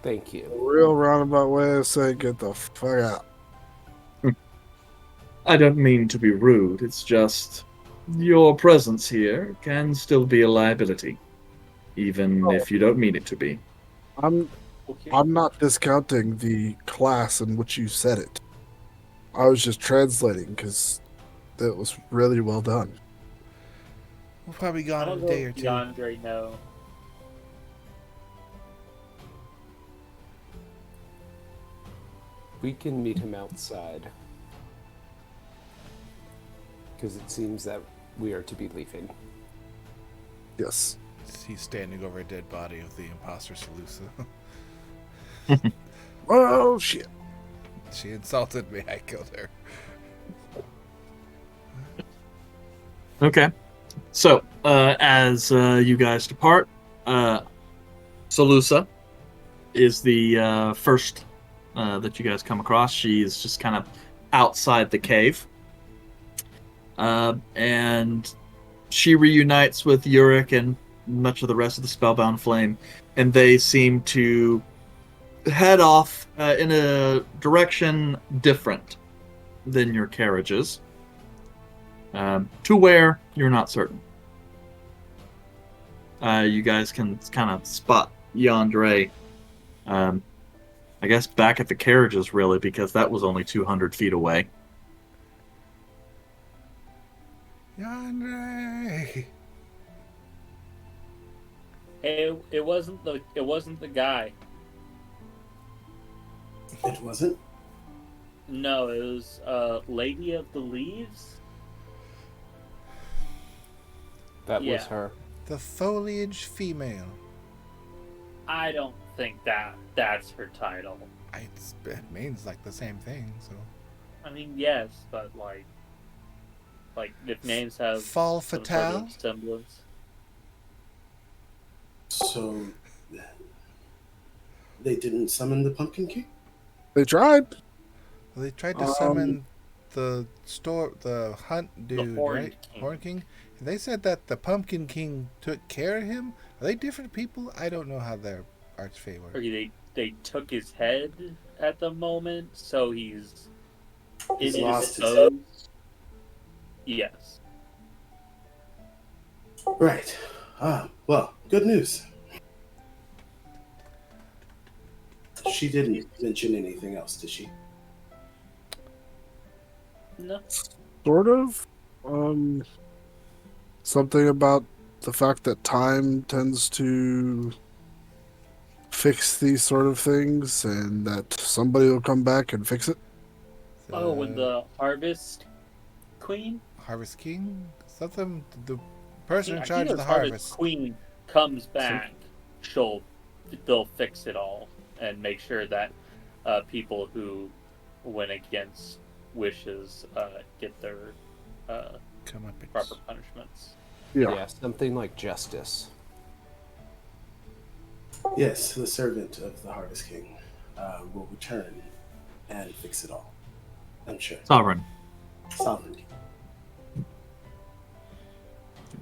Thank you. A real roundabout way of saying get the fuck out. I don't mean to be rude, it's just your presence here can still be a liability, even if you don't mean it to be. I'm Okay. not discounting the class in which you said it. I was just translating because that was really well done. We'll probably be I gone in don't a know day or if two. DeAndre know. We can meet him outside. Because it seems that we are to be leaving. Yes. He's standing over a dead body of the imposter Salusa. Oh shit. She insulted me. I killed her. Okay. So, as you guys depart, Salusa is the first that you guys come across. She is just kind of outside the cave. And she reunites with Uric and much of the rest of the Spellbound Flame, and they seem to head off in a direction different than your carriages, to where you're not certain. You guys can kind of spot Yandere, I guess back at the carriages, really, because that was only 200 feet away. Yandere! Hey, it wasn't the guy. It wasn't? No, it was Lady of the Leaves. That was Yeah. her. The foliage female. I don't think that's her title. It means like the same thing, so. I mean, yes, but like if names have Fall some Fatale? sort of semblance. So they didn't summon the Pumpkin King? They tried. They tried to summon the hunt dude, Horned right? King. Horn King. They said that the Pumpkin King took care of him. Are they different people? I don't know how their archfey work. Okay, they took his head at the moment, so he's He's in lost his his Yes. Right. Well, good news. She didn't mention anything else, did she? No. Sort of. Something about the fact that time tends to fix these sort of things and that somebody will come back and fix it. Oh, when the Harvest Queen? Harvest King? Something. The person in I charge think of the if harvest. Queen comes back, they'll fix it all and make sure that people who went against wishes get their Come up. proper punishments. Yeah, something like justice. Yes, the servant of the Harvest King will return and fix it all. I'm sure. Sovereign. Sovereignty.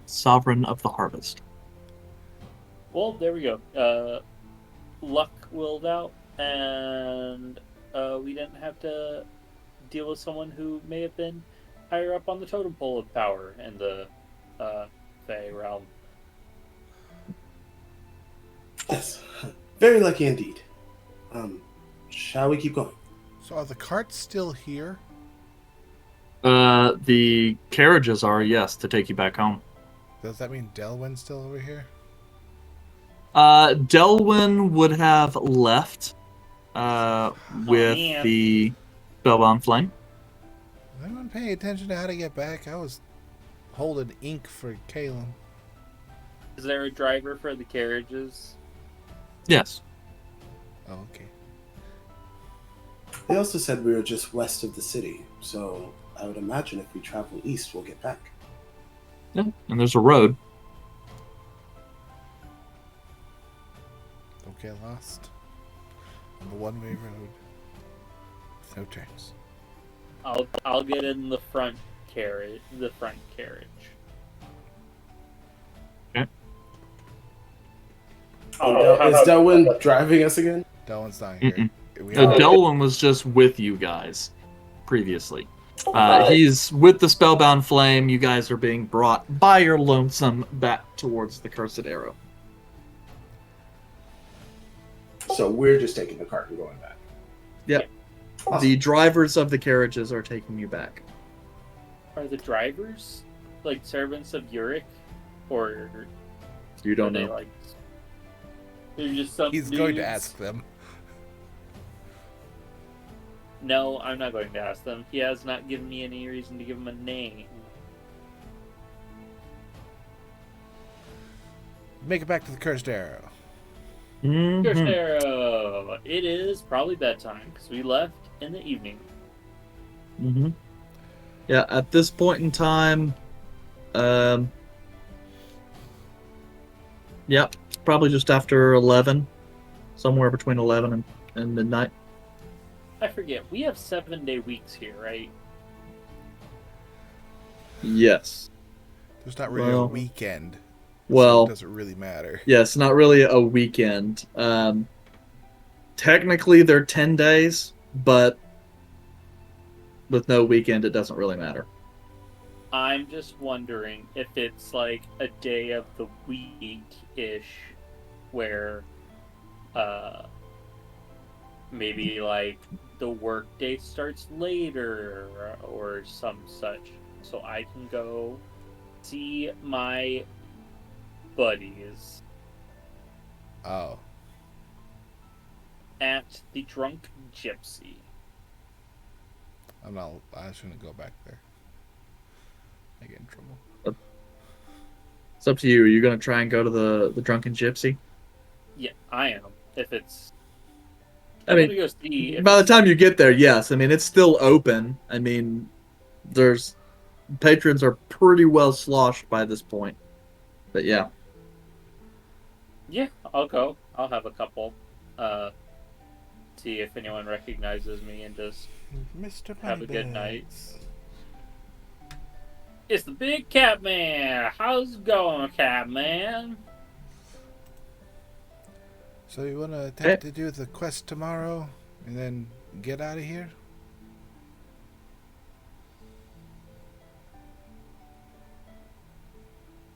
Sovereign of the harvest. Well, there we go. Luck willed out, and we didn't have to deal with someone who may have been higher up on the totem pole of power in the Fae realm. Yes. Very lucky indeed. Shall we keep going? So are the carts still here? The carriages are, yes, to take you back home. Does that mean Delwyn's still over here? Delwyn would have left with man. the Spellbound Flame. I wasn't paying attention to how to get back. I was holding ink for Kalen. Is there a driver for the carriages? Yes. Oh, okay. They also said we were just west of the city, so I would imagine if we travel east, we'll get back. Yeah, and there's a road. Don't get lost on the one-way road with no turns. I'll get in the front carriage. Okay. Is Delwyn driving us again? That one's not here. Mm-mm. We have Delwyn was just with you guys previously. He's with the Spellbound Flame. You guys are being brought by your lonesome back towards the Cursed Arrow. So we're just taking the cart and going back. Yep. Awesome. The drivers of the carriages are taking you back. Are the drivers like servants of Uric, or You are don't they know. like? They're just some. He's going to dudes? ask them. No, I'm not going to ask them. He has not given me any reason to give him a name. Make it back to the Cursed Arrow. Mhm. Cursed Arrow. It is probably bedtime because we left in the evening. Mm-hmm. Yeah, at this point in time, yep, probably just after 11, somewhere between 11 and midnight. I forget. We have 7-day weeks here, right? Yes. There's not really a Well- weekend. So Well, it doesn't really matter. yes, not really a weekend. Technically, they're 10 days, but with no weekend, it doesn't really matter. I'm just wondering if it's like a day of the week-ish where maybe like the work day starts later or some such, so I can go see my buddies Oh. at the Drunk Gypsy. I shouldn't go back there. I get in trouble. It's up to you. Are you going to try and go to the Drunken Gypsy? Yeah, I am. If it's I I'm mean, gonna go see if by the it's- time you get there, yes. I mean, it's still open. I mean, there's patrons are pretty well sloshed by this point. But yeah. Yeah, I'll go. I'll have a couple. See if anyone recognizes me and just Mr. Have a good night. Moneybags. it's the big cat man. How's it going, cat man? So you want to attempt to do the quest tomorrow and then get out of here?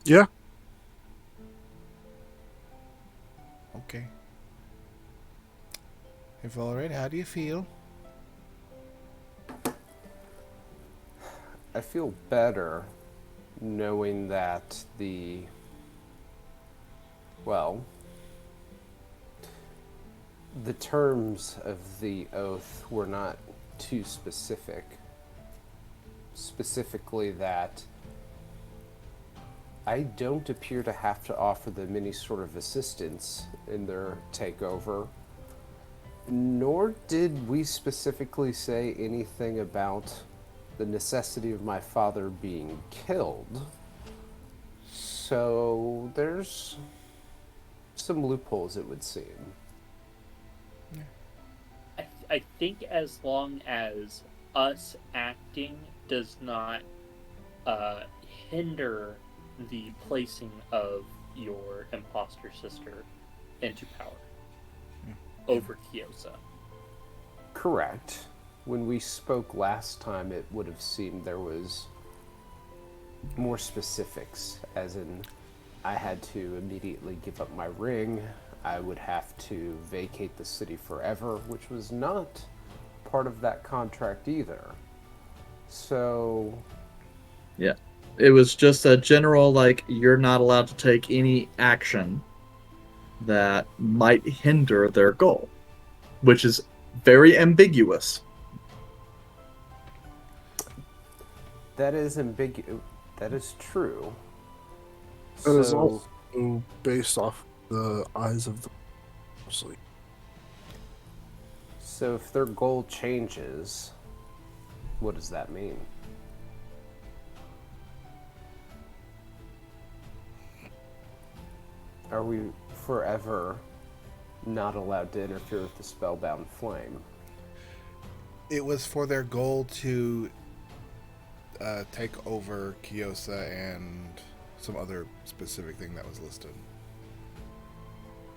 Yeah. Okay. If all right, how do you feel? I feel better knowing that the terms of the oath were not too specific. Specifically that I don't appear to have to offer them any sort of assistance in their takeover, nor did we specifically say anything about the necessity of my father being killed. So there's some loopholes, it would seem. I think as long as us acting does not hinder the placing of your imposter sister into power over Kyosa. Correct. When we spoke last time, it would have seemed there was more specifics, as in I had to immediately give up my ring, I would have to vacate the city forever, which was not part of that contract either. So, Yeah. It was just a general, like, you're not allowed to take any action that might hinder their goal, which is very ambiguous. that is ambiguous. That is true. That is also based off the eyes of the mostly. So if their goal changes, what does that mean? Are we forever not allowed to interfere with the spellbound flame? It was for their goal to take over Kyosa and some other specific thing that was listed.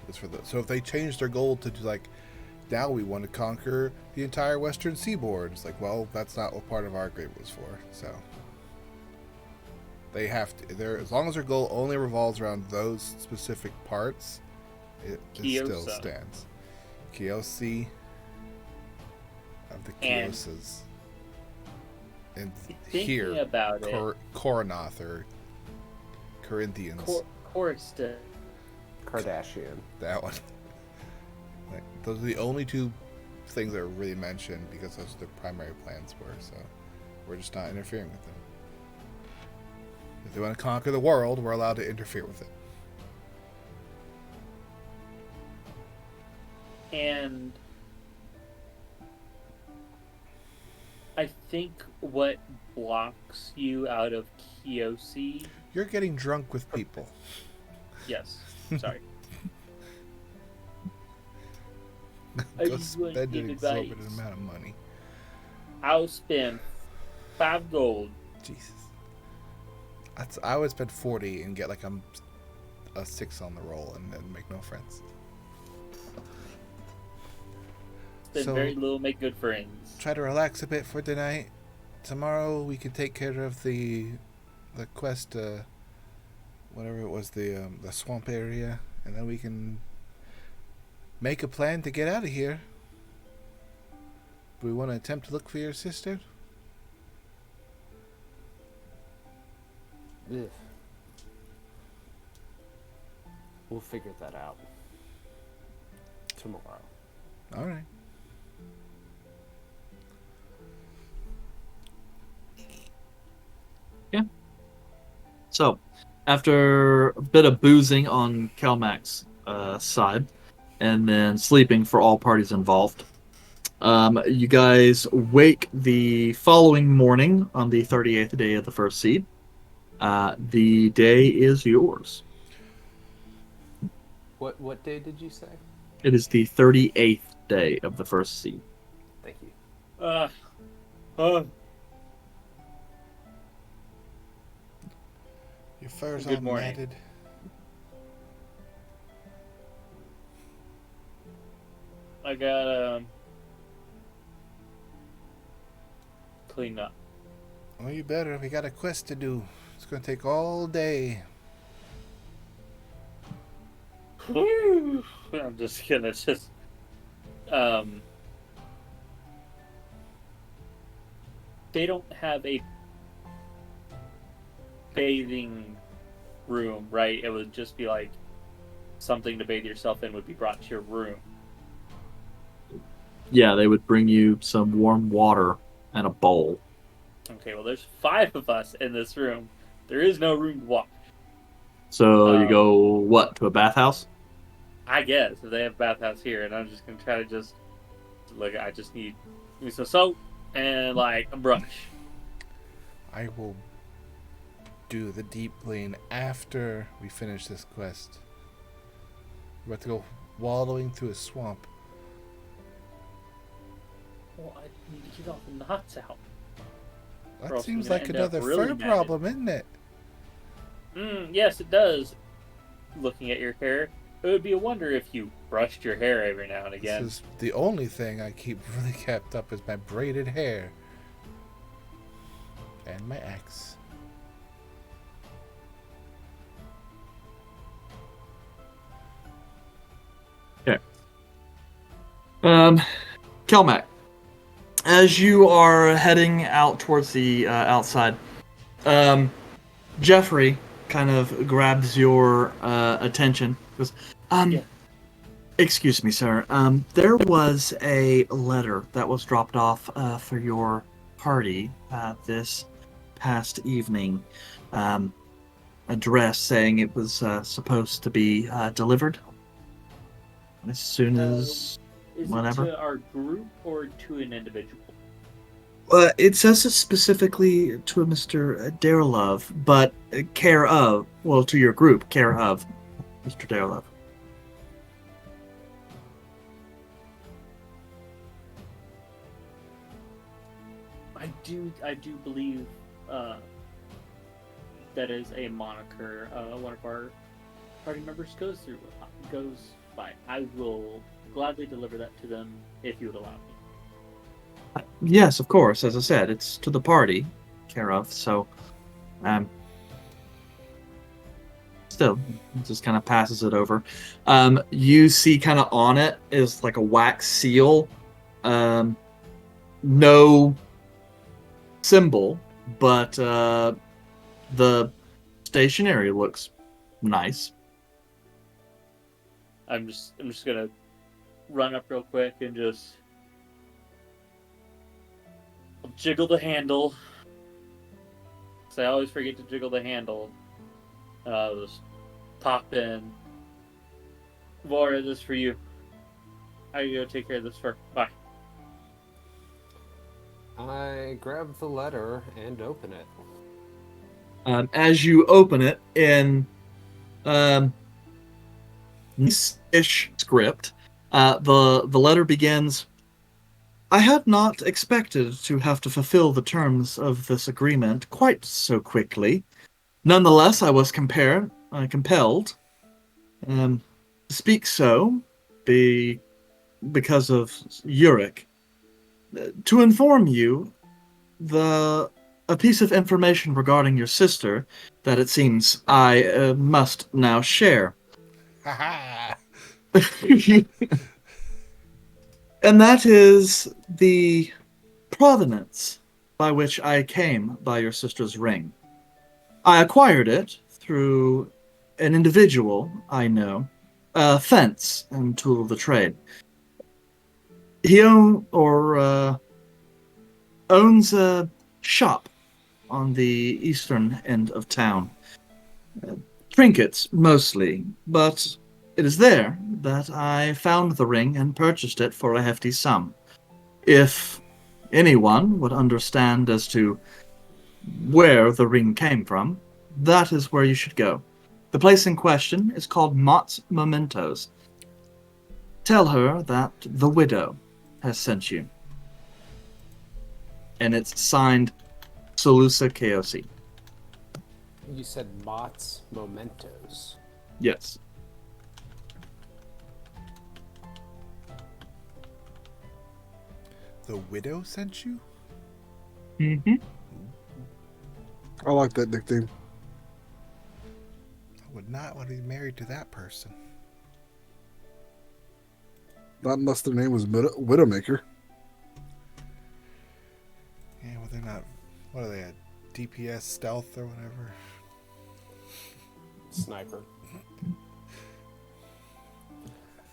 It's for the, so if they changed their goal to like, now we want to conquer the entire western seaboard, it's like, well, that's not what part of our grade was for. So they have to. As long as their goal only revolves around those specific parts, it still stands. Kyosi of the Kyosas. And here, about Koronoth or Corinthians. Korista. Kardashian. That one. Like, those are the only two things that are really mentioned because those are their primary plans were. So we're just not interfering with them. If they want to conquer the world, we're allowed to interfere with it. And I think what blocks you out of Kyosi... You're getting drunk with people. Yes. Sorry. Go spend an exorbitant amount of money. I'll spend 5 gold. Jesus. I would spend 40 and get like a 6 on the roll and then make no friends. Spend very little, make good friends. Try to relax a bit for tonight. Tomorrow we can take care of the quest, whatever it was, the swamp area, and then we can make a plan to get out of here. Do we want to attempt to look for your sister? Ugh. We'll figure that out tomorrow. All right. Yeah. So, after a bit of boozing on Kelmac's side, and then sleeping for all parties involved, you guys wake the following morning on the 38th day of the first seed. The day is yours. What day did you say? It is the 38th day of the first seed. Thank you. Your fur's Good all morning. matted. I gotta clean up. Well, you better. We got a quest to do. It's going to take all day. I'm just gonna they don't have a bathing room, right? It would just be like something to bathe yourself in would be brought to your room. Yeah, they would bring you some warm water and a bowl. Okay, well there's 5 of us in this room. There is no room to wash. So you go, what, to a bathhouse? I guess if they have a bathhouse here, and I'm just gonna try to just look. I just need some soap and like a brush. I will do the deep clean after we finish this quest. We're about to go wallowing through a swamp. Well, I need to get all the knots out. Or That else seems I'm gonna like end up another really fur mad. problem, isn't it? Yes, it does. Looking at your hair, it would be a wonder if you brushed your hair every now and again. This is the only thing I keep really kept up is my braided hair. And my axe. Okay. Kelmac, as you are heading out towards the outside, Jeffrey kind of grabs your attention. Goes, Yeah. excuse me, sir. There was a letter that was dropped off for your party this past evening. Address saying it was supposed to be delivered as soon as Is whatever. it to our group or to an individual? It says it specifically to a Mr. Darelove, but care of, well, to your group, care of Mr. Darelove. I do believe that is a moniker one of our party members goes by. I will gladly deliver that to them if you would allow me. Yes, of course. As I said, it's to the party, care of. So, still, it just kind of passes it over. You see, kind of on it is like a wax seal. No symbol, but the stationery looks nice. I'm just gonna run up real quick and just jiggle the handle. So I always forget to jiggle the handle. Just pop in. Laura, this is for you. I gotta go take care of this first. Bye. I grab the letter and open it. As you open it in nice-ish script, the letter begins, I had not expected to have to fulfill the terms of this agreement quite so quickly. Nonetheless, I was compelled to speak so because of Uric. To inform you, a piece of information regarding your sister that it seems I must now share. Haha! And that is the provenance by which I came by your sister's ring. I acquired it through an individual I know, a fence and tool of the trade. He owns a shop on the eastern end of town. Trinkets, mostly, but it is there that I found the ring and purchased it for a hefty sum. If anyone would understand as to where the ring came from, that is where you should go. The place in question is called Mott's Mementos. Tell her that the widow has sent you. And it's signed Solusa Chaosi. You said Mott's Mementos. Yes. The widow sent you? Mm-hmm. I like that nickname. I would not want to be married to that person. Not unless their name was Widowmaker. Yeah, well, they're not. What are they, a DPS stealth or whatever? Sniper.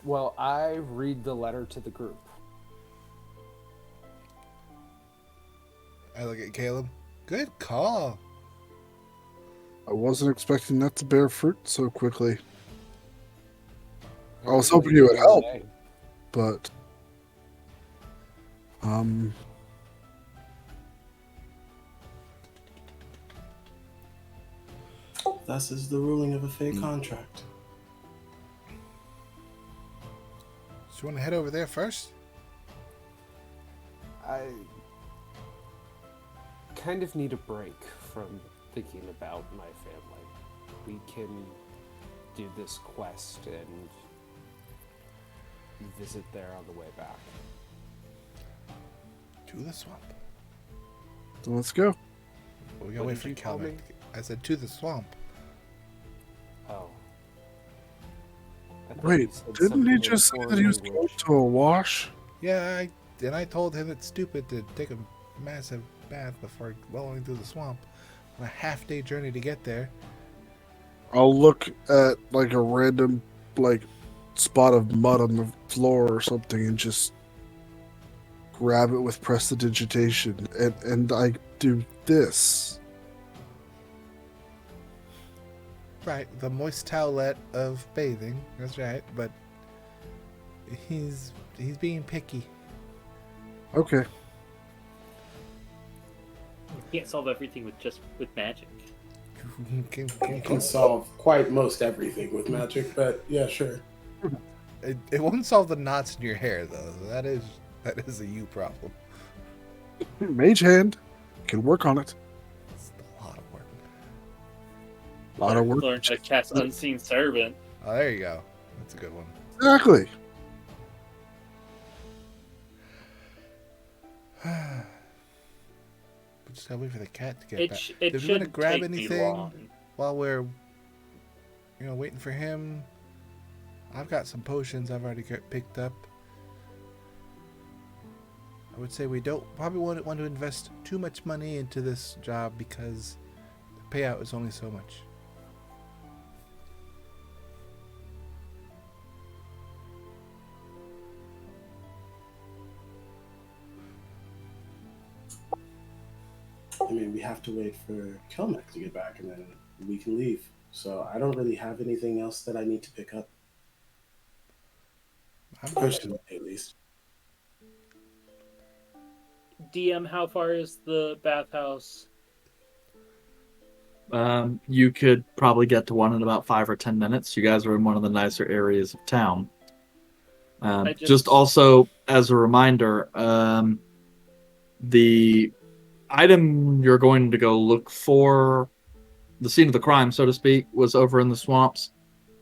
Well, I read the letter to the group. I look at Caleb. Good call. I wasn't expecting that to bear fruit so quickly. I was hoping you would help, but Thus is the ruling of a fake contract. So you want to head over there first? I kind of need a break from thinking about my family. We can do this quest and visit there on the way back. To the swamp. so let's go. We gotta What wait did for you tell Calvin. me? I said to the swamp. Oh. I thought Wait, you said didn't something he in just say foreign that he was language. going to a wash? Yeah, I told him it's stupid to take a massive bath before wallowing through the swamp on a half-day journey to get there. I'll look at like a random spot of mud on the floor or something and just grab it with prestidigitation and I do this. Right, the moist towelette of bathing. That's right, but He's being picky. Okay. You can't solve everything with magic. You can solve quite most everything with magic, but yeah, sure. It won't solve the knots in your hair though. That is a you problem. Mage hand can work on it. It's a lot of work. A lot of work. Learn how to cast Unseen Servant. Oh, there you go. That's a good one. Exactly. We just gotta wait for the cat to get It back. sh- it Did we want to shouldn't grab take me anything long. while we're, waiting for him? I've got some potions I've already picked up. I would say we probably wouldn't want to invest too much money into this job because the payout is only so much. I mean, we have to wait for Kelmac to get back, and then we can leave. So I don't really have anything else that I need to pick up. Personally, at least. DM, how far is the bathhouse? You could probably get to one in about 5 or 10 minutes. You guys are in one of the nicer areas of town. Just also, as a reminder, the item you're going to go look for, the scene of the crime, so to speak, was over in the swamps.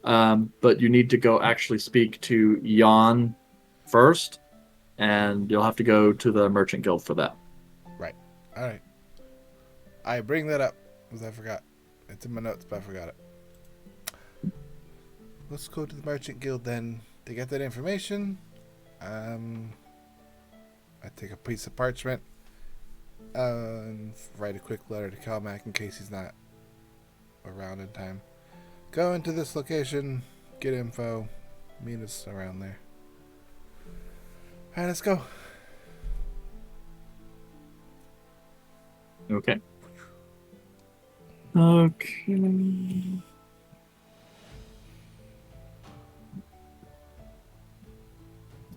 But you need to go actually speak to Jan first, and you'll have to go to the Merchant Guild for that. Right. All right. I bring that up because I forgot. It's in my notes, but I forgot it. Let's go to the Merchant Guild then to get that information. I take a piece of parchment and write a quick letter to Calmac in case he's not around in time. Go into this location, get info, meet us around there. Alright, let's go. Okay. Okay.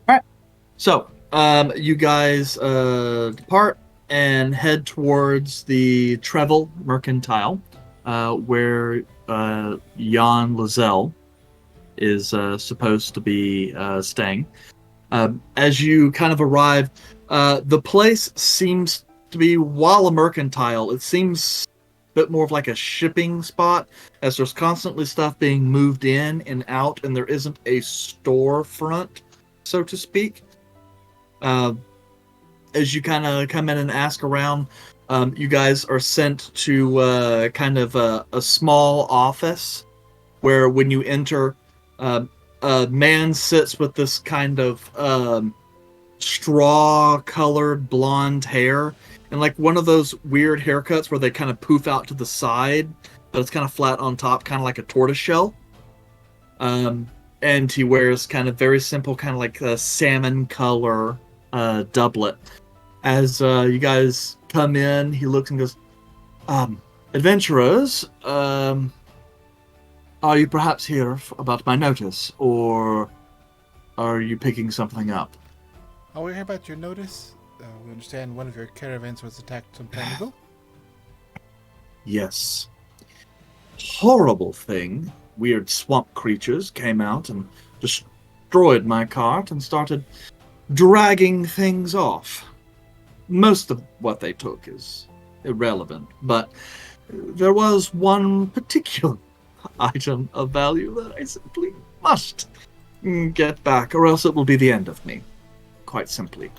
Alright. So, you guys depart and head towards the Trevel Mercantile, where Jan Lizelle is supposed to be staying. As you kind of arrive, the place seems to be, while a mercantile, it seems a bit more of like a shipping spot, as there's constantly stuff being moved in and out, and there isn't a storefront, so to speak. As you kind of come in and ask around, you guys are sent to kind of a small office where when you enter, a man sits with this kind of straw-colored blonde hair and like one of those weird haircuts where they kind of poof out to the side, but it's kind of flat on top, kind of like a tortoiseshell. And he wears kind of very simple, kind of like a salmon color doublet. As you guys come in, he looks and goes, adventurers, are you perhaps here about my notice, or are you picking something up? Oh, we heard about your notice. We understand one of your caravans was attacked some time ago. Yes. Horrible thing. Weird swamp creatures came out and destroyed my cart and started dragging things off. Most of what they took is irrelevant, but there was one particular item of value that I simply must get back, or else it will be the end of me, quite simply.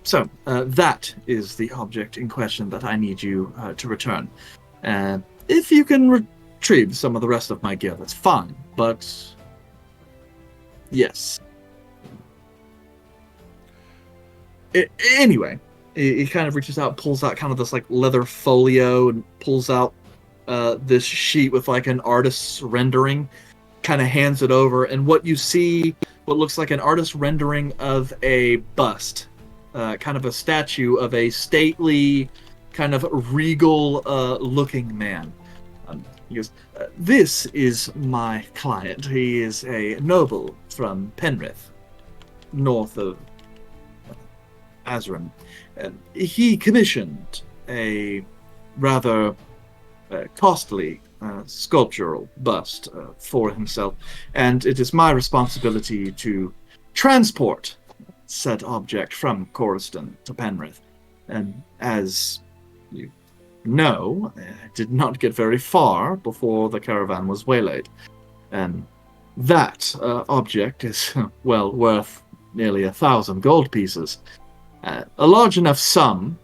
So that is the object in question that I need you to return. If you can retrieve some of the rest of my gear, that's fine, but yes. Anyway, he kind of reaches out, pulls out kind of this like leather folio, and pulls out this sheet with like an artist's rendering, kind of hands it over, and what you see, what looks like an artist's rendering of a bust, kind of a statue of a stately, kind of regal looking man. He goes, this is my client. He is a noble from Penrith. north of Azerim. He commissioned a rather costly sculptural bust for himself, and it is my responsibility to transport said object from Coriston to Penrith. And as you know, it did not get very far before the caravan was waylaid. And that object is, well, worth nearly 1,000 gold pieces. A large enough sum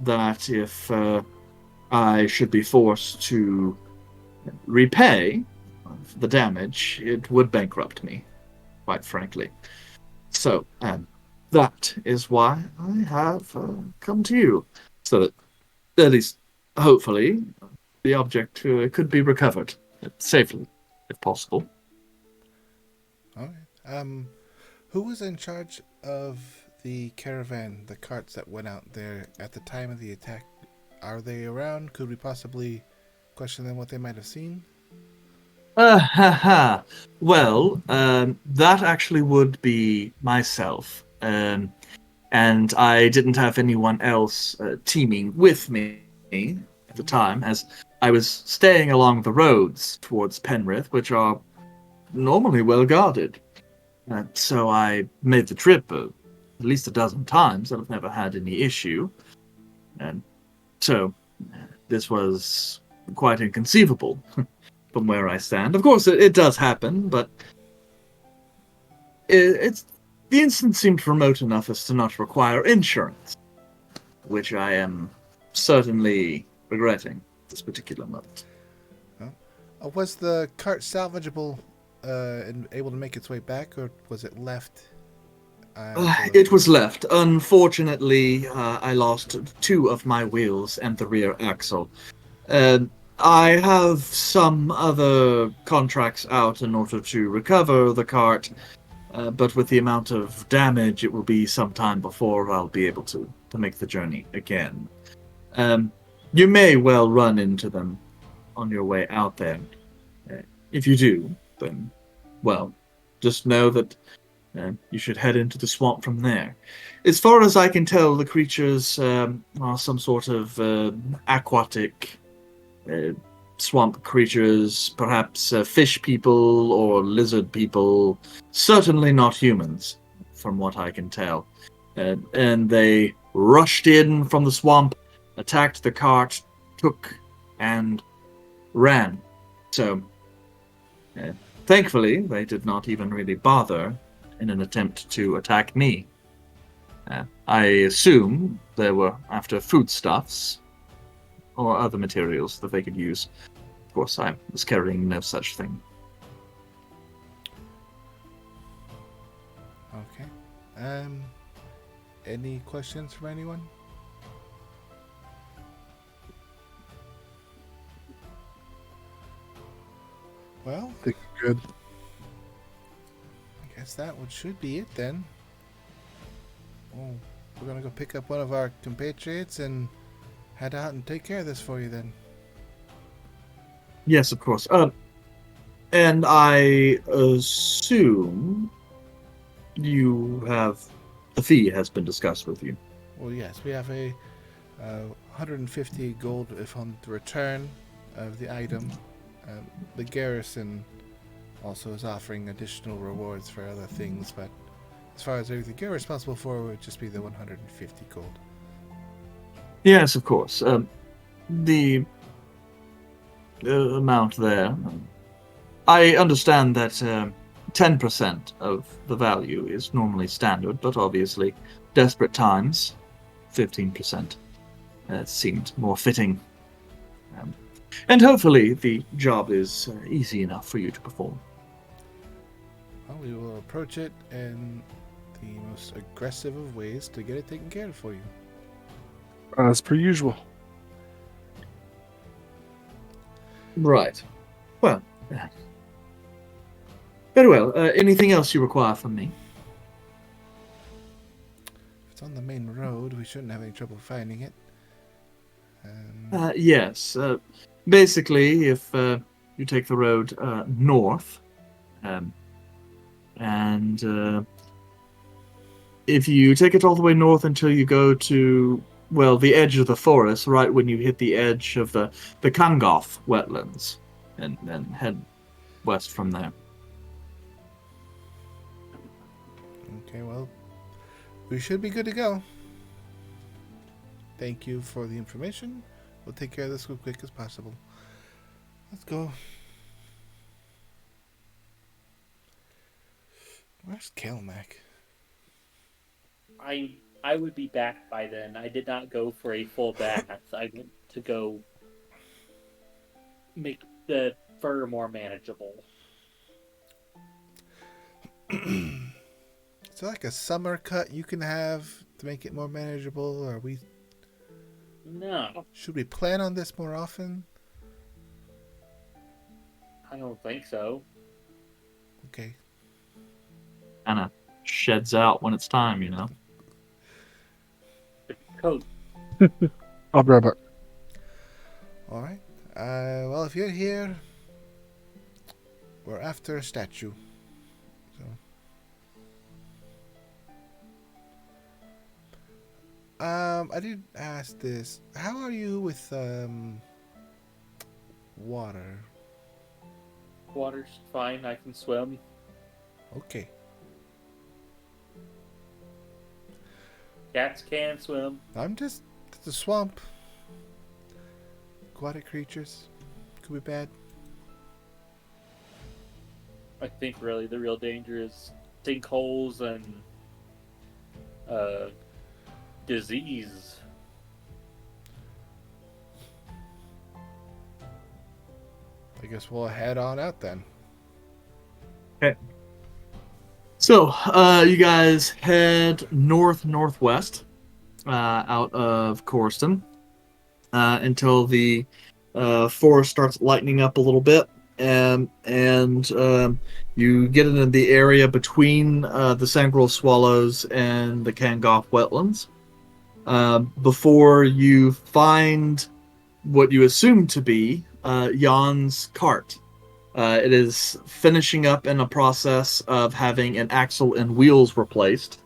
that if I should be forced to repay the damage, it would bankrupt me, quite frankly. So, that is why I have come to you, so that at least, hopefully, the object could be recovered safely, if possible. All right. Who was in charge of the caravan, the carts that went out there at the time of the attack? Are they around? Could we possibly question them what they might have seen? Well, that actually would be myself. And I didn't have anyone else teaming with me at the time, as I was staying along the roads towards Penrith, which are normally well guarded. So I made the trip at least a dozen times, and I've never had any issue. And so this was quite inconceivable from where I stand. Of course, it does happen, but it's the instance seemed remote enough as to not require insurance, which I am certainly regretting at this particular moment. Was the cart salvageable and able to make its way back, or was it left? It was left. Unfortunately, I lost 2 of my wheels and the rear axle. I have some other contracts out in order to recover the cart, but with the amount of damage, it will be some time before I'll be able to make the journey again. You may well run into them on your way out there. If you do, then, well, just know that you should head into the swamp from there. As far as I can tell, the creatures are some sort of aquatic swamp creatures, perhaps fish people or lizard people, certainly not humans, from what I can tell. And they rushed in from the swamp, attacked the cart, took, and ran. So, thankfully, they did not even really bother in an attempt to attack me. I assume they were after foodstuffs or other materials that they could use. Of course, I was carrying no such thing. Okay. Any questions from anyone? Well, I think we're good. I guess that should be it then. Oh, we're gonna go pick up one of our compatriots and head out and take care of this for you then. Yes, of course. And I assume the fee has been discussed with you. Well, yes, we have a 150 gold if on the return of the item. The garrison also is offering additional rewards for other things, but as far as everything you're responsible for, would just be the 150 gold. Yes, of course. The amount there. I understand that 10% of the value is normally standard, but obviously, desperate times, 15% seemed more fitting. And hopefully the job is easy enough for you to perform. Well, we will approach it in the most aggressive of ways to get it taken care of for you. As per usual. Right. Well, very well. Anything else you require from me? If it's on the main road, we shouldn't have any trouble finding it. Yes. Basically, if you take the road north, and if you take it all the way north until you go to, well, the edge of the forest, right when you hit the edge of the Kangoff wetlands, and then head west from there. Okay, well, we should be good to go. Thank you for the information. We'll take care of this as quick as possible. Let's go. Where's Kelmac? I would be back by then. I did not go for a full bath. I went to go make the fur more manageable. Is there like a summer cut you can have to make it more manageable? Or No, should we plan on this more often? I don't think so. Okay. Kind of sheds out when it's time, you know. The coat. I'll be right back. All right. Well, if you're here, we're after a statue. So. I did ask this. How are you with water? Water's fine. I can swim. Okay. Cats can swim. It's a swamp. Aquatic creatures. Could be bad. I think really the real danger is sinkholes and disease. I guess we'll head on out then. So, you guys head northwest out of Corston until the forest starts lightening up a little bit, and you get into the area between the Sangrel Swallows and the Kangoff wetlands before you find what you assume to be Jan's cart. It is finishing up in a process of having an axle and wheels replaced.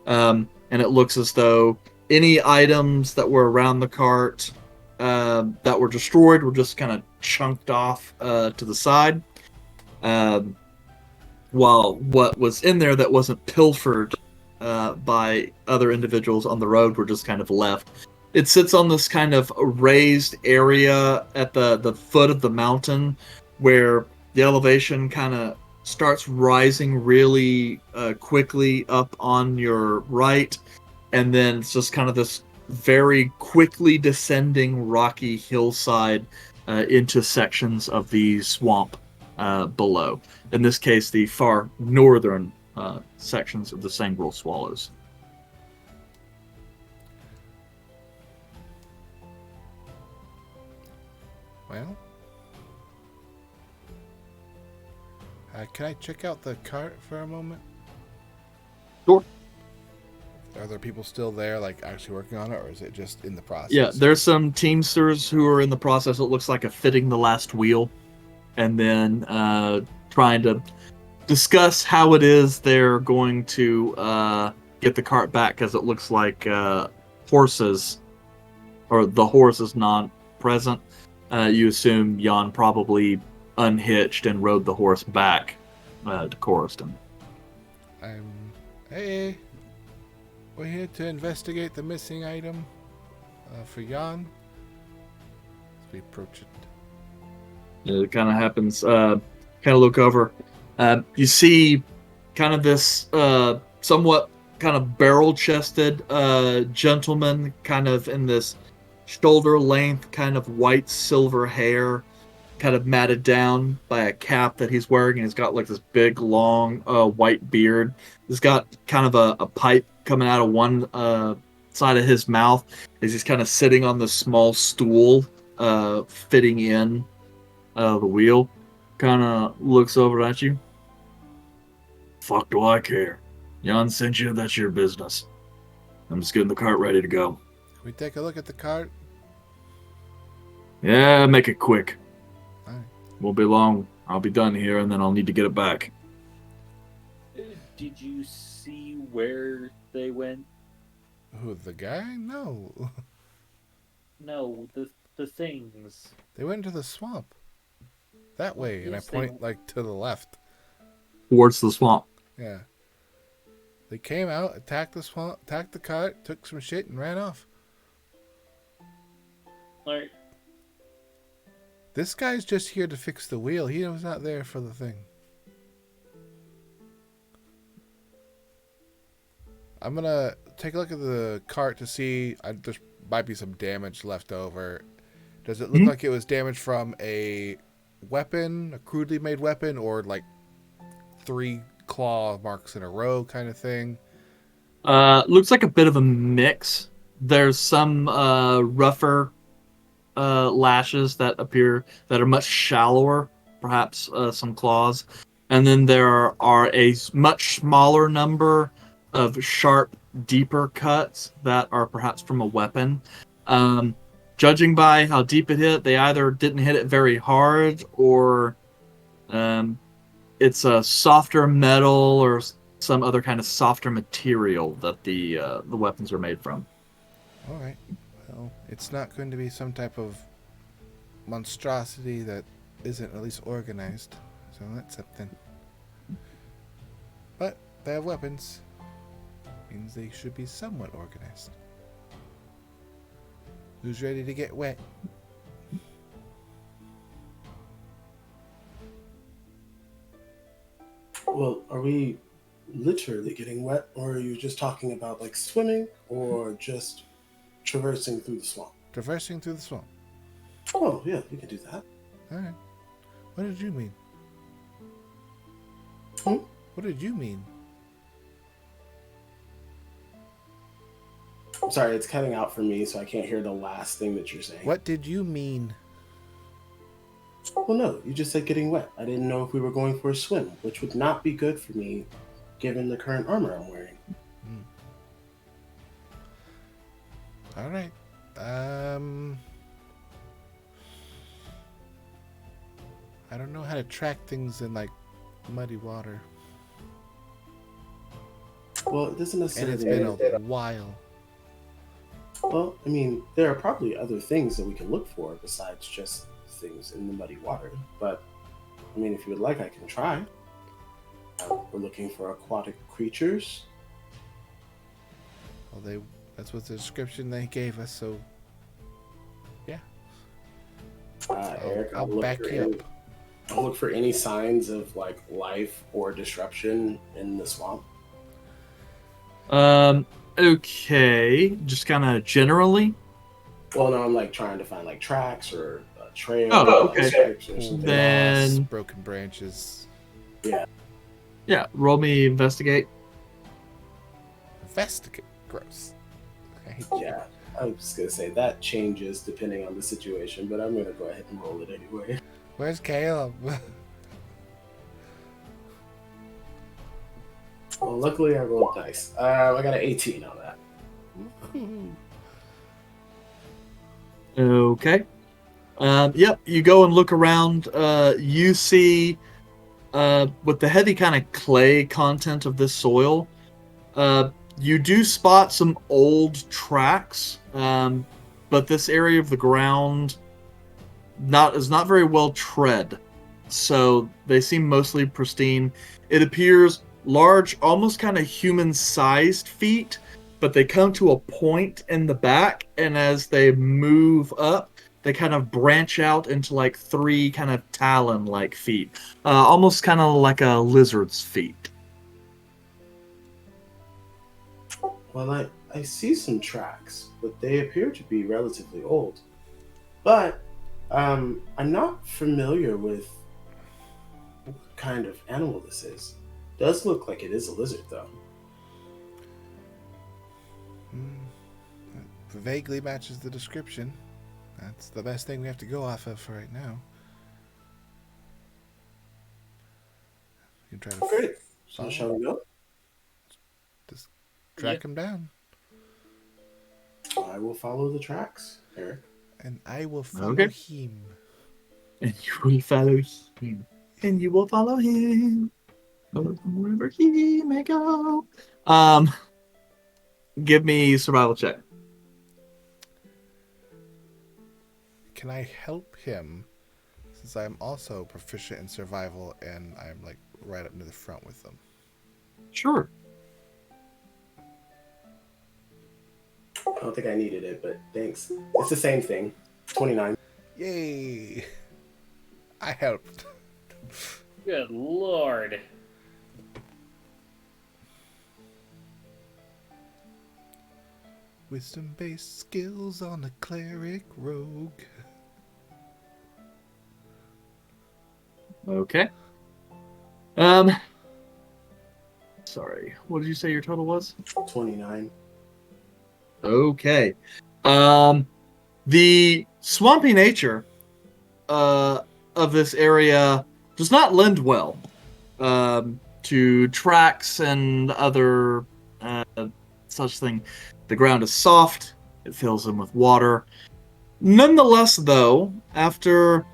And it looks as though any items that were around the cart that were destroyed were just kind of chunked off to the side. While what was in there that wasn't pilfered by other individuals on the road were just kind of left. It sits on this kind of raised area at the foot of the mountain where the elevation kind of starts rising really quickly up on your right, and then it's just kind of this very quickly descending rocky hillside into sections of the swamp below. In this case, the far northern sections of the Sangrel Swallows. Well, can I check out the cart for a moment? Sure. Are there people still there, like actually working on it, or is it just in the process? Yeah, there's some teamsters who are in the process. It looks like of fitting the last wheel, and then trying to discuss how it is they're going to get the cart back, because it looks like horses, or the horse is not present. You assume Jan probably unhitched and rode the horse back to Coriston. Hey, we're here to investigate the missing item for Jan. As we approach it. It kind of happens, kind of look over. You see kind of this somewhat kind of barrel-chested gentleman, kind of in this shoulder-length kind of white silver hair, kind of matted down by a cap that he's wearing, and he's got like this big long white beard. He's got kind of a pipe coming out of one side of his mouth as he's kind of sitting on this small stool fitting in the wheel. Kind of looks over at you. Fuck do I care? Jan sent you, that's your business. I'm just getting the cart ready to go. Can we take a look at the cart? Yeah, make it quick. All right. Won't be long. I'll be done here, and then I'll need to get it back. Did you see where they went? Who, the guy? No. No, the things. They went into the swamp. That way. And I Yes, they. point, like, to the left. Towards the swamp. Yeah. They came out, attacked the swamp, attacked the cart, took some shit, and ran off. Alright. This guy's just here to fix the wheel. He was not there for the thing. I'm gonna take a look at the cart to see. There might be some damage left over. Does it look like it was damaged from a weapon, a crudely made weapon, or like 3 claw marks in a row kind of thing? Looks like a bit of a mix. There's some rougher lashes that appear that are much shallower, perhaps some claws, and then there are a much smaller number of sharp, deeper cuts that are perhaps from a weapon. Judging by how deep it hit, they either didn't hit it very hard, or it's a softer metal or some other kind of softer material that the weapons are made from. All right. Well, it's not going to be some type of monstrosity that isn't at least organized. So that's something. But they have weapons. Means they should be somewhat organized. Who's ready to get wet? Well, are we literally getting wet, or are you just talking about like swimming, or just traversing through the swamp? Traversing through the swamp. Oh, yeah, we can do that. All right. What did you mean? Hmm? What did you mean? I'm sorry, it's cutting out for me, so I can't hear the last thing that you're saying. What did you mean? Well, no, you just said getting wet. I didn't know if we were going for a swim, which would not be good for me, given the current armor I'm wearing. All right. I don't know how to track things in like muddy water, Well, it doesn't and it's necessarily. been a while. Well, I mean, there are probably other things that we can look for besides just things in the muddy water. But, I mean, if you would like, I can try. We're looking for aquatic creatures. Well, that's what the description they gave us. So yeah, Eric, I'll look back for you any- up. I'll look for any signs of like life or disruption in the swamp. Okay, just kind of generally. Well, no, I'm like trying to find like tracks or trails. Oh, okay. Stripes or Old something. Then- moss, broken branches. Yeah, roll me investigate. Investigate. Gross. I hate you. Yeah, I was just gonna say that changes depending on the situation, but I'm gonna go ahead and roll it anyway. Where's Caleb? Well, luckily I rolled dice. I got an 18 on that. Okay. Yep, you go and look around. You see, with the heavy kind of clay content of this soil, you do spot some old tracks, but this area of the ground is not very well tread, so they seem mostly pristine. It appears large, almost kind of human-sized feet, but they come to a point in the back, and as they move up, they kind of branch out into like 3 kind of talon-like feet, almost kind of like a lizard's feet. Well, I see some tracks, but they appear to be relatively old. But I'm not familiar with what kind of animal this is. Does look like it is a lizard, though. Vaguely matches the description. That's the best thing we have to go off of for right now. You can try to Great. So shall we go? track him down, I will follow the tracks, Eric. and I will follow Okay. him. And you will follow him. And you will follow him. Wherever he may go. Give me survival check. Can I help him? Since I'm also proficient in survival and I'm like right up near the front with them. Sure. I don't think I needed it, but thanks. It's the same thing. 29. Yay! I helped. Good lord. Wisdom-based skills on a cleric rogue. Okay. Sorry. What did you say your total was? 29. Okay. The swampy nature of this area does not lend well to tracks and other such thing. The ground is soft. It fills in with water. Nonetheless, though, after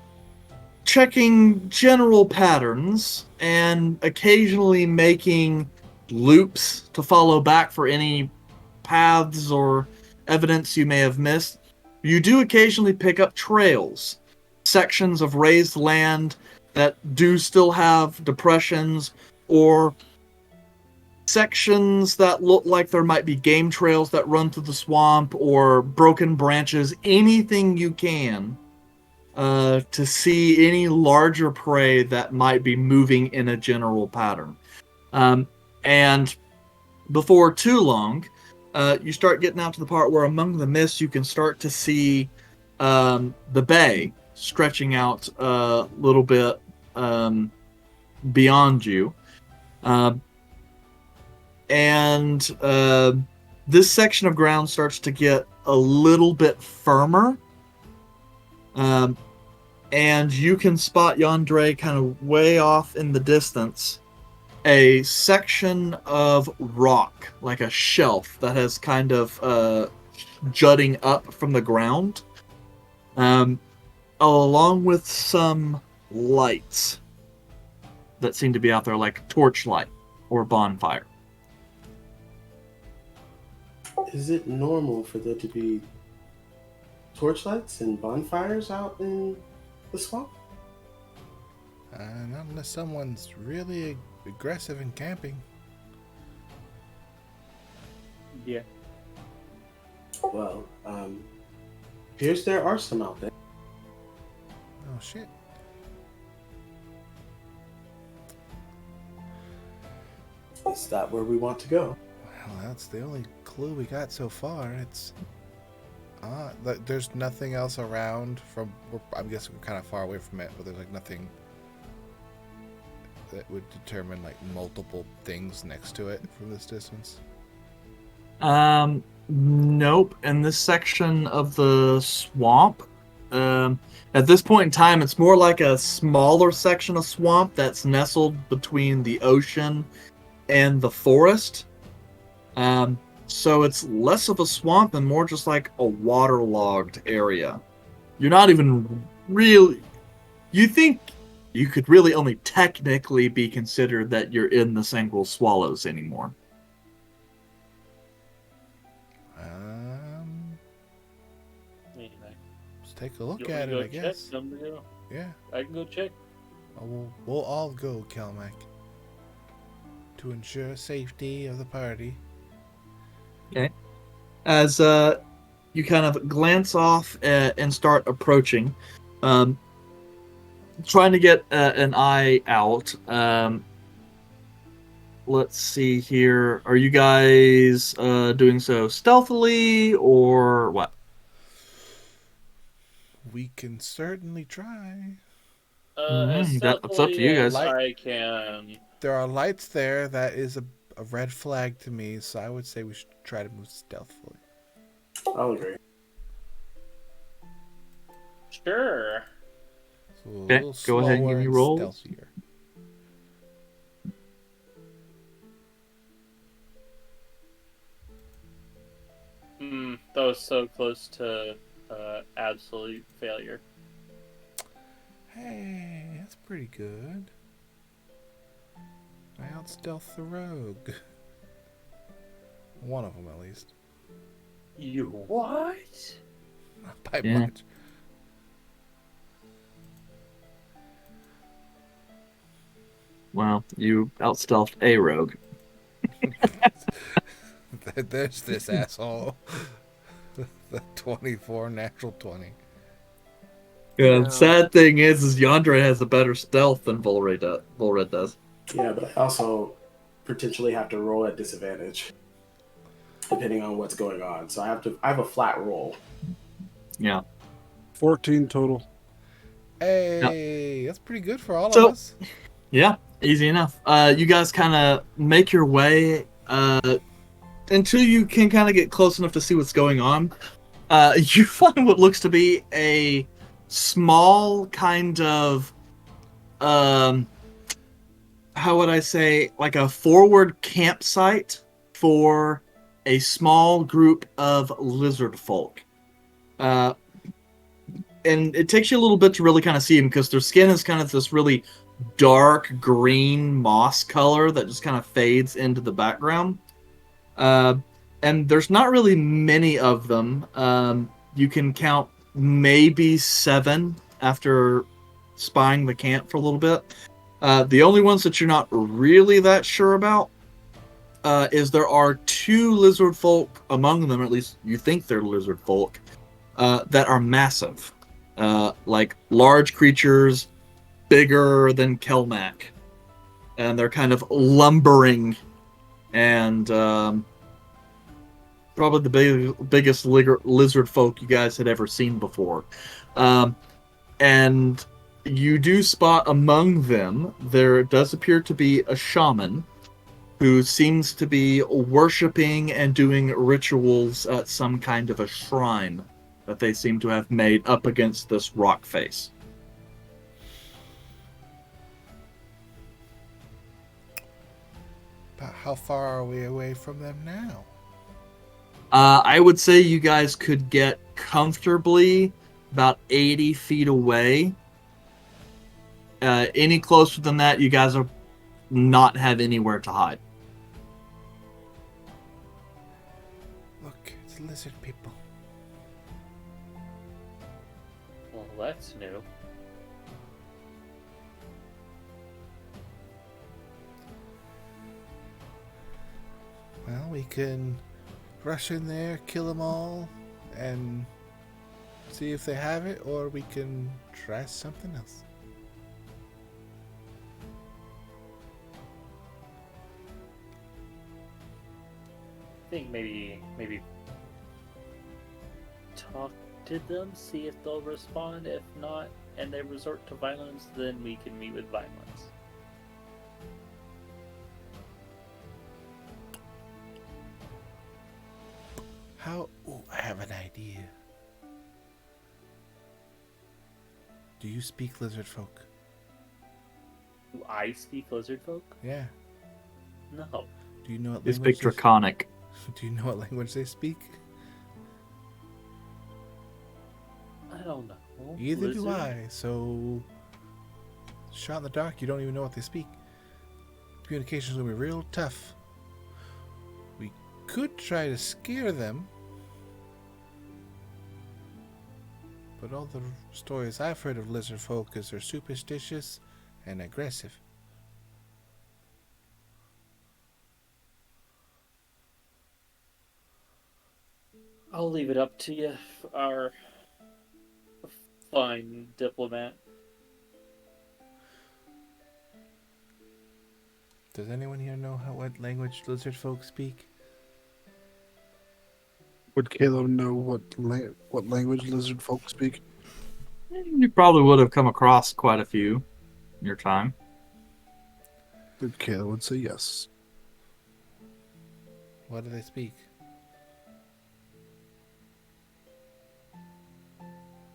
checking general patterns and occasionally making loops to follow back for any paths or evidence you may have missed, you do occasionally pick up trails, sections of raised land that do still have depressions, or sections that look like there might be game trails that run through the swamp, or broken branches, anything you can to see any larger prey that might be moving in a general pattern. And before too long, you start getting out to the part where among the mist you can start to see the bay stretching out a little bit beyond you. And this section of ground starts to get a little bit firmer. And you can spot Yandere kind of way off in the distance, a section of rock, like a shelf that has kind of jutting up from the ground, along with some lights that seem to be out there, like torchlight or bonfire. Is it normal for there to be torchlights and bonfires out in the swamp? Not unless someone's really aggressive in camping. Yeah. Well, appears there are some out there. Oh shit. Is that where we want to go? Well, that's the only clue we got so far. It's there's nothing else around from. I'm guessing we're kind of far away from it, but there's like nothing that would determine like multiple things next to it from this distance. Nope. In this section of the swamp, at this point in time, it's more like a smaller section of swamp that's nestled between the ocean and the forest. So it's less of a swamp and more just like a waterlogged area. You're not even really... You think you could really only technically be considered that you're in the Sangual Swallows anymore. Anyway, Let's take a look you at wanna it, I go guess. check? I'm gonna go. Yeah. I can go check. We'll all go, Kelmac, to ensure safety of the party. Okay. As you kind of glance off and start approaching, trying to get an eye out. Let's see here. Are you guys doing so stealthily or what? We can certainly try. As That's up to you stealthily as guys. I can. There are lights there. That is a red flag to me, so I would say we should try to move stealthily. I'll agree. Sure. So a Okay, little go ahead and give slower me rolls. stealthier. That was so close to absolute failure. Hey, that's pretty good. I out-stealth the rogue. One of them, at least. You what? Not by Yeah. much. Well, you outstealthed a rogue. There's this asshole. The 24 natural 20. Yeah, Yeah. the sad thing is Yandere has a better stealth than Volred does. Yeah, but I also potentially have to roll at disadvantage depending on what's going on. So I have a flat roll. Yeah. 14 total. Hey, that's pretty good for all of So- us. Yeah, easy enough. You guys kind of make your way until you can kind of get close enough to see what's going on. You find what looks to be a small kind of, how would I say, like a forward campsite for a small group of lizard folk. And it takes you a little bit to really kind of see them because their skin is kind of this really dark green moss color that just kind of fades into the background. And there's not really many of them. You can count maybe 7 after spying the camp for a little bit. The only ones that you're not really that sure about is there are 2 lizard folk among them, or at least you think they're lizard folk, that are massive. Like large creatures, bigger than Kelmac. And they're kind of lumbering and probably the biggest lizard folk you guys had ever seen before. And you do spot among them, there does appear to be a shaman who seems to be worshipping and doing rituals at some kind of a shrine that they seem to have made up against this rock face. But how far are we away from them now? I would say you guys could get comfortably about 80 feet away. Any closer than that, you guys are not have anywhere to hide. Look, it's lizard people. Well, that's new. Well, we can rush in there, kill them all, and see if they have it, or we can try something else. I think maybe talk to them, see if they'll respond. If not, and they resort to violence, then we can meet with violence. How? Oh, I have an idea. Do you speak lizard folk? Do I speak lizard folk? Yeah. No. Do you know what You language? speak Draconic. Do you know what language they speak? I don't know. Either do Lizard? I. So, shot in the dark, you don't even know what they speak. Communication's gonna be real tough. We could try to scare them, but all the stories I've heard of lizard folk is they're superstitious and aggressive. I'll leave it up to you, our fine diplomat. Does anyone here know what language lizard folk speak? Would Caleb know what language lizard folk speak? You probably would have come across quite a few in your time. Then Caleb would say yes. What do they speak?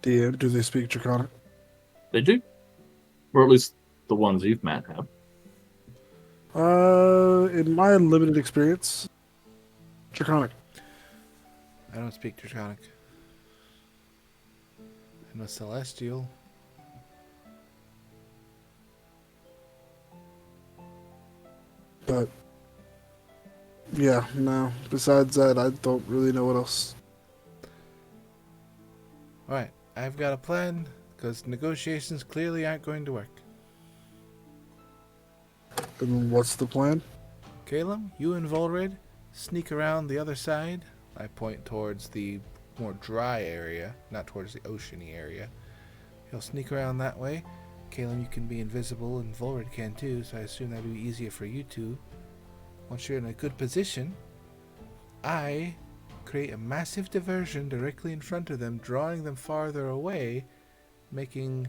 DM, do they speak Draconic? They do. Or at least the ones you've met have. In my limited experience, Draconic. I don't speak Draconic. I'm a Celestial. But yeah, no. Besides that, I don't really know what else. Alright, I've got a plan, because negotiations clearly aren't going to work. And what's the plan? Caleb, you and Volred sneak around the other side. I point towards the more dry area, not towards the oceany area. He'll sneak around that way. Caleb, you can be invisible, and Volred can too, so I assume that'd be easier for you two. Once you're in a good position, I create a massive diversion directly in front of them, drawing them farther away, making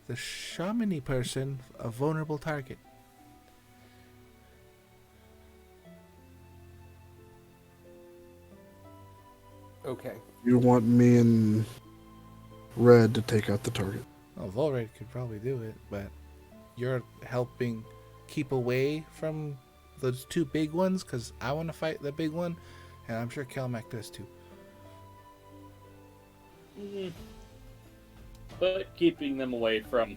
the shamany person a vulnerable target. Okay. You want me and Red to take out the target. Well, Volred could probably do it, but you're helping keep away from those two big ones, because I want to fight the big one, and I'm sure Kelmac does too. But keeping them away from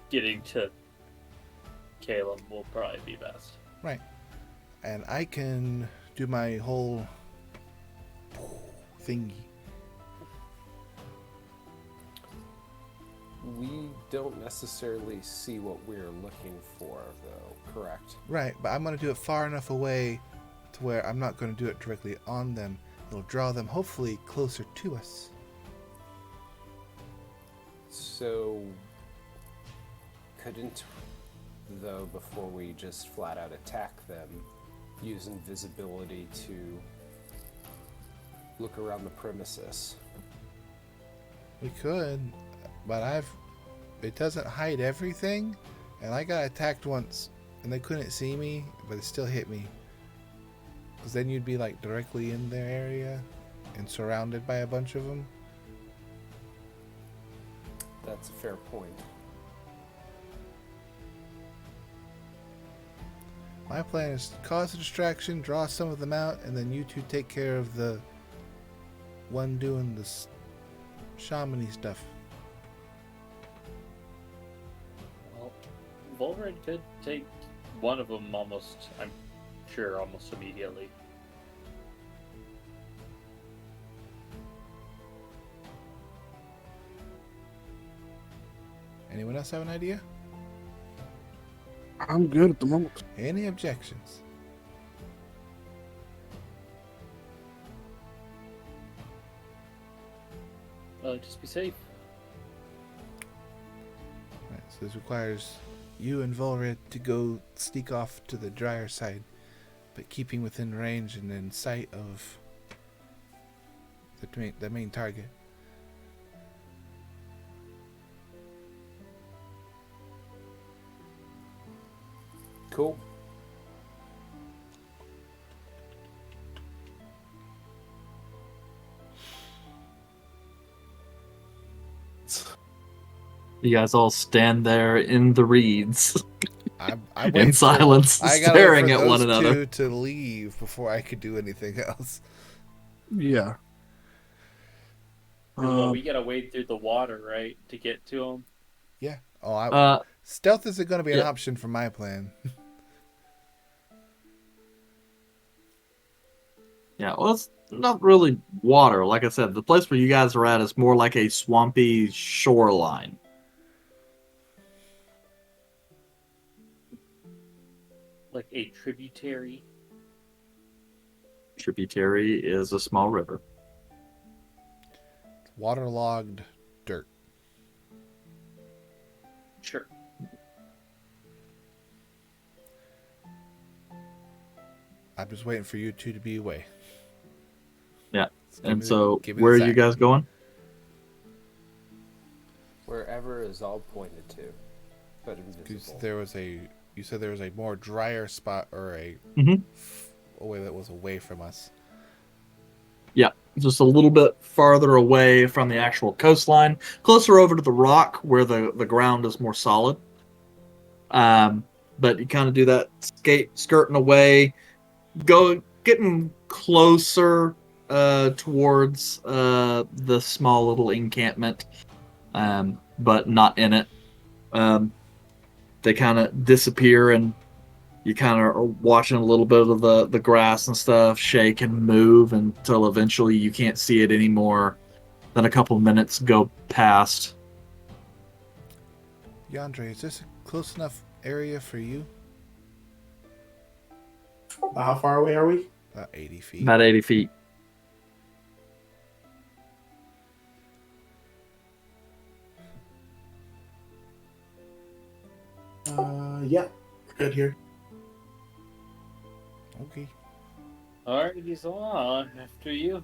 getting to Caleb will probably be best. Right. And I can do my whole thingy. We don't necessarily see what we're looking for, though, correct? Right, but I'm going to do it far enough away to where I'm not going to do it directly on them. It'll draw them hopefully closer to us. So, couldn't, though, before we just flat out attack them, use invisibility to look around the premises? We could, but it doesn't hide everything, and I got attacked once, and they couldn't see me, but it still hit me. Because then you'd be like directly in their area and surrounded by a bunch of them. That's a fair point. My plan is to cause a distraction, draw some of them out, and then you two take care of the one doing this shamany stuff. Well, Volred could take one of them almost immediately. Anyone else have an idea? I'm good at the moment. Any objections? Just be safe. Right, so this requires you and Volred to go sneak off to the drier side, but keeping within range and in sight of the main target. Cool. You guys all stand there in the reeds I in wait silence, I gotta staring wait for at one those another. two to leave before I could do anything else. Yeah. Well, we gotta wade through the water, right, to get to them. Yeah. Oh, stealth isn't going to be an yeah. option for my plan. Yeah, well, it's not really water. Like I said, the place where you guys are at is more like a swampy shoreline. Like a tributary. Tributary is a small river. Waterlogged dirt. Sure. I'm just waiting for you two to be away. Yeah. Give me And the- so, give me the where are you sack. guys going? Wherever is all pointed to, but invisible. You said there was a more drier spot or a Mhm. way that was away from us. Yeah, just a little bit farther away from the actual coastline, closer over to the rock where the ground is more solid. But you kind of do that skirting away, getting closer towards the small little encampment, but not in it. They kind of disappear and You kind of are watching a little bit of the grass and stuff shake and move until eventually you can't see it anymore. Then a couple minutes go past. Yandre, is this a close enough area for you? How far away are we? About 80 feet. About 80 feet. Yeah, good here. Okay. Alrighty, so after you.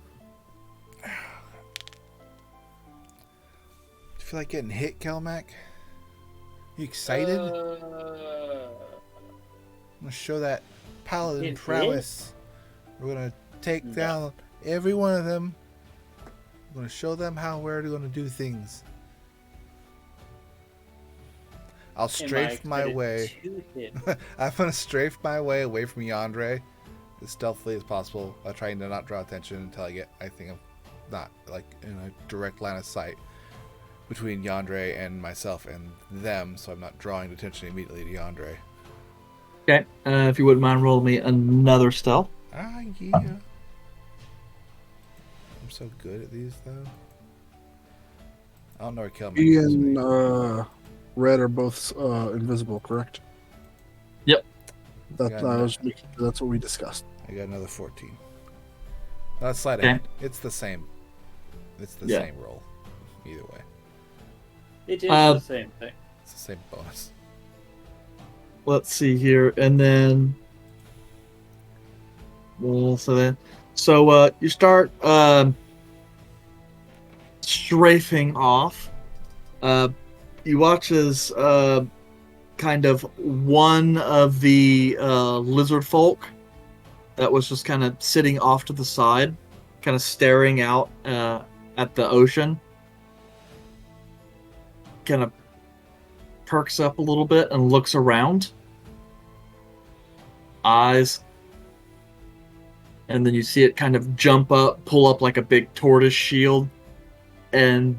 Do you feel like getting hit, Kelmac? You excited? I'm gonna show that paladin Hit? prowess. We're gonna take No. down every one of them. We're gonna show them how we're gonna do things. I'll strafe my way. I'm gonna strafe my way away from Yandre as stealthily as possible by trying to not draw attention until I think I'm not like in a direct line of sight between Yandre and myself and them, so I'm not drawing attention immediately to Yandre. Okay, if you wouldn't mind rolling me another stealth. Ah, yeah. I'm so good at these, though. I don't know where Kelman He is. and Red are both invisible, correct? Yep. That's what we discussed. I got another 14. Not sleight of Okay. hand. It's the same. It's the same roll. Either way. It is the same thing. It's the same bonus. Let's see here, and then so you start strafing off. You watch as kind of one of the lizard folk that was just kind of sitting off to the side, kind of staring out at the ocean, kind of perks up a little bit and looks around. Eyes. And then you see it kind of jump up, pull up like a big tortoise shield, and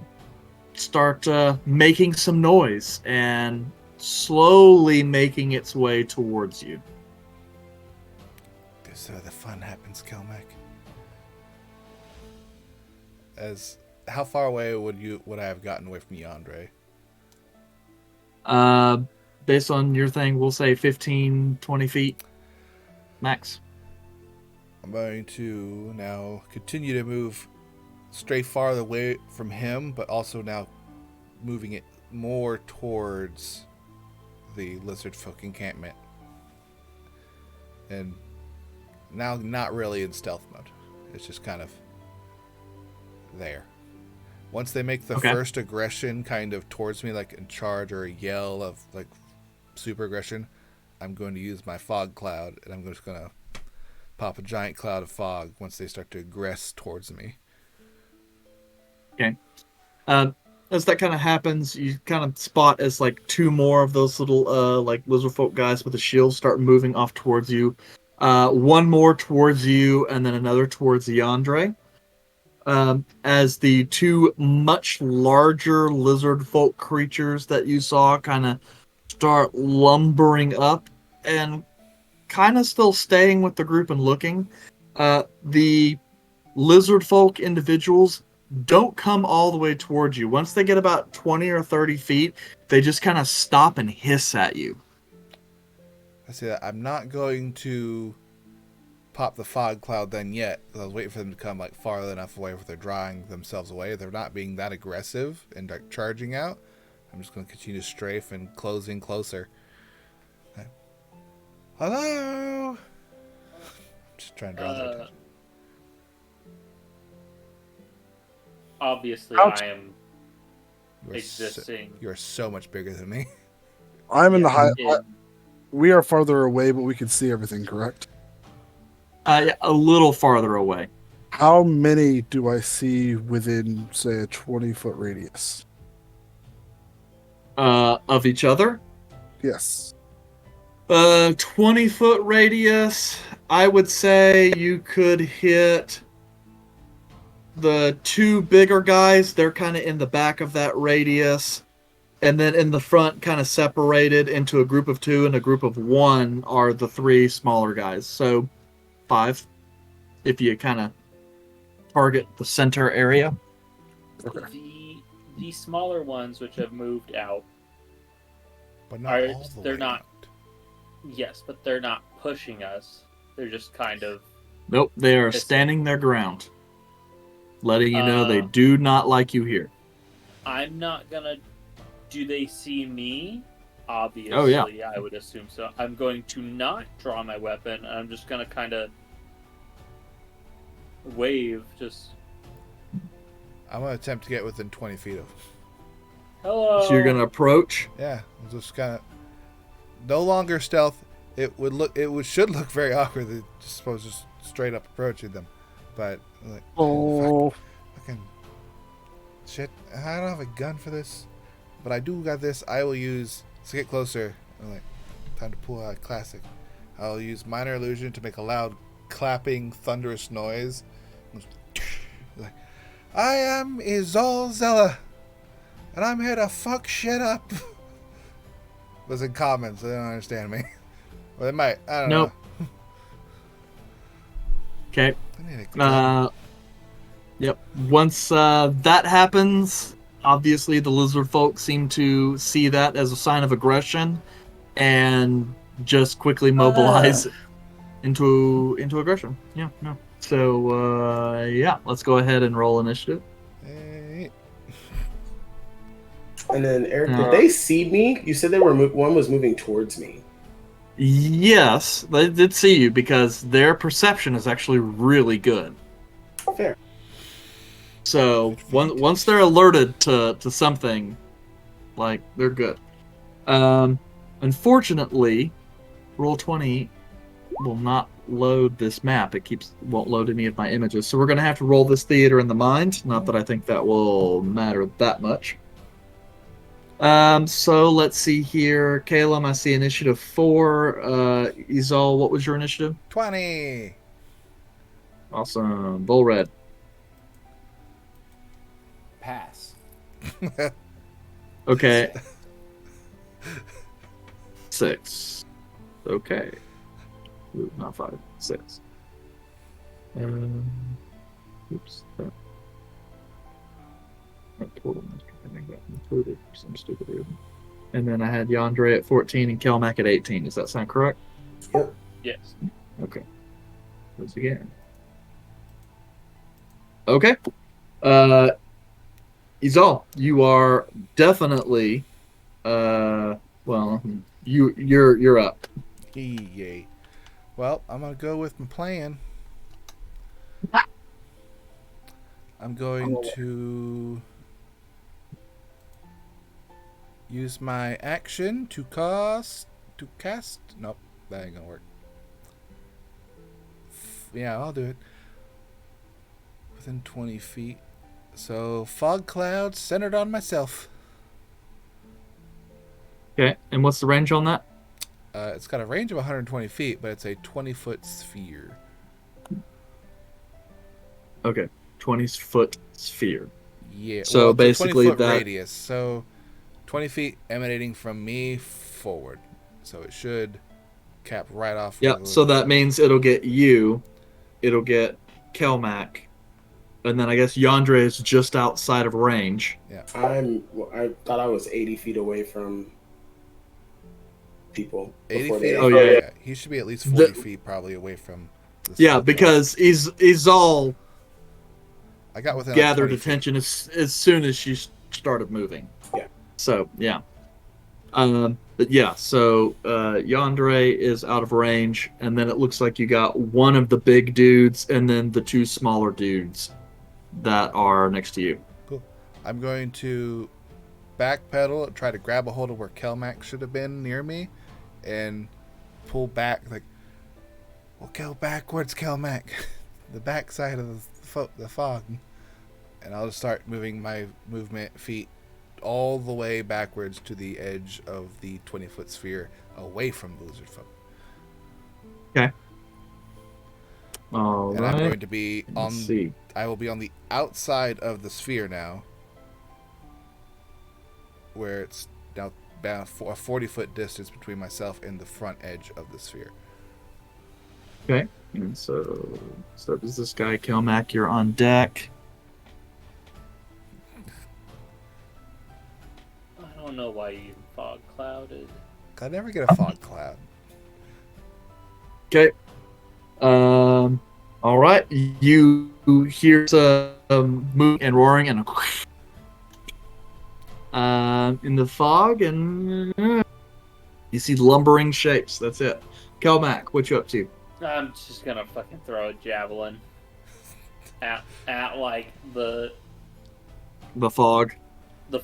start making some noise and slowly making its way towards you. This is where the fun happens, Kelmac. How far away would I have gotten away from Yandre? Based on your thing, we'll say 15, 20 feet max. I'm going to now continue to move stray farther away from him, but also now moving it more towards the lizard folk encampment. And now not really in stealth mode. It's just kind of there. Once they make the first aggression kind of towards me, like in charge or a yell of like super aggression, I'm going to use my fog cloud, and I'm just going to pop a giant cloud of fog once they start to aggress towards me. Okay. As that kind of happens, you kind of spot as like two more of those little like lizard folk guys with the shields start moving off towards you. One more towards you, and then another towards Yandre. As the two much larger lizard folk creatures that you saw kind of start lumbering up and kind of still staying with the group and looking. The lizard folk individuals don't come all the way towards you. Once they get about 20 or 30 feet, they just kind of stop and hiss at you. I see that. I'm not going to pop the fog cloud then yet. I was waiting for them to come like far enough away where they're drawing themselves away. They're not being that aggressive and like charging out. I'm just going to continue to strafe and close in closer. Hello? I'm just trying to draw their attention. Obviously, Ouch. I am existing. You're so much bigger than me. I'm in the high. in- We are farther away, but we can see everything, correct? Yeah, a little farther away. How many do I see within, say, a 20-foot radius? Of each other. Yes. 20-foot radius, I would say you could hit the two bigger guys. They're kind of in the back of that radius. And then in the front, kind of separated into a group of 2 and a group of 1, are the 3 smaller guys. So 5, if you kind of target the center area. The smaller ones which have moved out, But not Are- all the they're way not- out. yes, but they're not pushing us. They're just kind of. Nope, they are It's- standing their ground, letting you know they Uh, do not like you here. I'm not gonna. Do they see me? Obviously, Oh, yeah. I would assume so. I'm going to not draw my weapon. I'm just gonna kind of wave. Just I'm gonna attempt to get within 20 feet of. hello. So you're gonna approach. Yeah, I'm just kind of no longer stealth. Should look very awkward. They just suppose just straight up approaching them, but like fucking shit. I don't have a gun for this, but I do got this. I will use to get closer. I'm like, time to pull out a classic. I'll use minor illusion to make a loud clapping, thunderous noise. Like, I am Izal Zella, and I'm here to fuck shit up. Was in comments, so they don't understand me. Well, they might. I don't Nope. know. Okay. I need a gun. Yep. Once that happens, obviously the lizard folk seem to see that as a sign of aggression, and just quickly mobilize into aggression. Yeah. No. So yeah, let's go ahead and roll initiative. Eh, And then Eric, did they see me? You said they were one was moving towards me. Yes, they did see you because their perception is actually really good. Fair. So once they're alerted to something, like they're good. Unfortunately, Roll20 will not load this map. It won't load any of my images. So we're gonna have to roll this theater in the mind. Not that I think that will matter that much. So let's see here. Caleb, I see initiative 4. Izal, what was your initiative? 20. Awesome. Bull red. Pass. Okay. 6. Okay. Ooh, not 5. 6. Oops. Total master. I think that included for some stupid reason. And then I had Yandere at 14 and Kelmac at 18. Does that sound correct? Yep. Yes. Okay. Once again. Okay. Izal, you are definitely you're up. Yay. Well, I'm going to go with my plan. I'm going to use my action to cast. Nope, that ain't gonna work. Yeah, I'll do it. Within 20 feet. So, fog clouds centered on myself. Okay, and what's the range on that? It's got a range of 120 feet, but it's a 20-foot sphere. Okay, 20-foot sphere. Yeah. So it's a basically 20-foot that- radius. So 20 feet emanating from me forward. So it should cap right off. Yeah, where so the- that means it'll get you, it'll get Kelmac, and then I guess Yandere is just outside of range. I thought I was 80 feet away from people. 80 before feet. they- Oh, yeah. He should be at least 40 The- feet probably away from. This Yeah, fog because Izal cloud. I got within gathered 20 feet. attention as soon as she started moving. Yeah. So yeah. But yeah, so Yandere is out of range, and then it looks like you got one of the big dudes, and then the 2 smaller dudes that are next to you. I'm going to backpedal, try to grab a hold of where Kelmac should have been near me, and pull back. Like, we'll go backwards, Kelmac. The backside of the fog. And I'll just start moving my movement feet all the way backwards to the edge of the 20-foot sphere away from the lizard folk. All And I'm right. going to be on. Let's see. I will be on the outside of the sphere now, where it's about a 40-foot distance between myself and the front edge of the sphere. Okay. And so does this guy, Kelmac, you're on deck. I don't know why you even fog clouded. I never get a fog cloud. Okay. All right. You hear some moving and roaring and in the fog, and you see lumbering shapes. That's it. Kelmac, what you up to? I'm just gonna fucking throw a javelin at like the fog.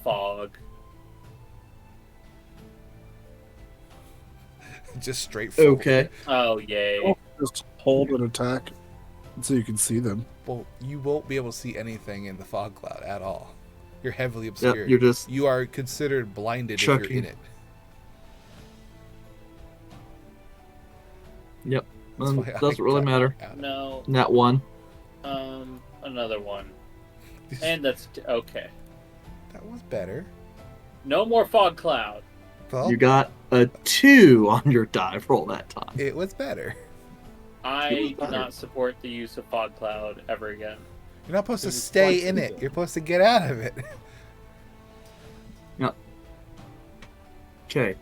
fog. Just straight forward. Okay. Oh yay! Just hold and attack so you can see them. Well, you won't be able to see anything in the fog cloud at all. You're heavily Yep, obscured. you're just You are considered blinded if chucking. you're in it. Yep. That's why I Doesn't really got matter. out. No, That one. another one, and that's okay. That was better. No more fog cloud. Well, You got a 2 on your die roll that time. it was better. I do not support the use of fog cloud ever again. You're not supposed to It's stay twice in a it. day. You're supposed to get out of it. Okay.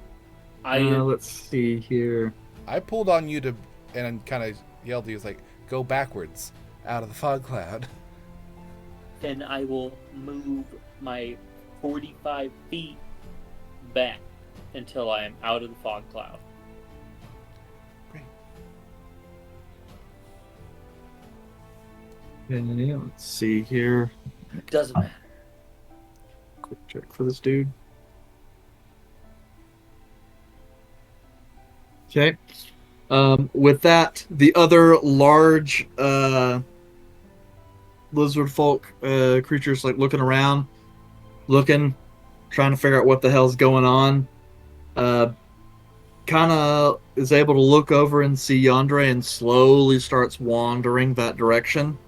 I Let's see here. I pulled on you to, and kind of yelled at you, like, go backwards out of the fog cloud. then I will move my 45 feet back until I am out of the fog cloud. Okay, let's see here. Doesn't matter. Quick check for this dude. Okay. With that, the other large lizard folk creatures like looking around, trying to figure out what the hell's going on. Kind of is able to look over and see Yandere and slowly starts wandering that direction.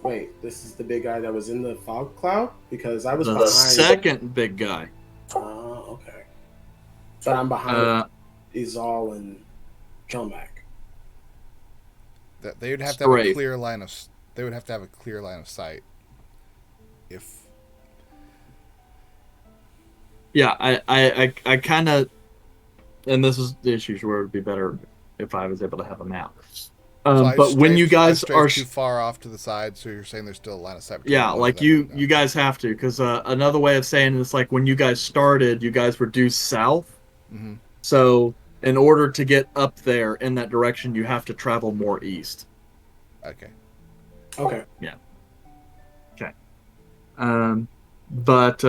Wait, this is the big guy that was in the fog cloud? Because I was The behind. second big guy. Oh, okay. But I'm behind Izal and Kelmac. That they would have to have a Straight. clear line of. They would have to have a clear line of sight. If Yeah, I kind of, and this is the issue where it would be better if I was able to have a map. so I But when strafed- you I guys strafed are, too far off to the side, so you're saying there's still a line of sight. between yeah, one of like them you and you guys have to, because another way of saying it is like when you guys started, you guys were due south. Mhm. So in order to get up there in that direction, you have to travel more east. Okay. Okay. But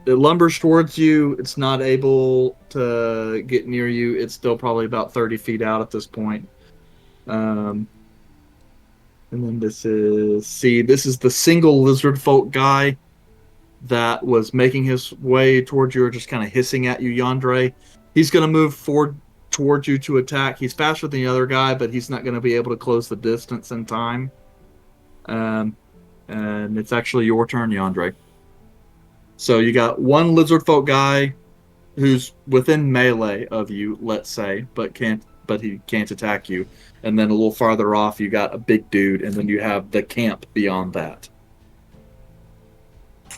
it lumbers towards you. It's not able to get near you. It's still probably about 30 feet out at this point. And then this is the single lizard folk guy that was making his way towards you, or just kind of hissing at you, Yandere. He's going to move forward towards you to attack. He's faster than the other guy, but he's not going to be able to close the distance in time. And it's actually your turn, Yandere. So you got one lizard folk guy who's within melee of you, let's say, but he can't attack you. And then a little farther off, you got a big dude, and then you have the camp beyond that.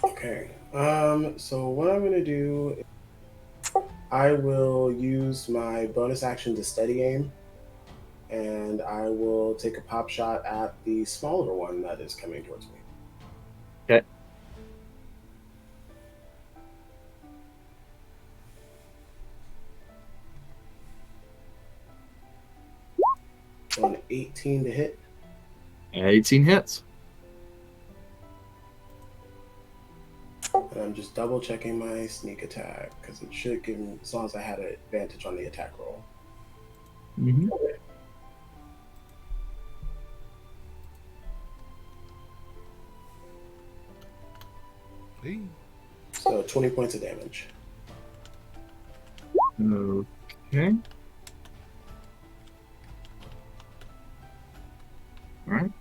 Okay. So what I'm gonna do, I will use my bonus action to steady aim, and I will take a pop shot at the smaller one that is coming towards me. Okay. So an 18 to hit. 18 hits. And I'm just double checking my sneak attack because it should give me, as long as I had an advantage on the attack roll. Mm-hmm. Hey. So 20 points of damage. Okay. Alright.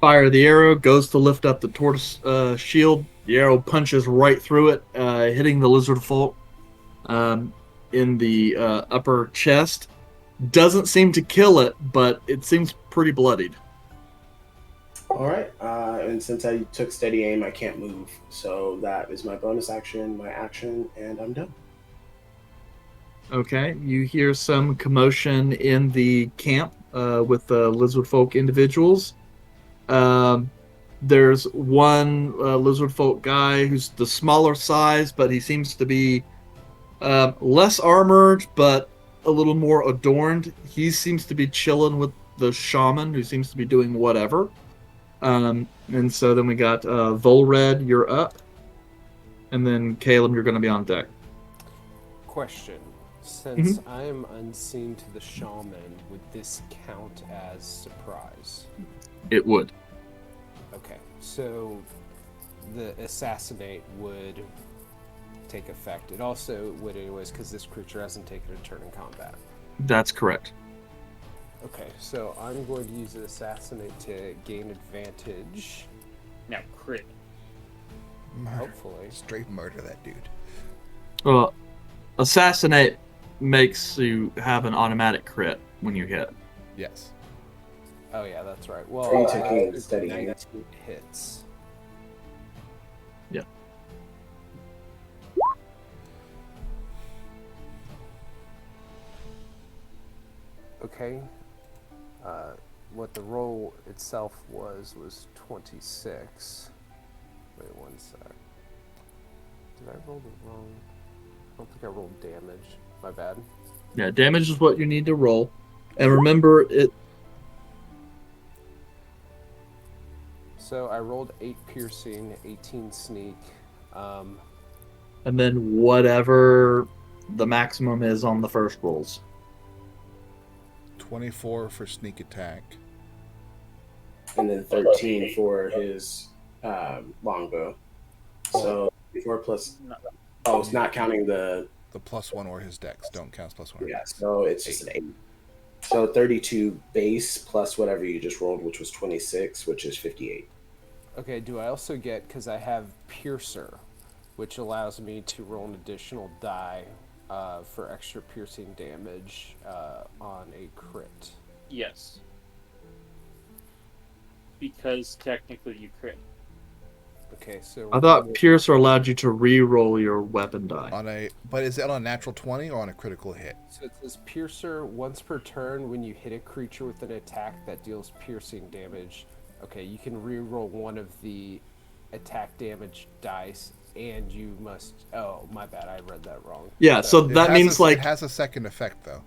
Fire the arrow, goes to lift up the tortoise shield. The arrow punches right through it, hitting the lizard folk. in the upper chest. Doesn't seem to kill it, but it seems pretty bloodied. All right. And since I took steady aim, I can't move. So that is my bonus action, my action, and I'm done. Okay, you hear some commotion in the camp with the lizard folk individuals. There's one lizard folk guy who's the smaller size, but he seems to be less armored, but a little more adorned. He seems to be chilling with the shaman, who seems to be doing whatever. And so then we got Volred, you're up. And then Caleb, you're going to be on deck. Question. Since I am unseen to the shaman, would this count as surprise? It would. Okay, so the assassinate would take effect. It also would anyways, because this creature hasn't taken a turn in combat. That's correct. Okay, so I'm going to use the assassinate to gain advantage. Now crit. Hopefully. Straight murder that dude. Well, assassinate makes you have an automatic crit when you hit. Yes. Oh yeah, that's right. Are you Well, taking steady aim? 19 hits. Yeah. Okay. What the roll itself was 26. Wait one sec. Did I roll the wrong? I don't think I rolled damage. My bad. Yeah, damage is what you need to roll. And remember, it. So I rolled 8 piercing, 18 sneak. And then whatever the maximum is on the first rolls. 24 for sneak attack. And then 13 for his longbow. So 4 plus. Oh, it's not counting the. The +1 or his dex don't count as +1. Yeah, so it's just an 8. So 32 base plus whatever you just rolled, which was 26, which is 58. Okay, do I also get, because I have Piercer, which allows me to roll an additional die for extra piercing damage on a crit? Yes. Because technically you crit. Okay, so... I thought Piercer allowed you to re-roll your weapon die. But is it on a natural 20 or on a critical hit? So it says Piercer, once per turn, when you hit a creature with an attack that deals piercing damage. Okay, you can re-roll one of the attack damage dice, and you must... Oh, my bad, I read that wrong. Yeah, so that means it has a second effect, though.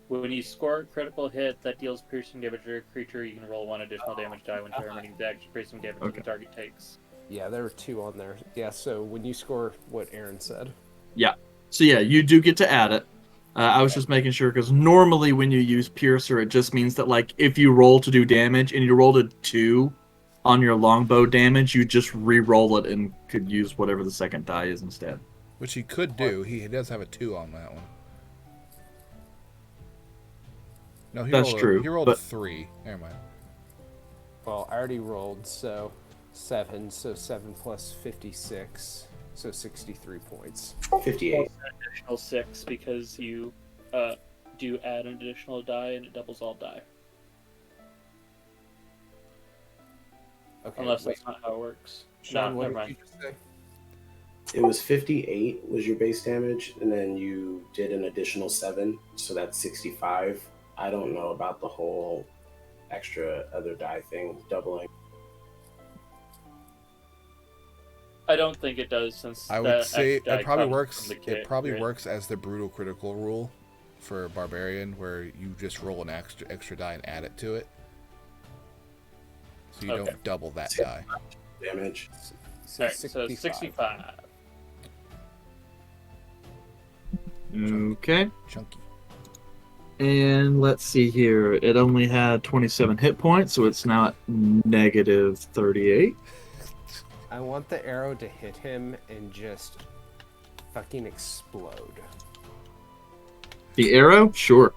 When you score a critical hit that deals piercing damage to a creature, you can roll 1 additional damage die when determining the extra piercing damage the target takes. Yeah, there were 2 on there. Yeah, so when you score what Aaron said. Yeah. So yeah, you do get to add it. I was just making sure, because normally when you use Piercer, it just means that, like, if you roll to do damage and you rolled a 2 on your longbow damage, you just re-roll it and could use whatever the second die is instead. Which he could do. He does have a 2 on that one. No, That's true. He rolled a 3. Never mind. Well, I already rolled, so 7. So 7 plus 56. So 63 points. 58. Additional 6 because you do add an additional die and it doubles all die. Okay, Unless that's not how it works. Sean, No, what never did mind. you just say? It was 58 was your base damage, and then you did an additional 7, so that's 65. I don't know about the whole extra other die thing doubling. I don't think it does, since I would say extra die it probably comes works. from the kit, It probably right? works as the brutal critical rule for barbarian, where you just roll an extra die and add it to it, so you Okay. don't double that die. Damage. So Alright, so 65. Okay. Chunky. And let's see here. It only had 27 hit points, so it's now at negative 38. I want the arrow to hit him and just fucking explode. The arrow? Sure.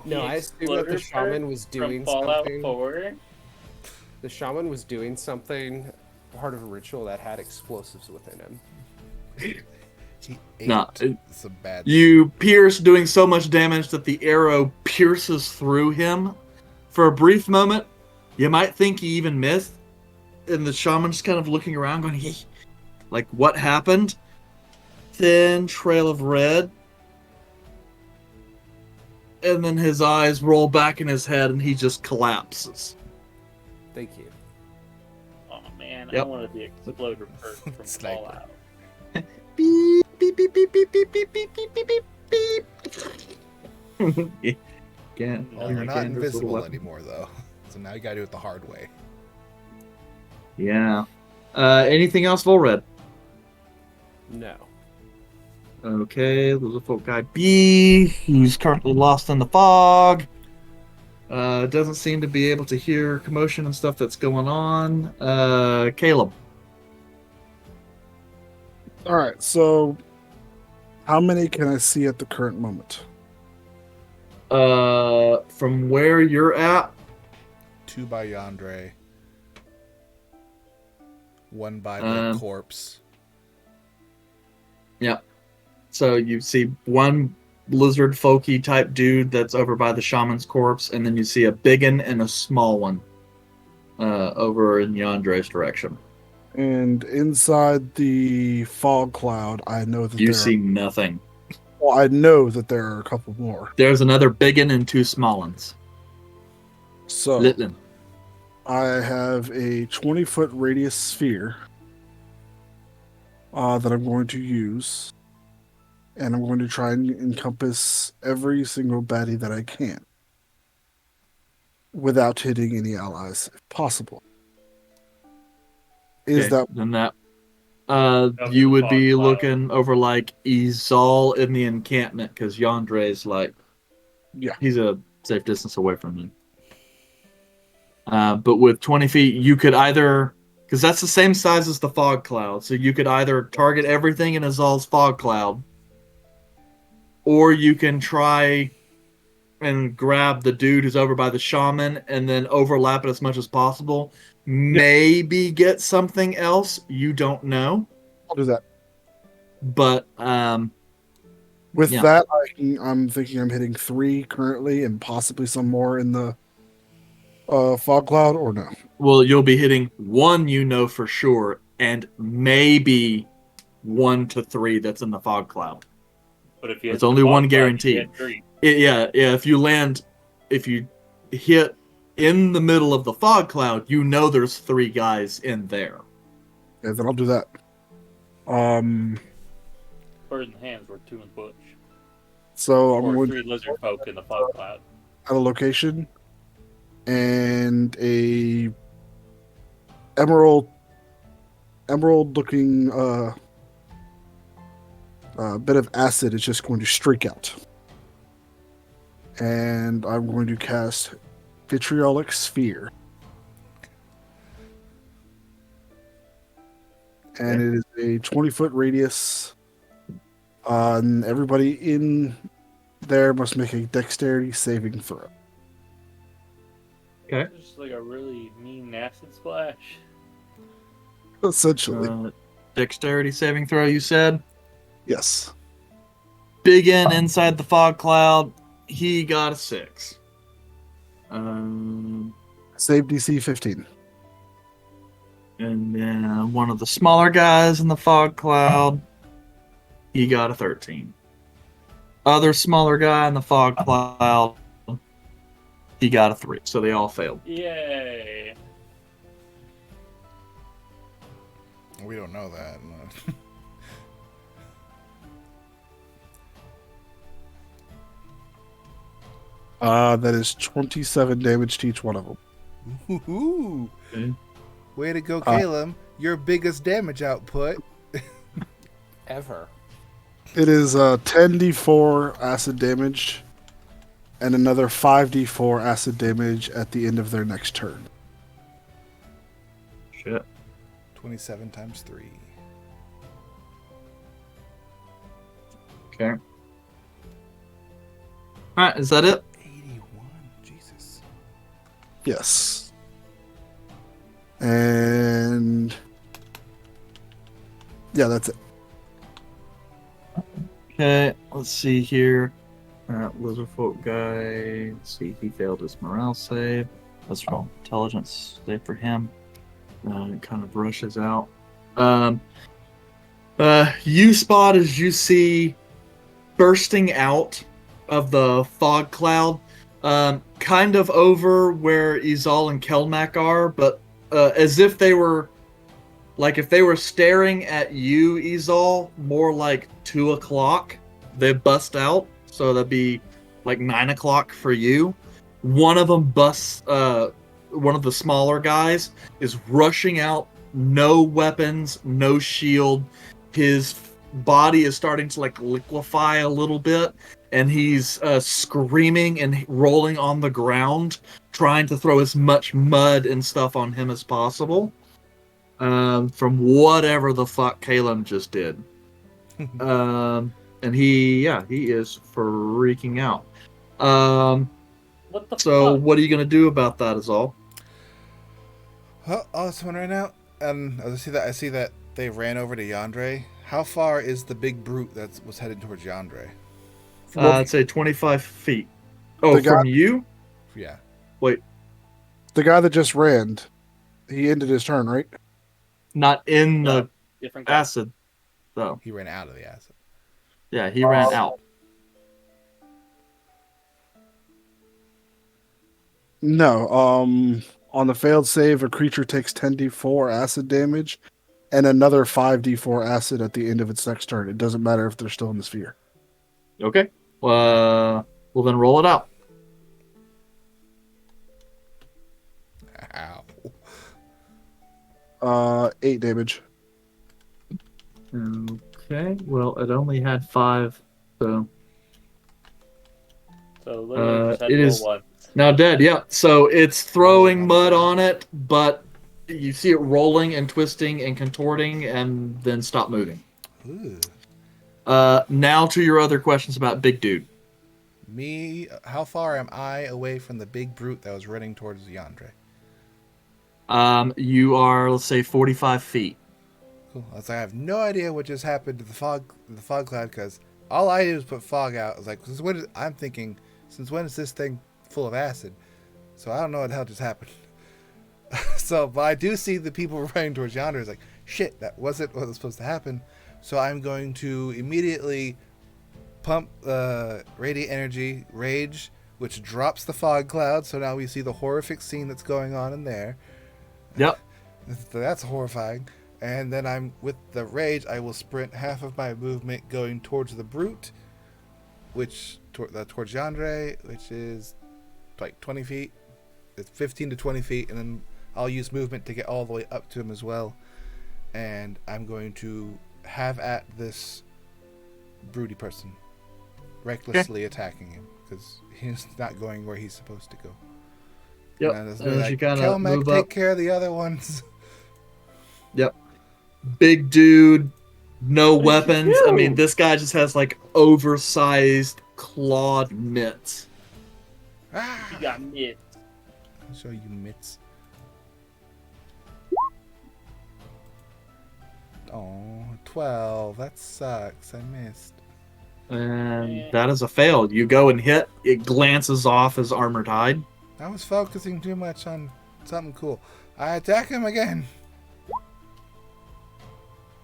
No, I assume that the shaman was doing from Fallout something. 4. The shaman was doing something part of a ritual that had explosives within him. He ate No, some bad you pierce, doing so much damage that the arrow pierces through him. For a brief moment, you might think he even missed, and the shaman's kind of looking around going, hey, like, what happened? Thin trail of red. And then his eyes roll back in his head and he just collapses. Thank you. Oh man, I Yep. wanted the exploder perk from Sniper. Fallout. Beep, beep, beep, beep, beep, beep, beep, beep, beep, beep, beep. Can't. Well, you're not invisible anymore, though. So now you gotta do it the hard way. Yeah. Anything else, Volred? No. Okay, there's a folk guy B, who's currently lost in the fog. Doesn't seem to be able to hear commotion and stuff that's going on. Caleb. All right, so how many can I see at the current moment? From where you're at, 2 by Yandere. 1 by the corpse. yeah. So you see one lizard folky type dude that's over by the shaman's corpse, and then you see a big one and a small one over in Yandra's direction. And inside the fog cloud, I know that You see nothing. Well, I know that there are a couple more. There's another big one and 2 small ones. So Litlin. I have a 20-foot radius sphere that I'm going to use, and I'm going to try and encompass every single baddie that I can without hitting any allies, if possible. Is that then that Over you the would fog be cloud. looking over like Izal in the encampment because Yandre's like he's a safe distance away from you. But with 20 feet, you could either, because that's the same size as the fog cloud, so you could either target everything in Izal's fog cloud, or you can try and grab the dude who's over by the shaman and then overlap it as much as possible. Maybe get something else. You don't know. I'll do that. But With yeah. that, I'm thinking I'm hitting 3 currently, and possibly some more in the fog cloud, or no? Well, you'll be hitting 1, you know for sure, and maybe 1 to 3 that's in the fog cloud. But if you It's hit the only fog one cloud, guaranteed. you hit 3. Yeah. If you hit in the middle of the fog cloud, you know there's 3 guys in there. Yeah, then I'll do that. Bird in the hands were 2 in the bush. So I'm Or going 3 lizard folk in the fog cloud. at a location, and a emerald looking bit of acid is just going to streak out, and I'm going to cast vitriolic sphere, and it is a 20-foot radius. And everybody in there must make a dexterity saving throw. Okay. It's just like a really mean acid splash. Essentially, Dexterity saving throw, you said? yes. Big N inside the fog cloud. He got a 6. Save DC 15. And then one of the smaller guys in the fog cloud, he got a 13. Other smaller guy in the fog cloud, he got a 3. So they all failed. Yay! We don't know that. That is 27 damage to each one of them. Woohoo! Okay. Way to go, Caleb. Your biggest damage output. Ever. It is 10d4 acid damage, and another 5d4 acid damage at the end of their next turn. Shit. 27 times 3. Okay. Alright, is that it? 81. Jesus. Yes. And Yeah, that's it. Okay, let's see here. Lizard folk guy. Let's see, he failed his morale save. That's wrong. Intelligence save for him. It kind of rushes out. You spot as you see bursting out of the fog cloud, kind of over where Izal and Kelmac are, but as if they were, like if they were staring at you, Izal, more like 2 o'clock, they bust out, so that'd be like 9 o'clock for you. One of them busts, one of the smaller guys is rushing out, no weapons, no shield. His body is starting to like liquefy a little bit, and he's screaming and rolling on the ground, trying to throw as much mud and stuff on him as possible, from whatever the fuck Caleb just did. And he is freaking out. What the So fuck? what are you gonna do about that? Is all? Well, oh, someone ran out, and I see that they ran over to Yandere. How far is the big brute that was headed towards Yandere? I'd say 25 feet. Oh, The guy- from you? Yeah, Wait, The guy that just ran, he ended his turn, right? not in No, the different guy. acid, though. he ran out of the acid. Yeah, he ran out. No. On the failed save, a creature takes 10d4 acid damage and another 5d4 acid at the end of its next turn. It doesn't matter if they're still in the sphere. Okay. Well, then roll it out. Ow. 8 damage. Okay. Well, it only had 5, so So literally just had it to roll is one. now dead. Yeah. So it's throwing Rolling on mud the on it, but you see it rolling and twisting and contorting, and then stop moving. Ooh. Now to your other questions about Big Dude. Me, how far am I away from the big brute that was running towards Yandere? You are, let's say, 45 feet. Cool. I have no idea what just happened to the fog cloud, because all I did was put fog out. I was like, I'm thinking, since when is this thing full of acid? So I don't know what the hell just happened. But I do see the people running towards Yandere. It's like, shit, that wasn't what was supposed to happen. So I'm going to immediately pump radiant energy, rage, which drops the fog cloud. So now we see the horrific scene that's going on in there. Yep. That's horrifying. And then with the rage, I will sprint half of my movement going towards the brute, which towards Yandere, which is like 20 feet. It's 15 to 20 feet, and then I'll use movement to get all the way up to him as well. And I'm going to have at this broody person, recklessly attacking him, because he's not going where he's supposed to go. Yep. And As you kind of Kelmac, move take up. care of the other ones. Yep. Big dude, no What did you weapons. I do? mean, this guy just has like oversized clawed mitts. Ah! You got me. I'll show you mitts. Oh, 12. That sucks. I missed. And that is a fail. You go and hit, it glances off as armored hide. I was focusing too much on something cool. I attack him again.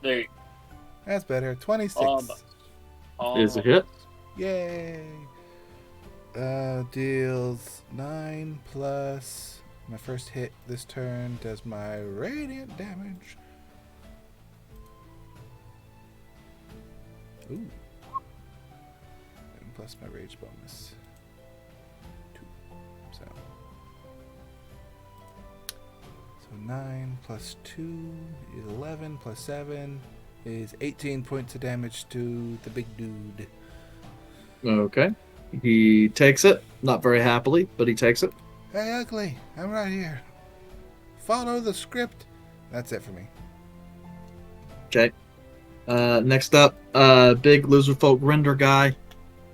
There. That's better. 26. Is a hit. Yay. Deals 9 plus my first hit this turn does my radiant damage. Ooh. And plus my rage bonus. 2. So 9 plus 2 is 11 plus 7 is 18 points of damage to the big dude. Okay. He takes it. Not very happily, but he takes it. Hey, Ugly, I'm right here. Follow the script. That's it for me. Okay. Next up, big lizard folk render guy.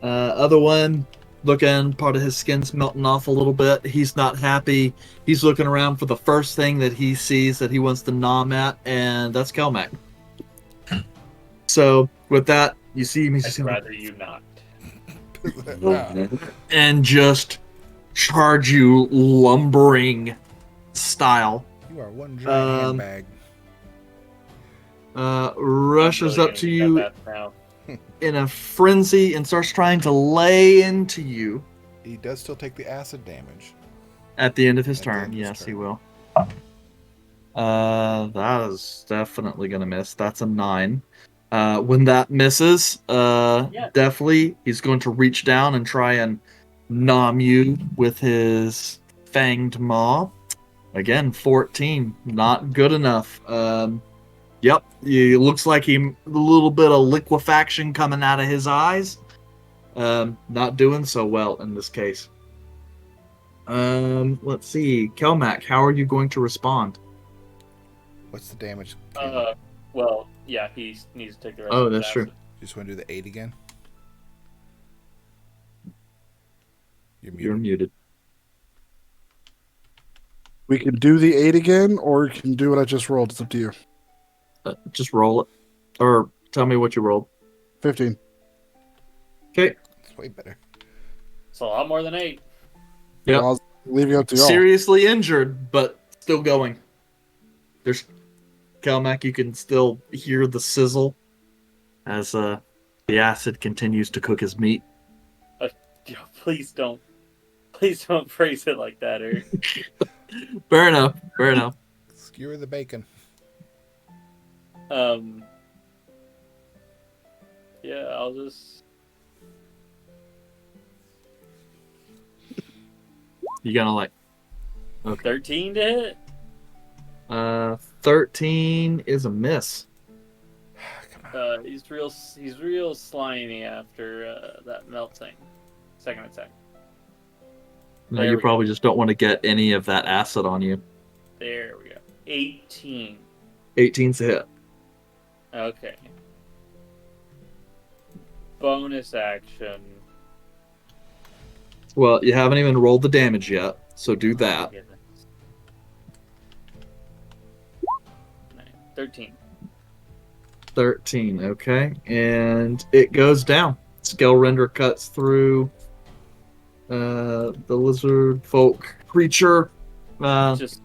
Other one, looking, part of his skin's melting off a little bit. He's not happy. He's looking around for the first thing that he sees that he wants to nom at, and that's Kelmac. So with that, you see me I'd rather you not. and just charge you lumbering style. You are one giant Um, handbag. Rushes I'm really up to gonna you get that now. in a frenzy and starts trying to lay into you He does still take the acid damage. at the end of his At the end turn. of his Yes, he turn. will. That is definitely gonna miss. That's a 9. When that misses, Yeah. definitely he's going to reach down and try and nom you with his fanged maw. Again, 14, not good enough. Yep, it looks like a little bit of liquefaction coming out of his eyes. Not doing so well in this case. Let's see, Kelmac, how are you going to respond? What's the damage? Caleb? Well, yeah, he needs to take the rest Oh, of his that's true. acid. You just want to do the 8 again? You're muted. You're muted. We can do the 8 again, or we can do what I just rolled. It's up to you. Just roll it, or tell me what you rolled. 15. Okay. It's way better. It's a lot more than 8. Yep. I'll leave you up to y'all. Seriously injured, but still going. There's Kelmac. You can still hear the sizzle as the acid continues to cook his meat. Please don't phrase it like that, Eric. Fair enough. Fair enough. Skewer the bacon. Yeah, I'll just. You gonna like? Okay. 13 to hit. 13 is a miss. Come on. He's real slimy after that melting. Second attack. No, There you we probably just don't want to get any of that acid on you. There we go. 18. 18's a hit. Okay. Bonus action. Well, you haven't even rolled the damage yet, so do Oh, that. goodness. 13. 13, okay. And it goes down. Scale Render cuts through the lizard folk creature. Just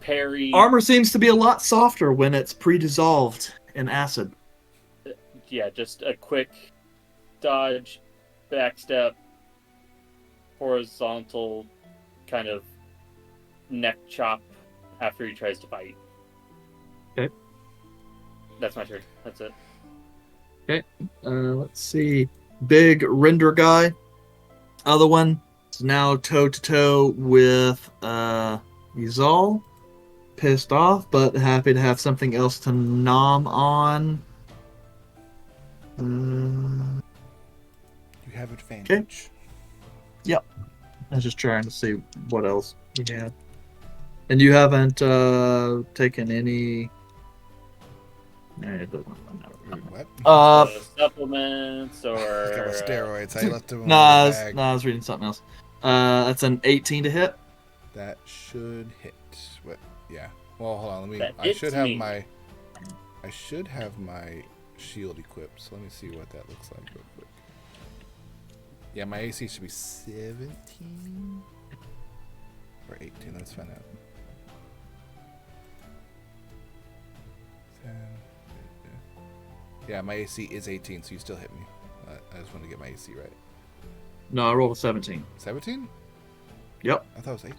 parry. Armor seems to be a lot softer when it's pre-dissolved in acid. Yeah, just a quick dodge, backstep, horizontal kind of neck chop after he tries to bite. Okay. That's my turn. That's it. Let's see. Big render guy. Other one is now toe to toe with Izal. Pissed off, but happy to have something else to nom on. You have advantage. Yep. I was just trying to see what else you had. And you haven't taken any. It doesn't matter. What? Supplements or Couple steroids. I left them in Nah, the bag. I was reading something else. That's an 18 to hit. That should hit. What? Yeah. Well, hold on. Let me. That I should hits have me. my shield equipped. So let me see what that looks like real quick. Yeah, my AC should be 17 or 18. Let's find out. 10, yeah, my AC is 18, so you still hit me. I just want to get my AC right. No, I rolled a 17. 17? Yep. I thought it was 18.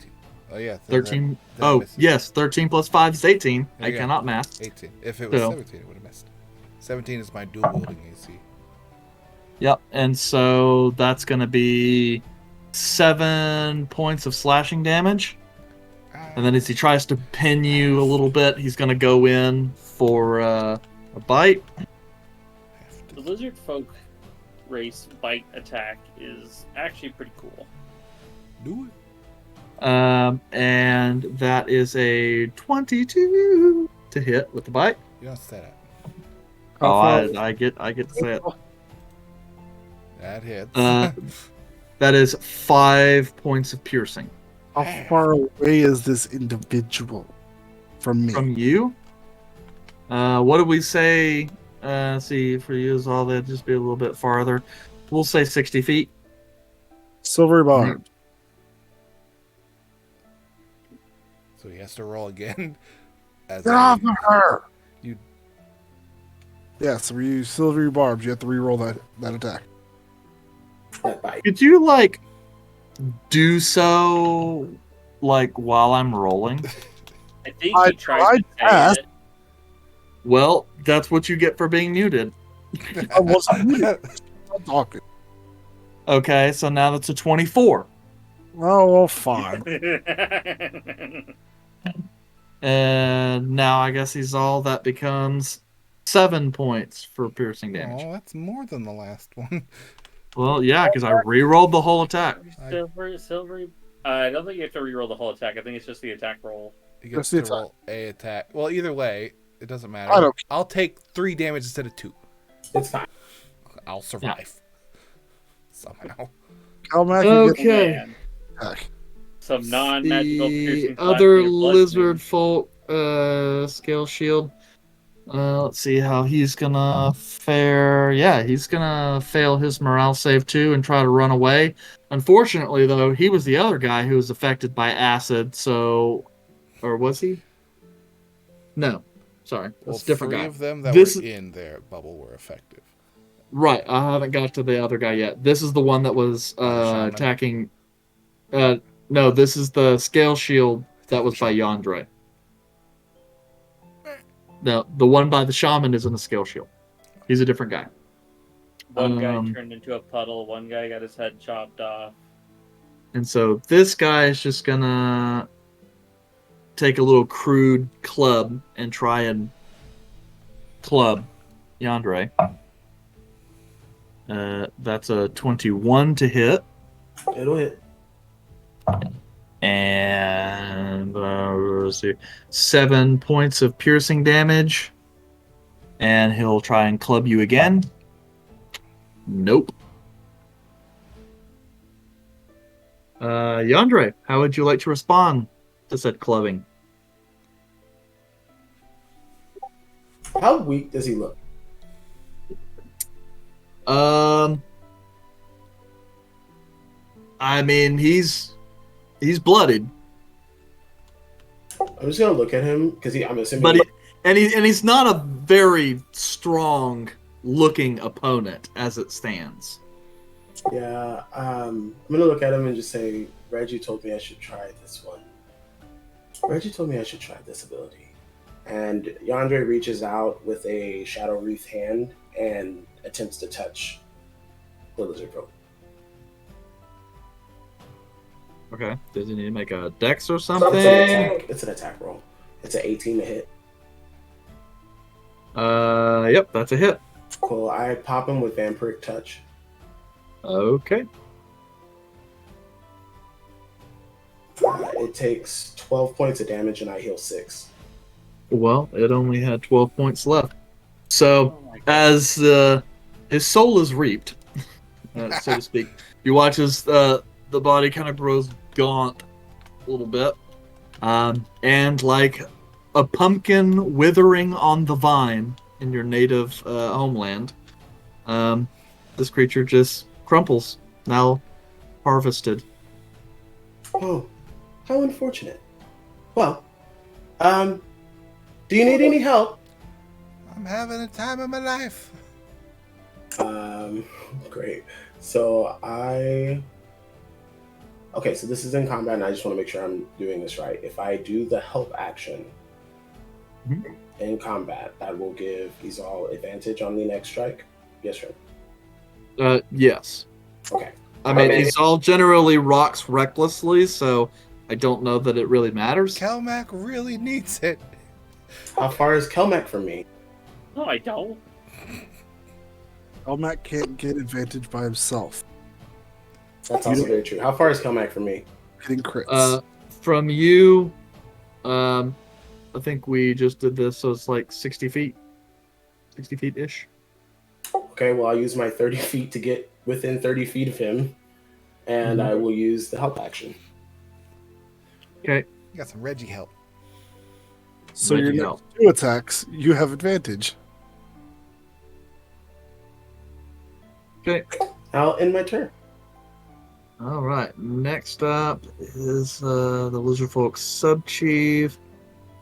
Oh yeah, 13. that Oh, misses. yes. 13 plus 5 is 18. There I you go. cannot math. 18. If it was So- 17, it would have missed. 17 is my dual wielding AC. Yep. And so that's going to be 7 points of slashing damage. And then as he tries to pin you a little bit, he's going to go in for a bite. The lizard folk race bite attack is actually pretty cool. Do it. And that is a 22 to hit with the bite. You don't say that. Oh, How far- I get to say it. That hits. That is 5 points of piercing. How far away is this individual from me? From you? What did we say See, for you is all that, just be a little bit farther. We'll say 60 feet. Silvery barb. So he has to roll again. As Get off a, of her! you Yeah, so we use silvery barbs. You have to re-roll that attack. That bite. Could you, like, do so, like, while I'm rolling? I think I he tried to say asked. it. Well, that's what you get for being muted. I wasn't muted. I'm talking. Okay, so now that's a 24. Oh, well, fine. And now I guess he's all that becomes 7 points for piercing damage. Oh, that's more than the last one. Well, yeah, because I re-rolled the whole attack. Silvery. I don't think you have to reroll the whole attack. I think it's just the attack roll. He That's gets the to roll a attack. Well, either way, it doesn't matter. I don't- I'll take 3 damage instead of 2. It's fine. I'll survive. Somehow. Calmac, you Okay. get Man, the attack. some non-magical The piercing. other slashing or lizard bludgeoning. folk scale shield. Let's see how he's gonna fare. Yeah, he's gonna fail his morale save too and try to run away. Unfortunately, though, he was the other guy who was affected by acid. So, or was he? No, sorry, that's Well, a different 3 guy. of them that This were is- in their bubble were effective. Right, I haven't got to the other guy yet. This is the one that was shaman? attacking. No, this is the scale shield that was by Yandre. No, the one by the shaman isn't a scale shield. He's a different guy. One guy Um, turned into a puddle. One guy got his head chopped off. And so this guy is just gonna take a little crude club and try and club Yandre. That's a 21 to hit. It'll hit. And let's see, 7 points of piercing damage. And he'll try and club you again. Nope. Yandre, how would you like to respond to said clubbing? How weak does he look? I mean, he's blooded, I'm just gonna look at him because I'm assuming. but he's not a very strong looking opponent as it stands. Yeah, I'm gonna look at him and just say, Reggie told me I should try this one. Reggie told me I should try this ability. And Yandere reaches out with a Shadow Wreath hand and attempts to touch the lizard folk. Okay. Does he need to make a dex or It's something? an attack. It's an attack roll. It's an 18 to hit. Yep, that's a hit. Cool. I pop him with Vampiric Touch. Okay. It takes 12 points of damage and I heal 6. Well, it only had 12 points left. So, Oh my God. as his soul is reaped, so to speak, you watch as the body kind of grows gaunt a little bit, and like a pumpkin withering on the vine in your native homeland, this creature just crumples, now harvested. Oh, how unfortunate. Well, do you need any help? I'm having a time of my life. Great. So okay, so this is in combat, and I just want to make sure I'm doing this right. If I do the help action Mhm. in combat, that will give Izal advantage on the next strike? Yes, sir. Yes. Okay. I mean, Okay. he's all generally rocks recklessly, so I don't know that it really matters. Calmac really needs it. How far is Kelmec from me? No, I don't. Calmac can't get advantage by himself. That's You also don't- very true. How far is Kelmec from me? Hitting crits. From you, I think we just did this, so it's like 60 feet. 60 feet-ish. Okay, well, I'll use my 30 feet to get within 30 feet of him, and I will use the help action. Okay. You got some Reggie help. So your Reggie next help. 2 attacks, you have advantage. Okay. I'll end my turn. All right. Next up is the Lizard Folk Sub Chief,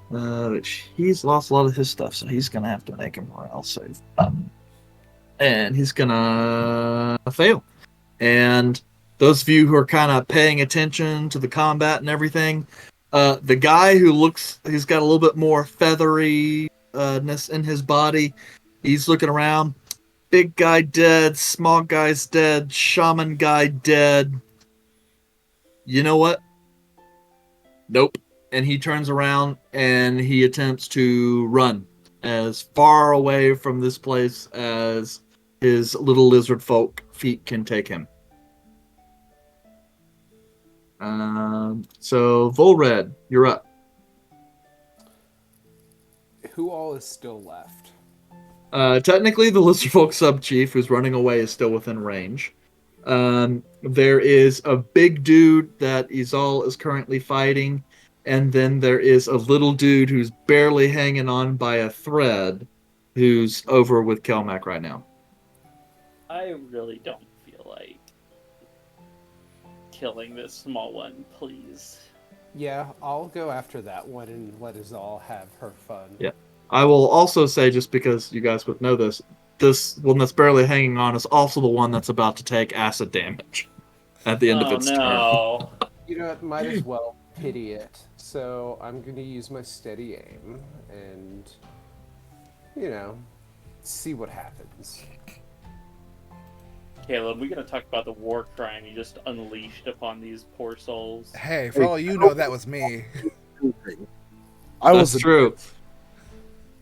which he's lost a lot of his stuff, so he's gonna have to make a morale save, and he's gonna fail. And those of you who are kind of paying attention to the combat and everything, the guy he's got a little bit more featheriness in his body. He's looking around. Big guy dead, small guy's dead, shaman guy dead. You know what? Nope. And he turns around and he attempts to run as far away from this place as his little lizard folk feet can take him. So Volred, you're up. Who all is still left? Technically, the lizard folk sub chief who's running away is still within range. There is a big dude that Izal is currently fighting, and then there is a little dude who's barely hanging on by a thread, who's over with Kelmac right now. I really don't feel like killing this small one, please. Yeah, I'll go after that one and let us all have her fun. Yeah. I will also say, just because you guys would know this one that's barely hanging on is also the one that's about to take acid damage at the end of its turn. You know, it might as well pity it. So I'm going to use my steady aim and, see what happens. Caleb, we're going to talk about the war crime you just unleashed upon these poor souls. Hey, for all you know, that was me. That's true.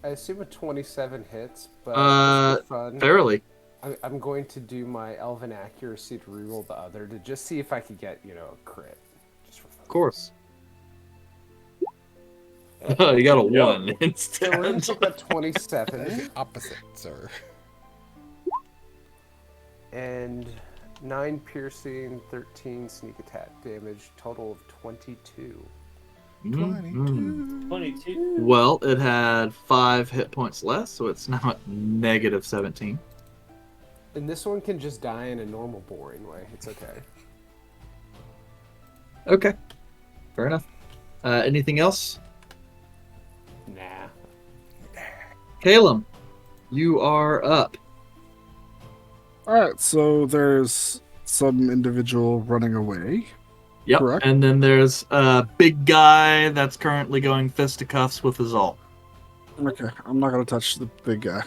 I assume a 27 hits, but just for fun, fairly. I'm going to do my elven accuracy to reroll the other to just see if I could get, a crit. Just for fun. Of course. You got a 1 instead. So we're going to take that 27. Opposite, sir. And 9 piercing, 13 sneak attack damage, total of 22. 22. Well, it had 5 hit points less, so it's now at negative 17. And this one can just die in a normal, boring way. It's okay. Okay. Fair enough. Anything else? Nah. Caleb, you are up. Alright, so there's some individual running away. Yep. Correct. And then there's a big guy that's currently going fisticuffs with Izal. Okay, I'm not gonna touch the big guy.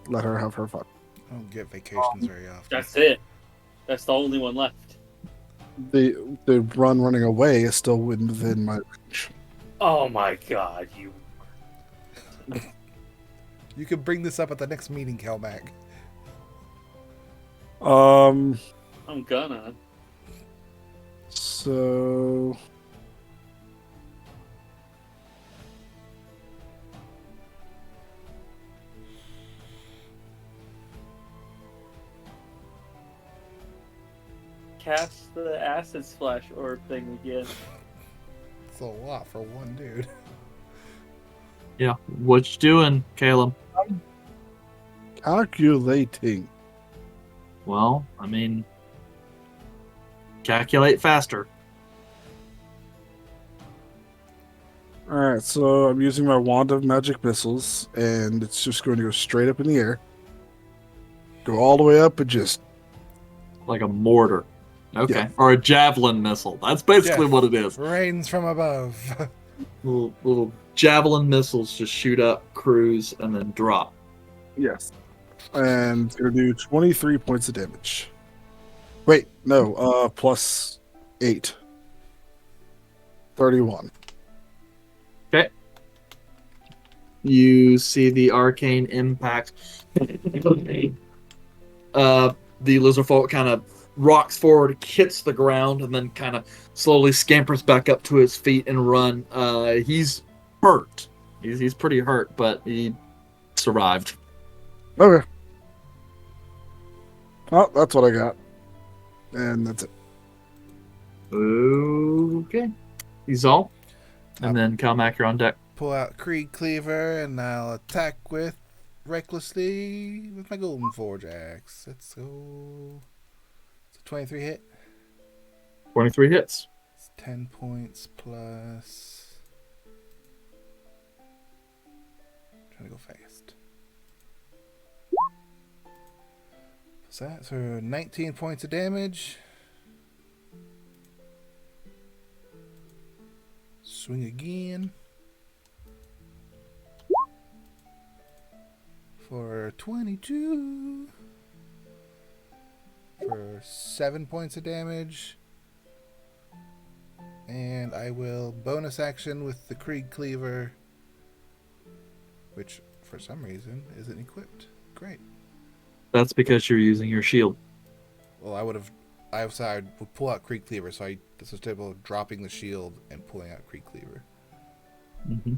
Let her have her fun. I don't get vacations very often. That's it. That's the only one left. The running away is still within my range. Oh my god, you... You could bring this up at the next meeting, Kelmac. I'm gonna. So Cast the acid splash orb thing again. It's a lot for one dude. Yeah. What you doing, Caleb? calculating. Well, I mean, calculate faster. Alright, so I'm using my wand of magic missiles, and it's just going to go straight up in the air. Go all the way up and just... Like a mortar. Okay. Yeah. Or a javelin missile. That's basically Yeah. what it is. Rains from above. Little javelin missiles just shoot up, cruise, and then drop. Yes. And it's going to do 23 points of damage. Wait, no, plus 8. 31. Okay. You see the arcane impact. The lizardfolk kind of rocks forward, hits the ground, and then kind of slowly scampers back up to his feet and run. He's hurt. He's pretty hurt, but he survived. Okay. Oh, that's what I got. And that's it. Okay. He's all. And then Calmac, you're on deck. Pull out Creed Cleaver and I'll attack with recklessly with my golden forge axe. Let's go. It's a 23 hit. 23 hits. It's 10 points plus. I'm trying to go fast. What's that? So 19 points of damage. Swing again. For 22. For 7 points of damage. And I will bonus action with the Krieg Cleaver, which for some reason isn't equipped. Great. That's because you're using your shield. Well, I would pull out Krieg Cleaver, so I was able of dropping the shield and pulling out Krieg Cleaver. Mm-hmm.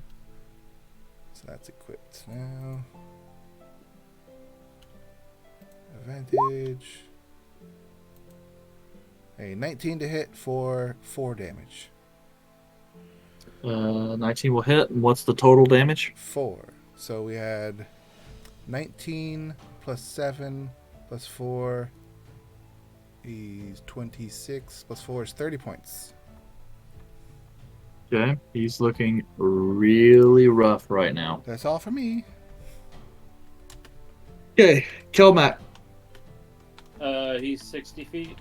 So that's equipped now. Advantage. A 19 to hit for 4 damage. 19 will hit. And what's the total damage? 4. So we had 19 plus 7 plus 4 is 26 plus 4 is 30 points. Okay. He's looking really rough right now. That's all for me. Okay. Kelmac. He's 60 feet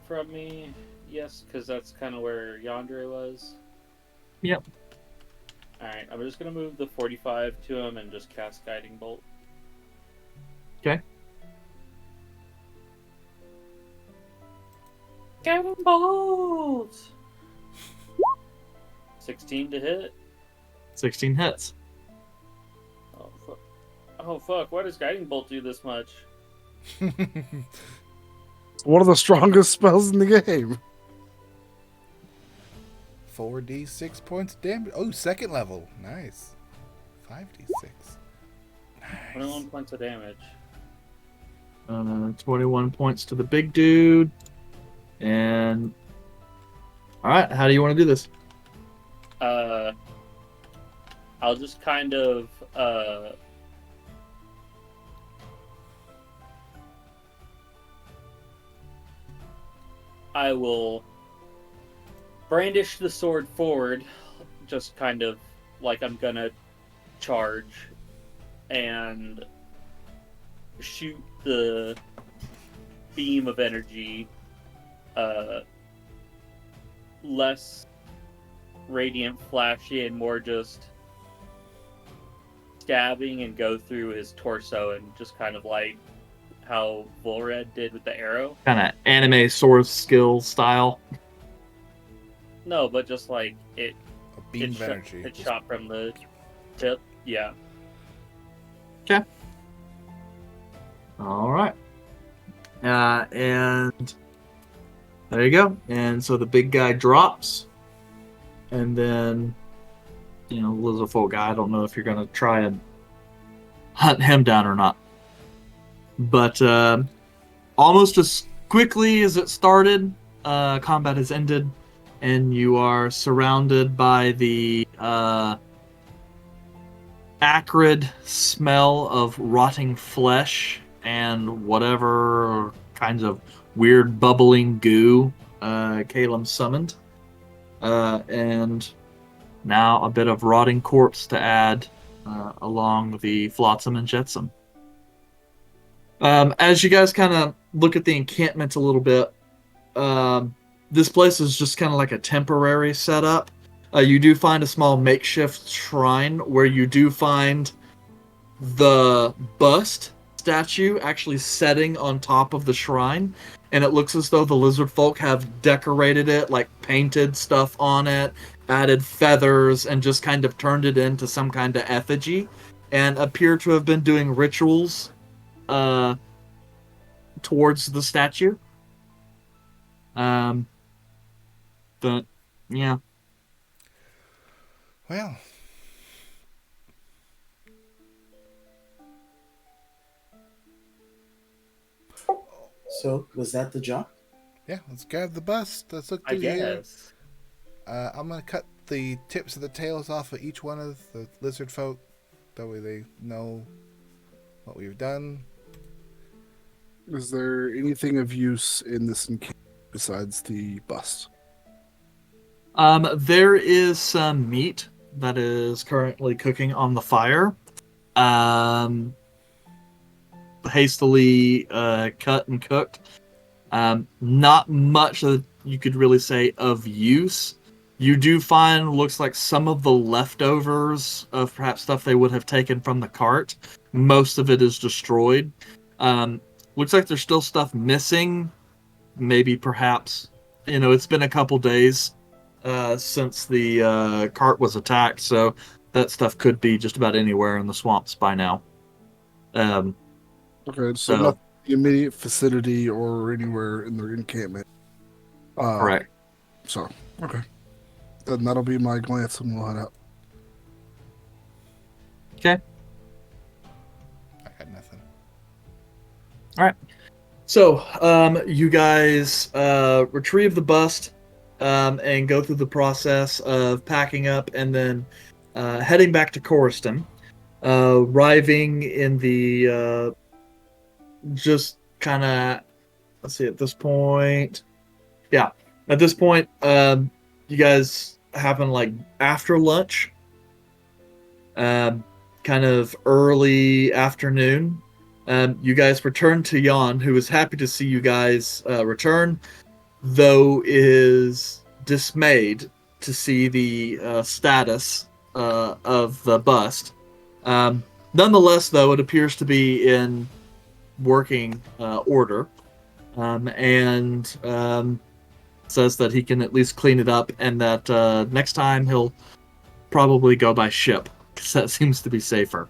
from me. Yes, because that's kind of where Yandere was. Yep. Alright, I'm just going to move the 45 to him and just cast Guiding Bolt. Okay. Guiding Bolt! 16 to hit. 16 hits. Oh, fuck. Oh, fuck. Why does Guiding Bolt do this much? One of the strongest spells in the game. 4d6 points of damage. Oh, second level. Nice. 5d6. 21 points of damage. 21 points to the big dude. And... Alright, how do you want to do this? I'll just kind of, I will brandish the sword forward, just kind of like I'm gonna charge, and shoot the beam of energy, less radiant flashy and more just stabbing and go through his torso, and just kind of like how Volred did with the arrow. Kind of anime sword skill style. No, but just like it. A beam of energy. It shot from the tip. Yeah. Okay. All right. And there you go. And so the big guy drops, and then lizard folk guy. I don't know if you're gonna try and hunt him down or not, but almost as quickly as it started, combat has ended, and you are surrounded by the acrid smell of rotting flesh and whatever kinds of weird bubbling goo Caleb summoned. And now a bit of rotting corpse to add along the flotsam and jetsam. As you guys kind of look at the encampment a little bit, this place is just kind of like a temporary setup. You do find a small makeshift shrine where you do find the bust statue actually setting on top of the shrine, and it looks as though the lizard folk have decorated it, like painted stuff on it, added feathers, and just kind of turned it into some kind of effigy, and appear to have been doing rituals towards the statue. But yeah. Well, So, was that the job? yeah, let's grab the bust. Let's look I through here. guess. I'm going to cut the tips of the tails off of each one of the lizard folk. That way they know what we've done. Is there anything of use in this encampment besides the bust? There is some meat that is currently cooking on the fire. Hastily cut and cooked. Not much that you could really say of use. You do find, looks like some of the leftovers of perhaps stuff they would have taken from the cart. Most of it is destroyed. Looks like there's still stuff missing. Maybe perhaps, it's been a couple days since the cart was attacked, so that stuff could be just about anywhere in the swamps by now. Okay, so So- not the immediate vicinity or anywhere in the encampment. Correct. So, okay. Then that'll be my glance and we'll head out. Okay. I had nothing. So, you guys retrieve the bust and go through the process of packing up and then heading back to Coriston, arriving in the just kind of, let's see, at this point, you guys happen like after lunch, kind of early afternoon. You guys return to Jan, who is happy to see you guys return, though is dismayed to see the status of the bust. Nonetheless, though, it appears to be in working order, and says that he can at least clean it up, and that next time he'll probably go by ship, because that seems to be safer.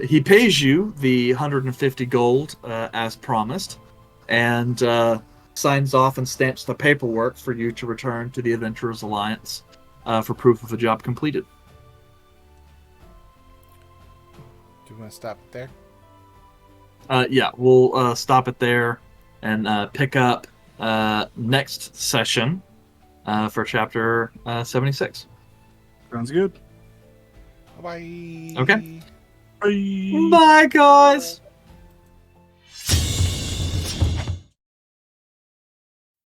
He pays you the 150 gold as promised, and signs off and stamps the paperwork for you to return to the Adventurers Alliance for proof of the job completed. Do you want to stop there? Yeah, we'll stop it there and pick up next session for chapter 76. Sounds good. Bye. Okay. Bye. Bye, guys!